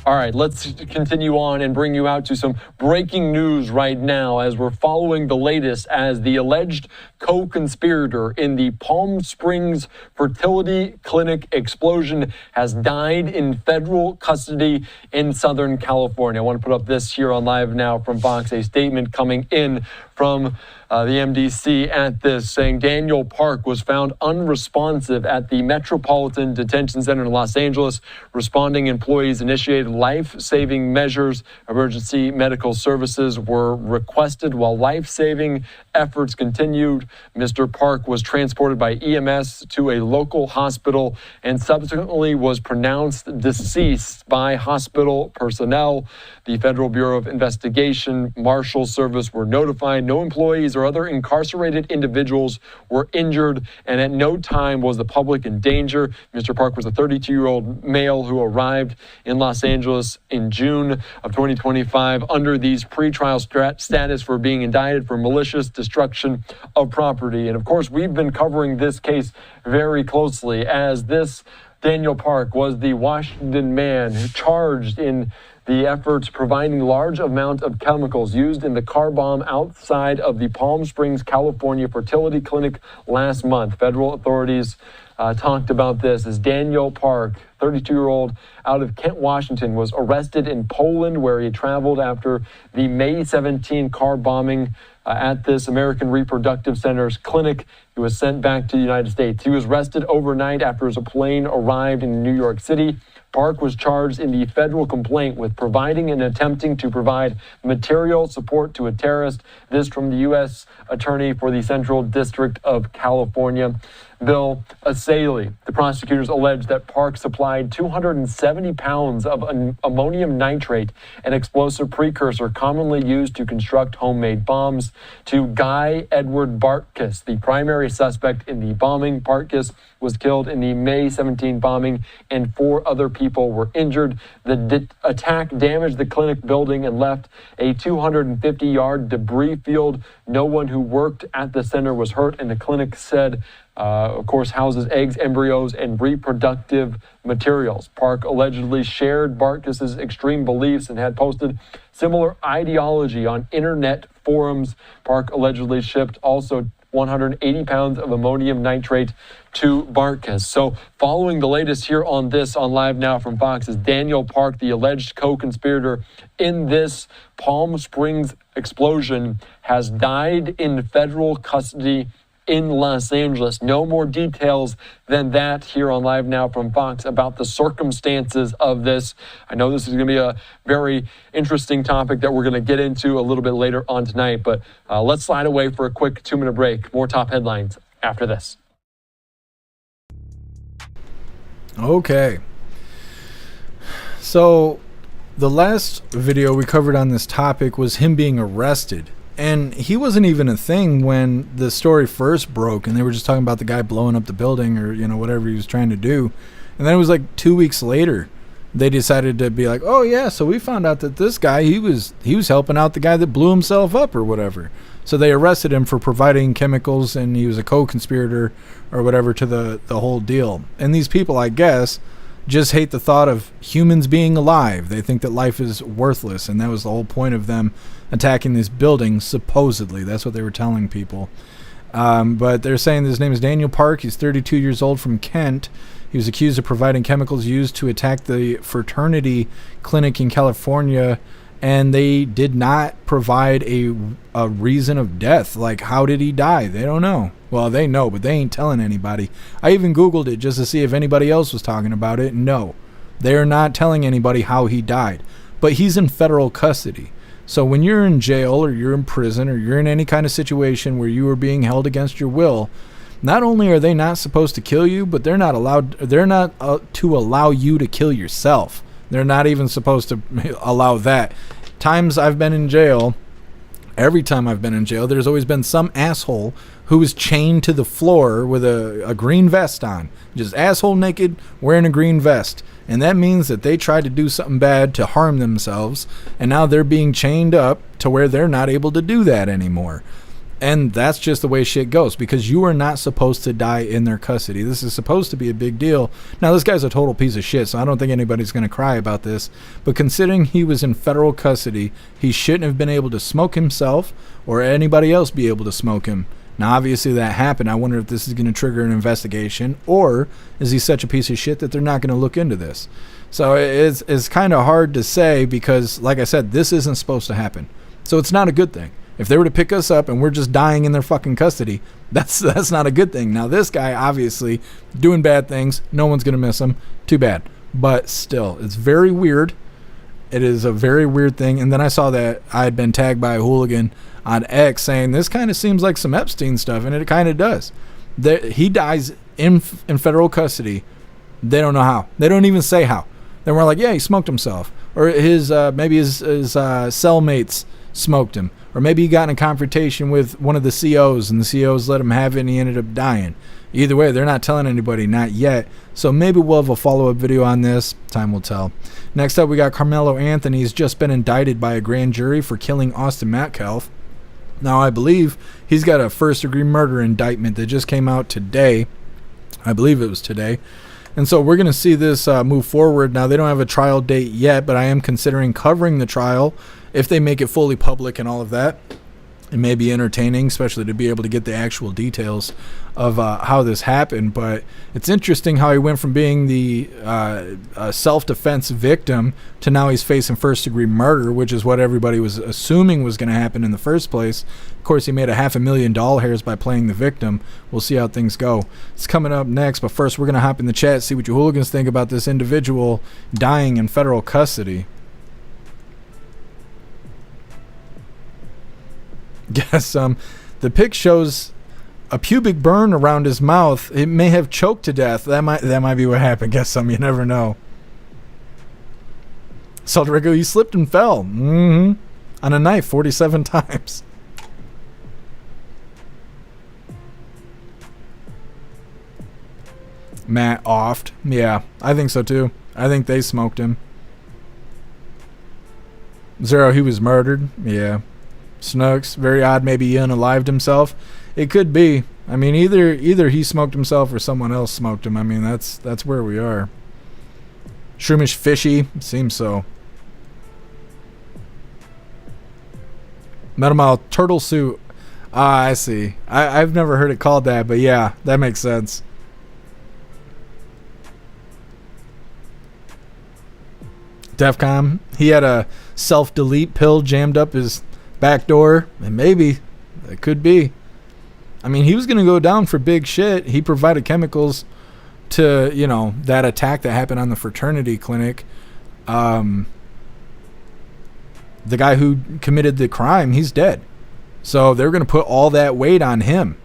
All right, let's continue on and bring you out to some breaking news right now as we're following the latest as the alleged co-conspirator in the Palm Springs fertility clinic explosion has died in federal custody in Southern California. I want to put up this here on Live Now from Fox, a statement coming in from the MDC at this, saying Daniel Park was found unresponsive at the Metropolitan Detention Center in Los Angeles. Responding employees initiated life-saving measures. Emergency medical services were requested while life-saving efforts continued. Mr. Park was transported by EMS to a local hospital and subsequently was pronounced deceased by hospital personnel. The Federal Bureau of Investigation, Marshal Service were notified. No employees or other incarcerated individuals were injured, and at no time was the public in danger. Mr. Park was a 32-year-old male who arrived in Los Angeles in June of 2025 under these pretrial status for being indicted for malicious destruction of property. And of course, we've been covering this case very closely as this Daniel Park was the Washington man charged in the efforts providing large amount of chemicals used in the car bomb outside of the Palm Springs, California fertility clinic last month. Federal authorities talked about this as Daniel Park, 32-year-old out of Kent, Washington, was arrested in Poland where he traveled after the May 17 car bombing at this American Reproductive Center's clinic. He was sent back to the United States. He was arrested overnight after his plane arrived in New York City. Park was charged in the federal complaint with providing and attempting to provide material support to a terrorist. This from the U.S. Attorney for the Central District of California, Bill Asaley. The prosecutors alleged that Park supplied 270 pounds of ammonium nitrate, an explosive precursor commonly used to construct homemade bombs, to Guy Edward Bartkus, the primary suspect in the bombing. Bartkus was killed in the May 17 bombing, and 4 other people were injured. The attack damaged the clinic building and left a 250-yard debris field. No one who worked at the center was hurt, and the clinic said, of course, houses eggs, embryos, and reproductive materials. Park allegedly shared Bartkus's extreme beliefs and had posted similar ideology on internet forums. Park allegedly shipped also 180 pounds of ammonium nitrate to Bartkus. So following the latest here on this on Live Now from Fox is Daniel Park, the alleged co-conspirator in this Palm Springs explosion has died in federal custody in Los Angeles. No more details than that here on Live Now from Fox about the circumstances of this. I know this is going to be a very interesting topic that we're going to get into a little bit later on tonight, but let's slide away for a quick 2-minute break. More top headlines after this. Okay. So the last video we covered on this topic was him being arrested. And he wasn't even a thing when the story first broke, and they were just talking about the guy blowing up the building or, you know, whatever he was trying to do. And then it was like 2 weeks later, they decided to be like, oh yeah, so we found out that this guy, he was helping out the guy that blew himself up or whatever. So they arrested him for providing chemicals, and he was a co-conspirator or whatever to the whole deal. And these people, I guess, just hate the thought of humans being alive. They think that life is worthless, and that was the whole point of them attacking this building, supposedly. That's what they were telling people. But they're saying his name is Daniel Park. He's 32 years old, from Kent. He was accused of providing chemicals used to attack the fraternity clinic in California, and they did not provide a reason of death. Like, how did he die? They don't know. Well, they know, but they ain't telling anybody. I even Googled it just to see if anybody else was talking about it. No, they're not telling anybody how he died. But he's in federal custody. So when you're in jail or you're in prison or you're in any kind of situation where you are being held against your will, not only are they not supposed to kill you, but they're not to allow you to kill yourself. They're not even supposed to allow that. Times I've been in jail, every time I've been in jail, there's always been some asshole who was chained to the floor with a green vest on. Just asshole naked, wearing a green vest. And that means that they tried to do something bad to harm themselves, and now they're being chained up to where they're not able to do that anymore. And that's just the way shit goes, because you are not supposed to die in their custody. This is supposed to be a big deal. Now, this guy's a total piece of shit, so I don't think anybody's going to cry about this. But considering he was in federal custody, he shouldn't have been able to smoke himself or anybody else be able to smoke him. Now, obviously that happened. I wonder if this is going to trigger an investigation, or is he such a piece of shit that they're not going to look into this? So it's kind of hard to say, because, like I said, this isn't supposed to happen. So it's not a good thing. If they were to pick us up and we're just dying in their fucking custody, that's not a good thing. Now, this guy, obviously, doing bad things. No one's going to miss him. Too bad. But still, it's very weird. It is a very weird thing. And then I saw that I had been tagged by a hooligan on X saying this kind of seems like some Epstein stuff, and it kind of does. He dies in federal custody. They don't know how. They don't even say how. Then we're like, yeah, he smoked himself, or his maybe his cellmates smoked him, or maybe he got in a confrontation with one of the COs, and the COs let him have it, and he ended up dying. Either way, they're not telling anybody, not yet. So maybe we'll have a follow-up video on this. Time will tell. Next up, we got Carmelo Anthony. He's just been indicted by a grand jury for killing Austin Metcalf. Now, I believe he's got a first-degree murder indictment that just came out today. I believe it was today. And so we're going to see this move forward. Now, they don't have a trial date yet, but I am considering covering the trial if they make it fully public and all of that. It may be entertaining, especially to be able to get the actual details of how this happened. But it's interesting how he went from being the self-defense victim to now he's facing first-degree murder, which is what everybody was assuming was going to happen in the first place. Of course, he made $500,000 by playing the victim. We'll see how things go. It's coming up next, but first we're going to hop in the chat, see what you hooligans think about this individual dying in federal custody. Guess the pic shows a pubic burn around his mouth. It may have choked to death. That might be what happened. Guess you never know. Saldrigo, he slipped and fell on a knife 47 times. Matt offed. Yeah, I think so too. I think they smoked him. Zero, he was murdered. Yeah. Snooks, very odd. Maybe he unalived himself. It could be. I mean, either he smoked himself or someone else smoked him. I mean, that's where we are. Shroomish fishy, seems so. Metamile turtle suit. Ah, I see. I've never heard it called that, but yeah, that makes sense. Defcon, he had a self-delete pill jammed up his backdoor, and maybe it could be. I mean, he was going to go down for big shit. He provided chemicals to, you know, that attack that happened on the fraternity clinic. The guy who committed the crime, he's dead. So they're going to put all that weight on him.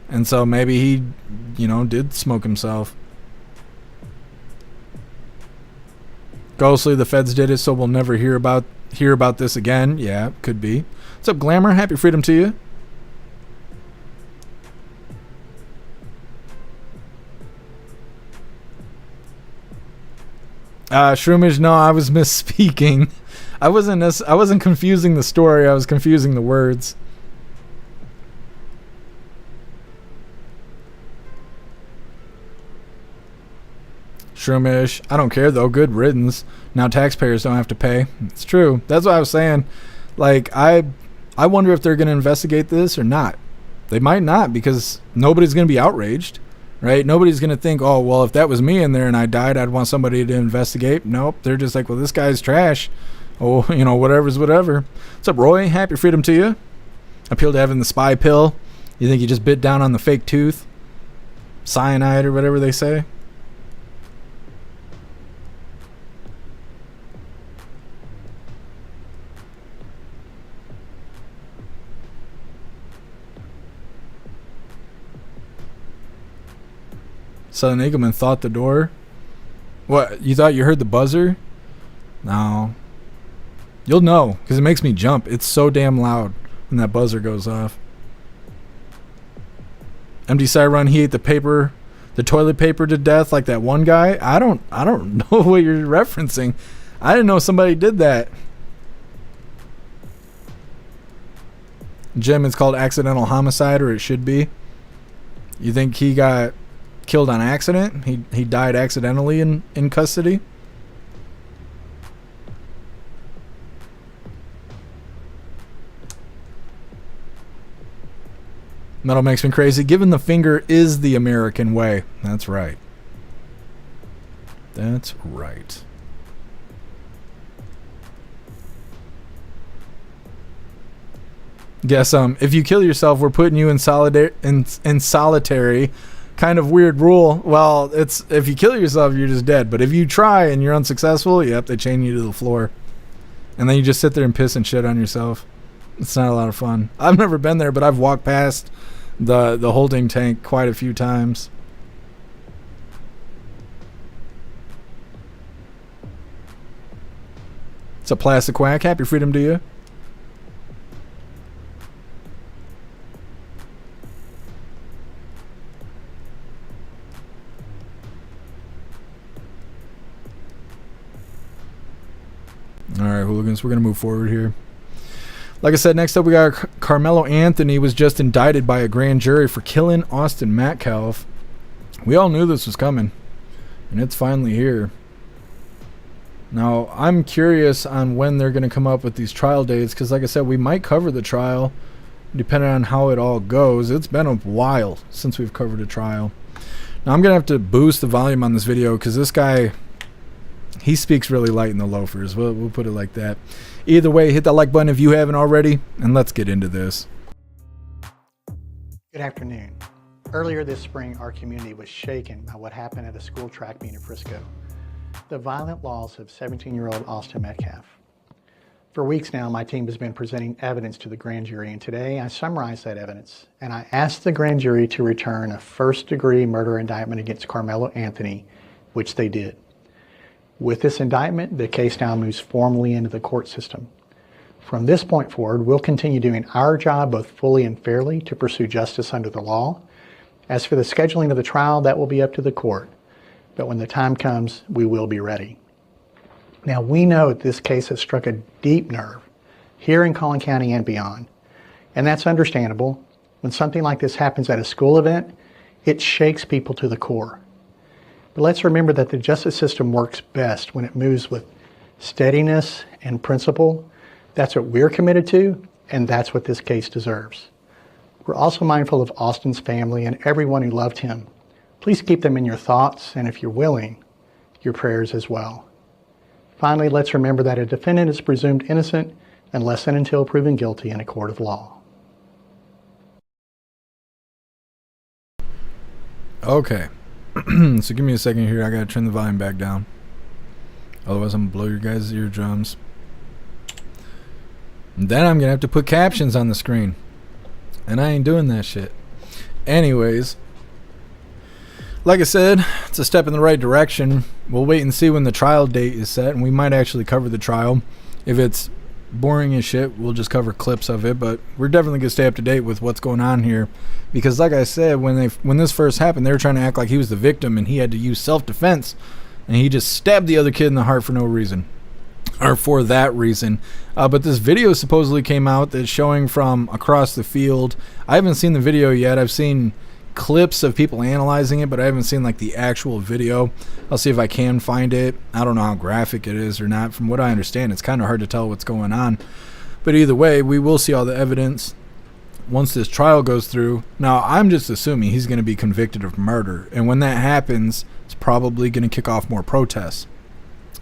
And so maybe he, you know, did smoke himself. Ghostly, the feds did it, so we'll never hear about this again. Yeah, could be. What's up, Glamour? Happy freedom to you. Shroomish, no, I was misspeaking. I wasn't confusing the story, I was confusing the words. Shroomish, I don't care though, good riddance. Now taxpayers don't have to pay. It's true. That's what I was saying. Like, I wonder if they're going to investigate this or not. They might not, because nobody's going to be outraged, right? Nobody's going to think, oh, well, if that was me in there and I died, I'd want somebody to investigate. Nope. They're just like, well, this guy's trash. Oh, you know, whatever's whatever. What's up, Roy? Happy freedom to you. Appeal to having the spy pill. You think you just bit down on the fake tooth? Cyanide or whatever they say? Southern Eagleman thought the door. What? You thought you heard the buzzer? No. You'll know, because it makes me jump. It's so damn loud when that buzzer goes off. MD Cyron, he ate the toilet paper to death like that one guy. I don't know what you're referencing. I didn't know somebody did that. Jim, it's called accidental homicide, or it should be. You think he got killed on accident? He died accidentally in custody? Metal makes me crazy. Giving the finger is the American way. That's right. That's right. Guess if you kill yourself, we're putting you in solitary. Kind of weird rule. Well, it's if you kill yourself, you're just dead. But if you try and you're unsuccessful, yep, they chain you to the floor. And then you just sit there and piss and shit on yourself. It's not a lot of fun. I've never been there, but I've walked past the holding tank quite a few times. It's a plastic quack. Happy freedom to you. All right, hooligans, we're going to move forward here. Like I said, next up we got Carmelo Anthony was just indicted by a grand jury for killing Austin Metcalf. We all knew this was coming, and it's finally here. Now, I'm curious on when they're going to come up with these trial dates, because like I said, we might cover the trial depending on how it all goes. It's been a while since we've covered a trial. Now, I'm going to have to boost the volume on this video because this guy, he speaks really light in the loafers. We'll put it like that. Either way, hit that like button if you haven't already, and let's get into this. Good afternoon. Earlier this spring, our community was shaken by what happened at a school track meet in Frisco. The violent loss of 17-year-old Austin Metcalf. For weeks now, my team has been presenting evidence to the grand jury, and today I summarized that evidence, and I asked the grand jury to return a first-degree murder indictment against Carmelo Anthony, which they did. With this indictment, the case now moves formally into the court system. From this point forward, we'll continue doing our job both fully and fairly to pursue justice under the law. As for the scheduling of the trial, that will be up to the court. But when the time comes, we will be ready. Now, we know that this case has struck a deep nerve here in Collin County and beyond. And that's understandable. When something like this happens at a school event, it shakes people to the core. But let's remember that the justice system works best when it moves with steadiness and principle. That's what we're committed to, and that's what this case deserves. We're also mindful of Austin's family and everyone who loved him. Please keep them in your thoughts, and if you're willing, your prayers as well. Finally, let's remember that a defendant is presumed innocent unless and until proven guilty in a court of law. Okay. So give me a second here. I gotta turn the volume back down. Otherwise I'm gonna blow your guys' eardrums. And then I'm gonna have to put captions on the screen. And I ain't doing that shit. Anyways, like I said, it's a step in the right direction. We'll wait and see when the trial date is set, and we might actually cover the trial. If it's boring as shit, we'll just cover clips of it, but we're definitely gonna stay up to date with what's going on here, because like I said, when this first happened, they were trying to act like he was the victim and he had to use self-defense, and he just stabbed the other kid in the heart for no reason, or for that reason. But this video supposedly came out that's showing from across the field. I haven't seen the video yet. I've seen clips of people analyzing it, but I haven't seen like the actual video. I'll see if I can find it. I don't know how graphic it is or not. From what I understand, it's kind of hard to tell what's going on, but either way, we will see all the evidence once this trial goes through. Now I'm just assuming he's going to be convicted of murder, and when that happens, it's probably going to kick off more protests,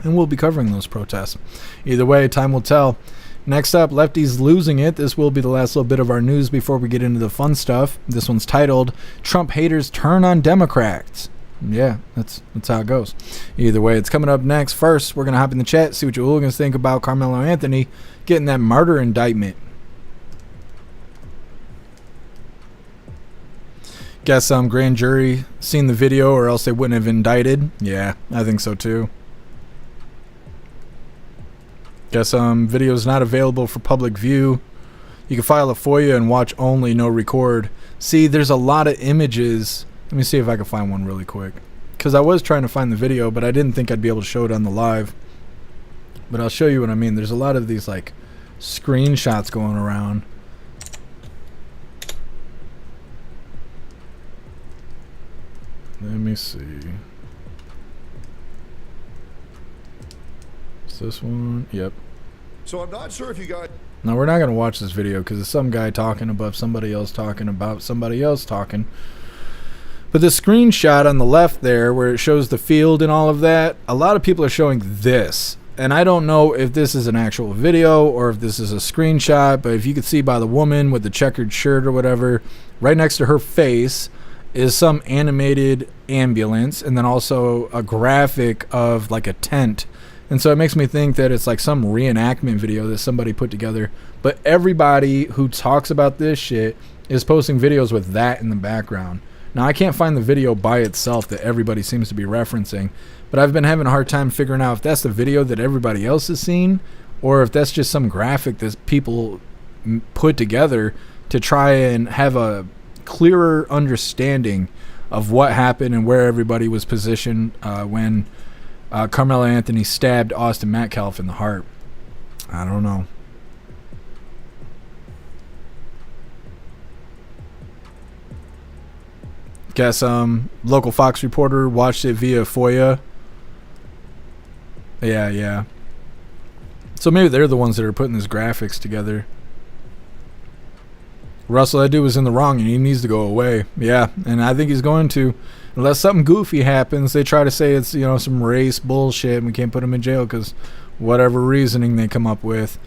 and we'll be covering those protests. Either way, time will tell. Next up, Lefty's losing it. This will be the last little bit of our news before we get into the fun stuff. This one's titled, Trump Haters Turn on Democrats. Yeah, that's how it goes. Either way, it's coming up next. First, we're going to hop in the chat, see what you hooligans think about Carmelo Anthony getting that murder indictment. Guess some grand jury seen the video or else they wouldn't have indicted. Yeah, I think so too. Guess video's not available for public view. You can file a FOIA and watch only, no record. See, there's a lot of images. Let me see if I can find one really quick, because I was trying to find the video, but I didn't think I'd be able to show it on the live. But I'll show you what I mean. There's a lot of these like screenshots going around. Let me see. This one, yep. So I'm not sure if you got. Now we're not gonna watch this video because it's some guy talking above somebody else talking about somebody else talking. But the screenshot on the left there, where it shows the field and all of that, a lot of people are showing this, and I don't know if this is an actual video or if this is a screenshot. But if you could see by the woman with the checkered shirt or whatever, right next to her face is some animated ambulance, and then also a graphic of like a tent. And so it makes me think that it's like some reenactment video that somebody put together. But everybody who talks about this shit is posting videos with that in the background. Now, I can't find the video by itself that everybody seems to be referencing, but I've been having a hard time figuring out if that's the video that everybody else has seen, or if that's just some graphic that people put together to try and have a clearer understanding of what happened and where everybody was positioned when Carmelo Anthony stabbed Austin Metcalf in the heart. I don't know. Guess local Fox reporter watched it via FOIA. Yeah. So maybe they're the ones that are putting these graphics together. Russell, that dude was in the wrong and he needs to go away. Yeah, and I think he's going to. Unless something goofy happens, they try to say it's, you know, some race bullshit and we can't put him in jail because whatever reasoning they come up with.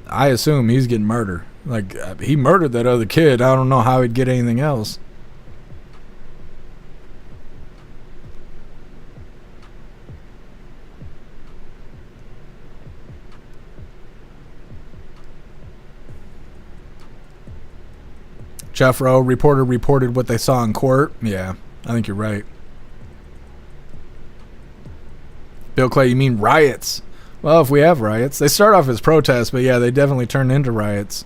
I assume he's getting murdered. Like, he murdered that other kid. I don't know how he'd get anything else. Jeff Rowe, reporter reported what they saw in court. Yeah, I think you're right. Bill Clay, you mean riots? Well, if we have riots. They start off as protests, but yeah, they definitely turn into riots.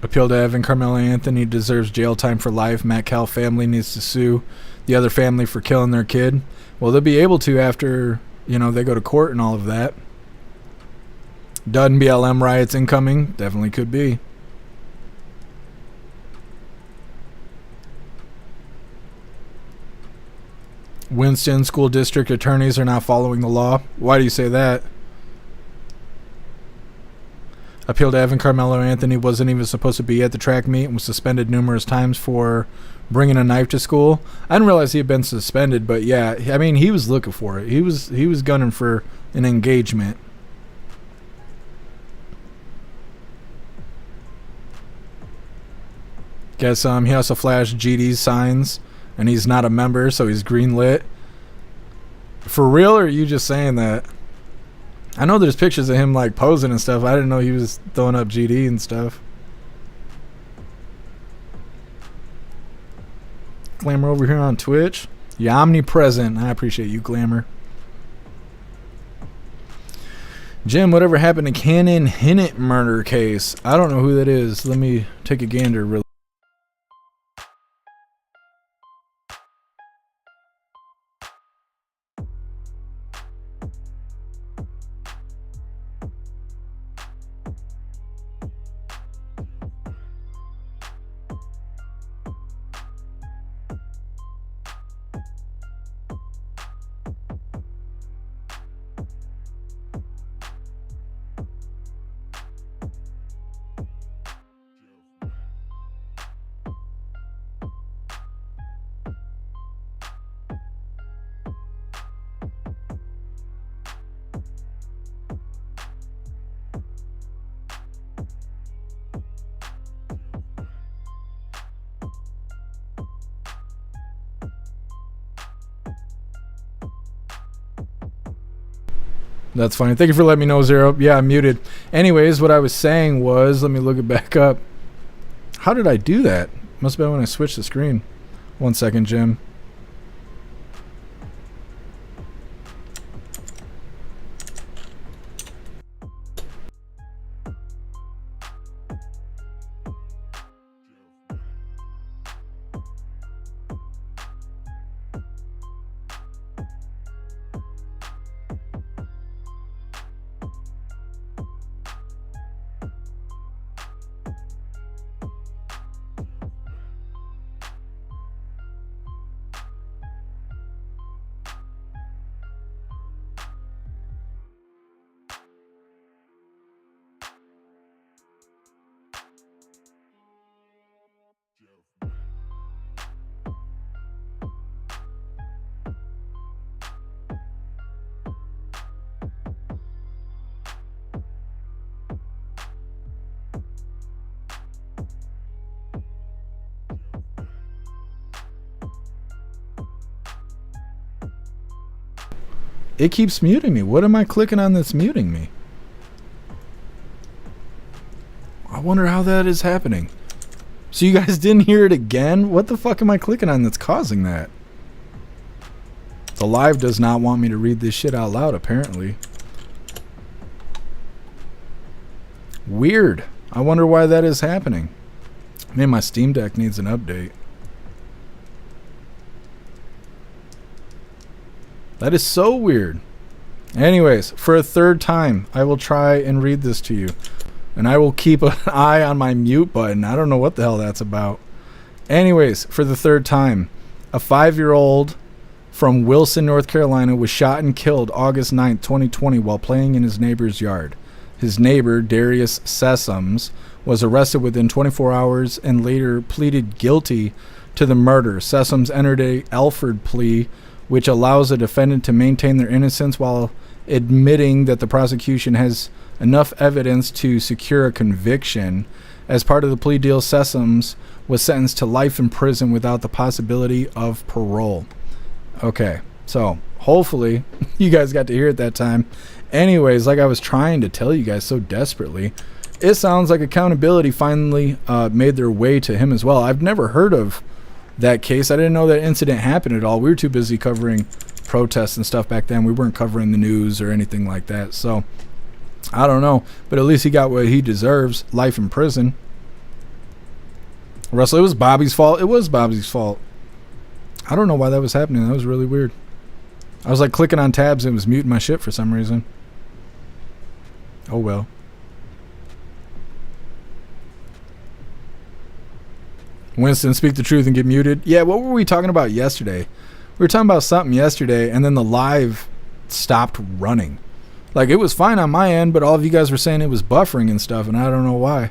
Appeal to Evan. Carmelo Anthony deserves jail time for life. Metcalf family needs to sue the other family for killing their kid. Well, they'll be able to after, you know, they go to court and all of that. Dud BLM riots incoming. Definitely could be. Winston school district attorneys are not following the law. Why do you say that? Appeal to Evan Carmelo Anthony wasn't even supposed to be at the track meet and was suspended numerous times for bringing a knife to school. I didn't realize he had been suspended, but yeah, I mean, he was looking for it. He was gunning for an engagement. Guess he also flashed GD's signs, and he's not a member, so he's greenlit. For real, or are you just saying that? I know there's pictures of him like posing and stuff. I didn't know he was throwing up GD and stuff. Glamour over here on Twitch. You're omnipresent. I appreciate you, Glamour. Jim, whatever happened to Cannon Hinnant murder case? I don't know who that is. Let me take a gander real. That's funny. Thank you for letting me know, Zero. Yeah, I'm muted. Anyways, what I was saying was, let me look it back up. How did I do that? Must have been when I switched the screen. 1 second, Jim. It keeps muting me. What am I clicking on that's muting me? I wonder how that is happening. So you guys didn't hear it again? What the fuck am I clicking on that's causing that? The live does not want me to read this shit out loud, apparently. Weird. I wonder why that is happening. Maybe my Steam Deck needs an update. That is so weird. Anyways, for a third time, I will try and read this to you. And I will keep an eye on my mute button. I don't know what the hell that's about. Anyways, for the third time, a 5-year-old from Wilson, North Carolina was shot and killed August 9th, 2020 while playing in his neighbor's yard. His neighbor, Darius Sessoms, was arrested within 24 hours and later pleaded guilty to the murder. Sessoms entered a Alford plea, which allows a defendant to maintain their innocence while admitting that the prosecution has enough evidence to secure a conviction. As part of the plea deal, Sessoms was sentenced to life in prison without the possibility of parole. Okay, so hopefully you guys got to hear it that time. Anyways, like I was trying to tell you guys so desperately, it sounds like accountability finally made their way to him as well. I've never heard of that case. I didn't know that incident happened at all. We were too busy covering protests and stuff back then. We weren't covering the news or anything like that. So I don't know, but at least he got what he deserves, life in prison. Russell, it was Bobby's fault. It was Bobby's fault. I don't know why that was happening. That was really weird. I was like clicking on tabs and it was muting my shit for some reason. Oh well. Winston, speak the truth and get muted. Yeah, what were we talking about yesterday? We were talking about something yesterday and then the live stopped running. Like, it was fine on my end, but all of you guys were saying it was buffering and stuff, and I don't know why.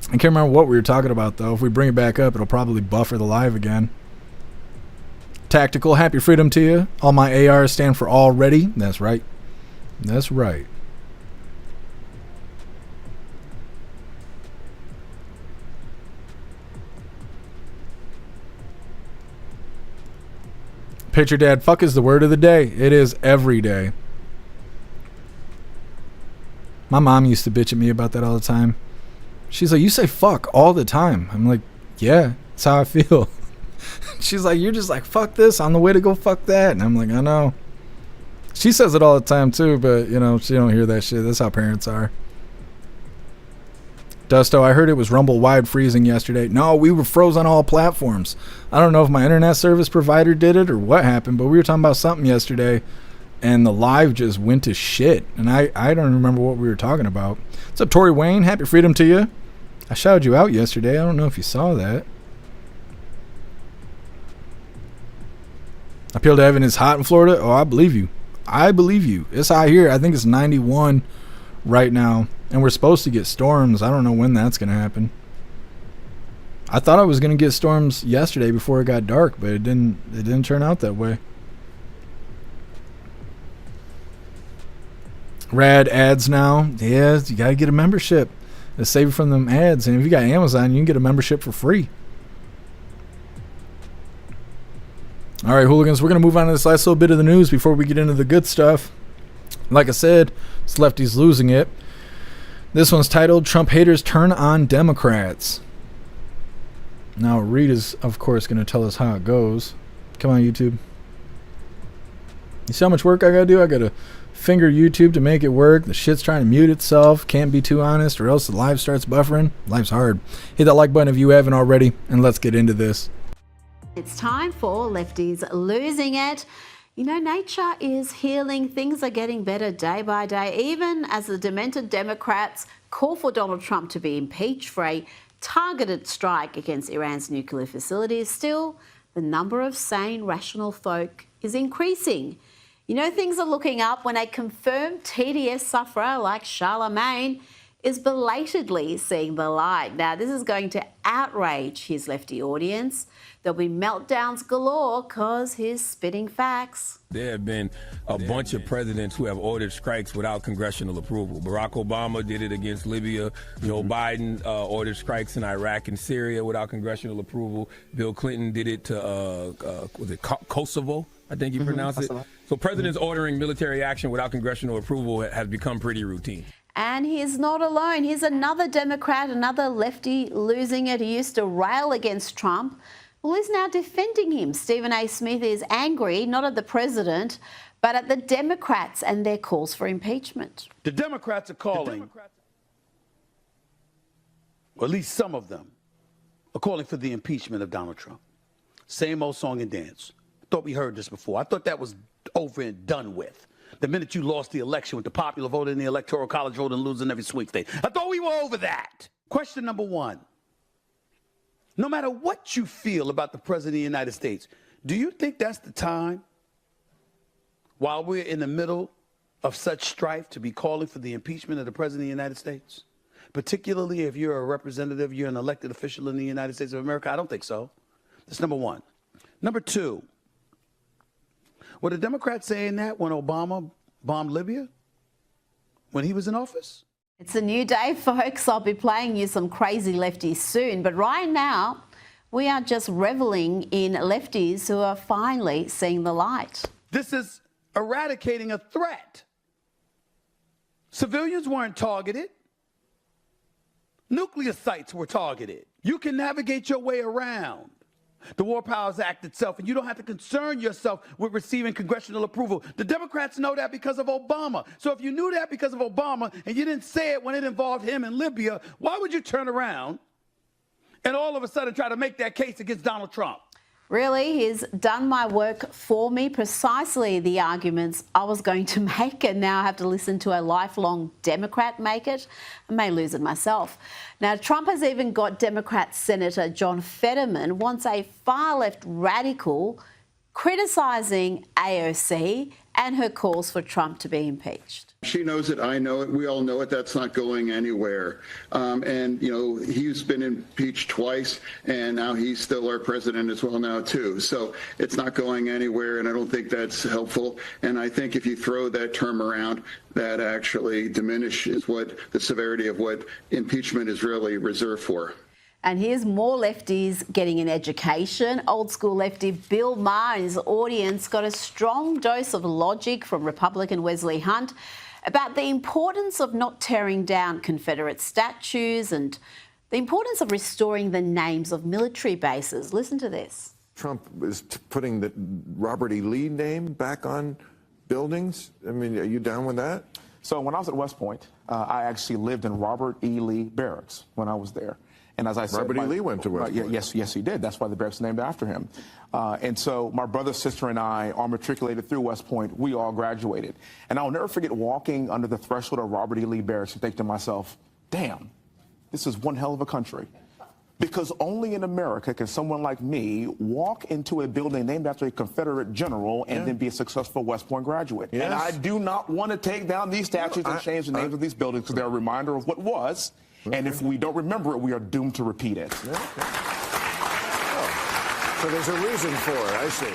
I can't remember what we were talking about, though. If we bring it back up, it'll probably buffer the live again. Tactical, happy freedom to you. All my ARs stand for already. That's right. That's right. Picture Dad, fuck is the word of the day. It is every day. My mom used to bitch at me about that all the time. She's like, you say fuck all the time. I'm like, yeah, that's how I feel. She's like, you're just like, fuck this on the way to go fuck that. And I'm like, I know. She says it all the time too, but you know, she don't hear that shit. That's how parents are. Dusto, I heard it was Rumble wide freezing yesterday. No, we were froze on all platforms. I don't know if my internet service provider did it or what happened, but we were talking about something yesterday and the live just went to shit. And I don't remember what we were talking about. What's up, Tori Wayne? Happy freedom to you. I shouted you out yesterday. I don't know if you saw that. Appeal to Heaven is hot in Florida. Oh, I believe you. I believe you. It's hot here. I think it's 91 right now. And we're supposed to get storms. I don't know when that's going to happen. I thought I was going to get storms yesterday before it got dark, but it didn't turn out that way. Rad ads now. Yeah, you got to get a membership to save from them ads. And if you got Amazon, you can get a membership for free. All right, hooligans, we're going to move on to this last little bit of the news before we get into the good stuff. Like I said, it's Lefty's losing it. This one's titled, Trump Haters Turn on Democrats. Now, Reed is, of course, going to tell us how it goes. Come on, YouTube. You see how much work I got to do? I got to finger YouTube to make it work. The shit's trying to mute itself. Can't be too honest or else the live starts buffering. Life's hard. Hit that like button if you haven't already, and let's get into this. It's time for Lefty's Losing It. You know, nature is healing. Things are getting better day by day. Even as the demented Democrats call for Donald Trump to be impeached for a targeted strike against Iran's nuclear facilities, still, the number of sane, rational folk is increasing. You know, things are looking up when a confirmed TDS sufferer like Charlemagne is belatedly seeing the light. Now, this is going to outrage his lefty audience. There'll be meltdowns galore because he's spitting facts. There have been a bunch of presidents who have ordered strikes without congressional approval. Barack Obama did it against Libya. Joe Biden ordered strikes in Iraq and Syria without congressional approval. Bill Clinton did it to, was it Kosovo? I think you pronounce it. So presidents ordering military action without congressional approval has become pretty routine. And he's not alone. Here's another Democrat, another lefty losing it. He used to rail against Trump. Well, he's now defending him. Stephen A. Smith is angry, not at the president, but at the Democrats and their calls for impeachment. The Democrats are calling, or at least some of them, are calling for the impeachment of Donald Trump. Same old song and dance. Thought we heard this before. I thought that was over and done with. The minute you lost the election with the popular vote in the electoral college vote and losing every sweep state. I thought we were over that. Question number one. No matter what you feel about the President of the United States, do you think that's the time, while we're in the middle of such strife, to be calling for the impeachment of the President of the United States? Particularly if you're a representative, you're an elected official in the United States of America? I don't think so. That's number one. Number two, were the Democrats saying that when Obama bombed Libya, when he was in office? It's a new day, folks. I'll be playing you some crazy lefties soon. But right now, we are just reveling in lefties who are finally seeing the light. This is eradicating a threat. Civilians weren't targeted. Nuclear sites were targeted. You can navigate your way around the War Powers Act itself, and you don't have to concern yourself with receiving congressional approval. The Democrats know that because of Obama. So if you knew that because of Obama and you didn't say it when it involved him in Libya, why would you turn around and all of a sudden try to make that case against Donald Trump? Really, he's done my work for me, precisely the arguments I was going to make, and now I have to listen to a lifelong Democrat make it. I may lose it myself. Now, Trump has even got Democrat Senator John Fetterman wants a far-left radical criticising AOC and her calls for Trump to be impeached. She knows it. I know it. We all know it. That's not going anywhere. And, you know, he's been impeached twice, and now he's still our president as well now, too. So it's not going anywhere, and I don't think that's helpful. And I think if you throw that term around, that actually diminishes what the severity of what impeachment is really reserved for. And here's more lefties getting an education. Old school lefty Bill Maher and his audience got a strong dose of logic from Republican Wesley Hunt about the importance of not tearing down Confederate statues and the importance of restoring the names of military bases. Listen to this. Trump is putting the Robert E. Lee name back on buildings. I mean, are you down with that? So when I was at West Point, I actually lived in Robert E. Lee barracks when I was there. And as I said, Robert E. Lee went to West Point. Yes, he did. That's why the barracks is named after him. And so my brother, sister, and I are matriculated through West Point. We all graduated. And I'll never forget walking under the threshold of Robert E. Lee barracks and think to myself, damn, this is one hell of a country. Because only in America can someone like me walk into a building named after a Confederate general and then be a successful West Point graduate. Yes. And I do not want to take down these statues and change the names of these buildings because they're a reminder of what was. And if we don't remember it, we are doomed to repeat it. So there's a reason for it, I see.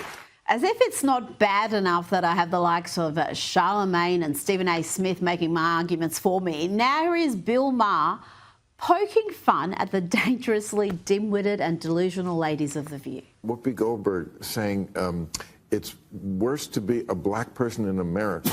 As if it's not bad enough that I have the likes of Charlemagne and Stephen A. Smith making my arguments for me, now here is Bill Maher poking fun at the dangerously dim-witted and delusional ladies of The View. Whoopi Goldberg saying it's worse to be a black person in America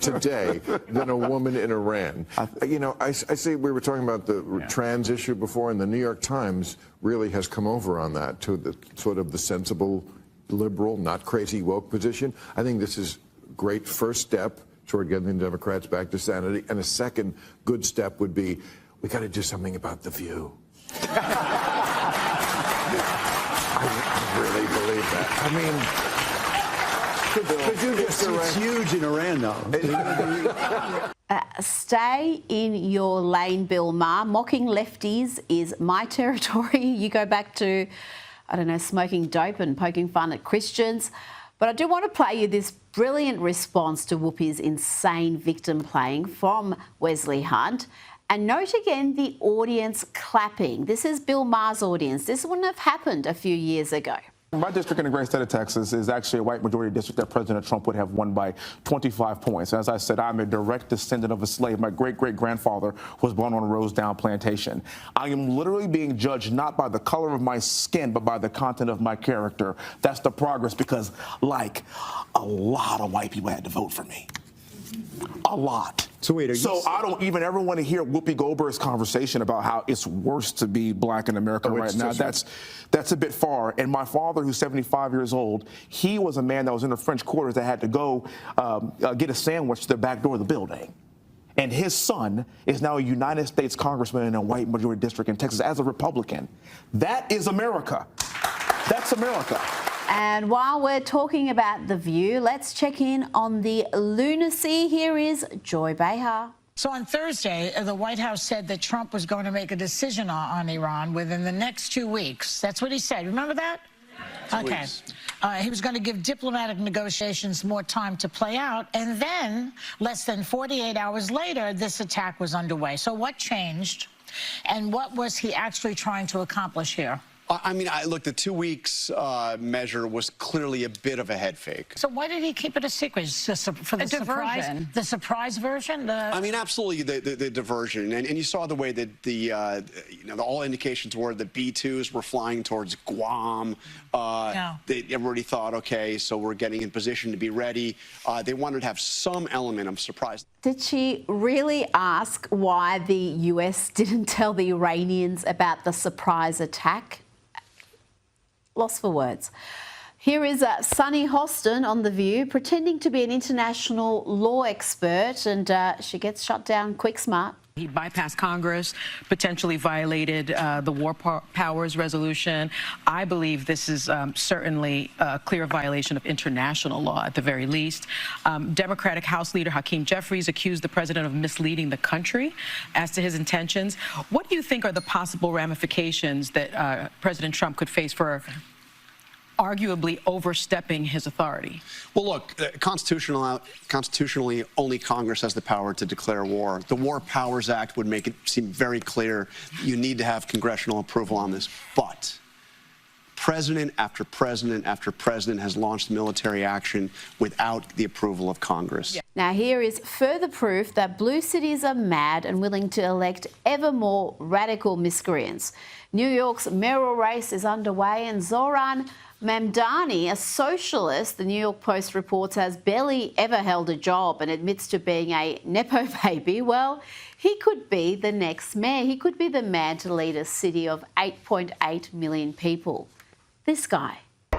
today than a woman in Iran. You know, I see we were talking about the trans issue before, and the New York Times really has come over on that to the sort of the sensible, liberal, not crazy woke position. I think this is a great first step toward getting the Democrats back to sanity, and a second good step would be we got to do something about The View. I really believe that. I mean, it's huge in Iran, though. Stay in your lane, Bill Maher. Mocking lefties is my territory. You go back to, I don't know, smoking dope and poking fun at Christians. But I do want to play you this brilliant response to Whoopi's insane victim playing from Wesley Hunt. And note again the audience clapping. This is Bill Maher's audience. This wouldn't have happened a few years ago. My district in the great state of Texas is actually a white majority district that President Trump would have won by 25 points. As I said, I'm a direct descendant of a slave. My great-great-grandfather was born on a Rosedown plantation. I am literally being judged not by the color of my skin, but by the content of my character. That's the progress because, like, a lot of white people had to vote for me. A lot. So wait, so I don't even ever want to hear Whoopi Goldberg's conversation about how it's worse to be black in America right now. That's a bit far. And my father, who's 75 years old, he was a man that was in the French quarters that had to go get a sandwich to the back door of the building. And his son is now a United States congressman in a white majority district in Texas as a Republican. That is America. That's America. And while we're talking about The View, let's check in on the lunacy. Here is Joy Behar. So on Thursday, the White House said that Trump was going to make a decision on Iran within the next 2 weeks. That's what he said. Remember that? Okay. He was going to give diplomatic negotiations more time to play out. And then, less than 48 hours later, this attack was underway. So what changed? And what was he actually trying to accomplish here? I mean, look, the 2 weeks measure was clearly a bit of a head fake. So why did he keep it a secret? For the surprise, the surprise version? I mean, absolutely, the diversion, and you saw the way that all indications were the B-2s were flying towards Guam. Everybody thought, okay, so we're getting in position to be ready. They wanted to have some element of surprise. Did she really ask why the US didn't tell the Iranians about the surprise attack? Lost for words. Here is Sunny Hostin on The View, pretending to be an international law expert, and she gets shut down quick smart. He bypassed Congress, potentially violated the War Powers Resolution. I believe this is certainly a clear violation of international law at the very least. Democratic House Leader Hakeem Jeffries accused the president of misleading the country as to his intentions. What do you think are the possible ramifications that President Trump could face for arguably overstepping his authority? Well, look, constitutionally, only Congress has the power to declare war. The War Powers Act would make it seem very clear you need to have congressional approval on this. But president after president after president has launched military action without the approval of Congress. Now, here is further proof that blue cities are mad and willing to elect ever more radical miscreants. New York's mayoral race is underway, and Zoran Mamdani, a socialist, the New York Post reports, has barely ever held a job and admits to being a Nepo baby. Well, he could be the next mayor. He could be the man to lead a city of 8.8 million people. This guy. Go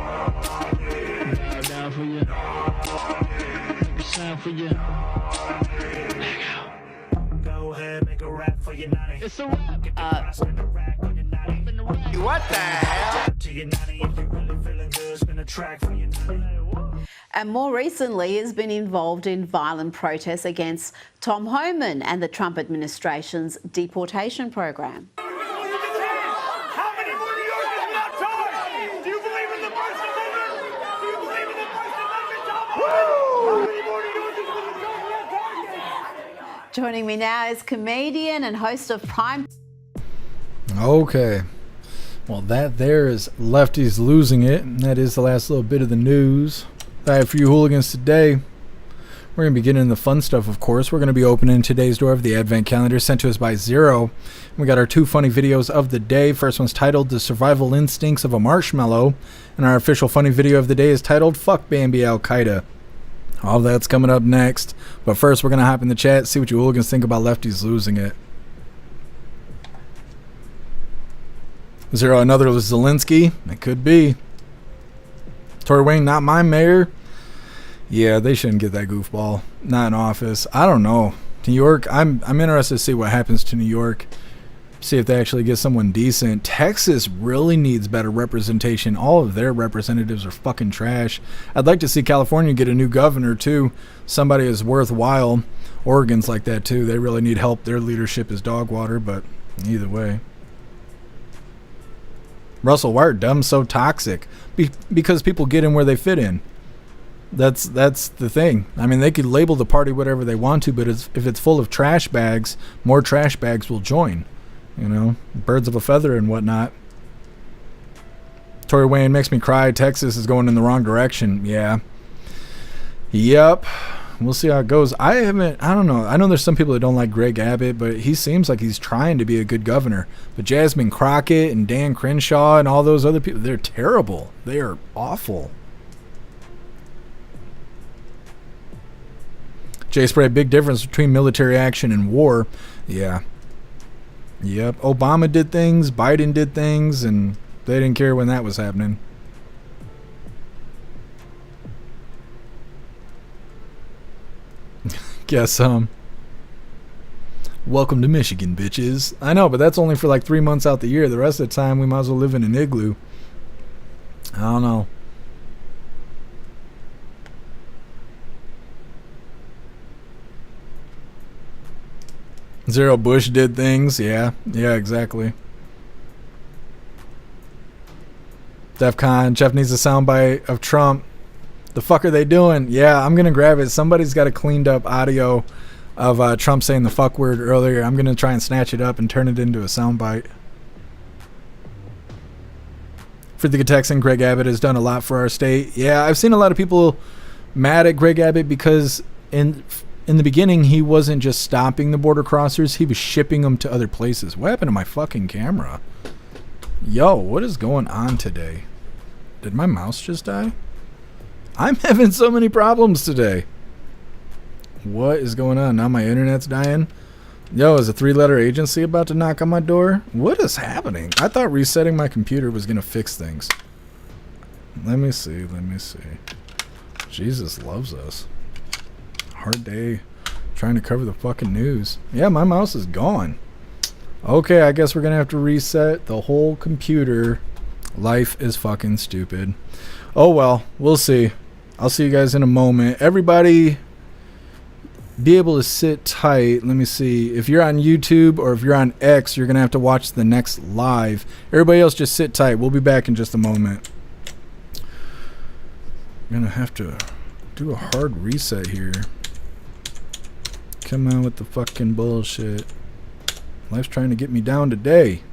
ahead, make a rap for your nanny. It's a rap. What the hell? To your nanny, if you really feeling good, spin a track for your nanny. And more recently has been involved in violent protests against Tom Homan and the Trump administration's deportation program. How many more New Yorkers are not torn? Do you believe in the First Amendment? Do you believe in the First Amendment, Tom Homan? How many more New Yorkers are not torn? Joining me now is comedian and host of Prime. Okay. Well, that there is Lefty's losing it. And that is the last little bit of the news that I have for you hooligans today. We're going to be getting into the fun stuff, of course. We're going to be opening today's door of the Advent calendar sent to us by Zero. We got our two funny videos of the day. First one's titled The Survival Instincts of a Marshmallow. And our official funny video of the day is titled Fuck Bambi Al Qaeda. All that's coming up next. But first, we're going to hop in the chat, see what you hooligans think about Lefty's losing it. Zero, another Zelensky? It could be. Tory Wayne, not my mayor? Yeah, they shouldn't get that goofball. Not in office. I don't know. New York, I'm interested to see what happens to New York. See if they actually get someone decent. Texas really needs better representation. All of their representatives are fucking trash. I'd like to see California get a new governor, too. Somebody is worthwhile. Oregon's like that, too. They really need help. Their leadership is dog water, but either way. Russell, why are dumb so toxic? Because people get in where they fit in. That's the thing. I mean, they could label the party whatever they want to, but if it's full of trash bags, more trash bags will join. You know, birds of a feather and whatnot. Tory Wayne makes me cry. Texas is going in the wrong direction. Yeah. Yep. We'll see how it goes. I don't know. I know there's some people that don't like Greg Abbott, but he seems like he's trying to be a good governor. But Jasmine Crockett and Dan Crenshaw and all those other people, they're terrible. They are awful. Jay Spray, big difference between military action and war. Yeah. Yep. Obama did things, Biden did things, and they didn't care when that was happening. Guess welcome to Michigan, bitches. I know, but that's only for like 3 months out the year. The rest of the time, we might as well live in an igloo. I don't know. Zero Bush did things. Yeah, exactly. DEFCON, Jeff needs a soundbite of Trump. The fuck are they doing? Yeah, I'm going to grab it. Somebody's got a cleaned up audio of Trump saying the fuck word earlier. I'm going to try and snatch it up and turn it into a soundbite. For the Texan, Greg Abbott has done a lot for our state. Yeah, I've seen a lot of people mad at Greg Abbott because in the beginning, he wasn't just stopping the border crossers. He was shipping them to other places. What happened to my fucking camera? Yo, what is going on today? Did my mouse just die? I'm having so many problems today. What is going on? Now my internet's dying. Yo, is a 3-letter agency about to knock on my door? What is happening? I thought resetting my computer was going to fix things. Let me see. Jesus loves us. Hard day trying to cover the fucking news. Yeah, my mouse is gone. Okay, I guess we're going to have to reset the whole computer. Life is fucking stupid. Oh well, we'll see. I'll see you guys in a moment. Everybody be able to sit tight. Let me see. If you're on YouTube or if you're on X, you're going to have to watch the next live. Everybody else just sit tight. We'll be back in just a moment. gonna have to do a hard reset here. Come on with the fucking bullshit. Life's trying to get me down today.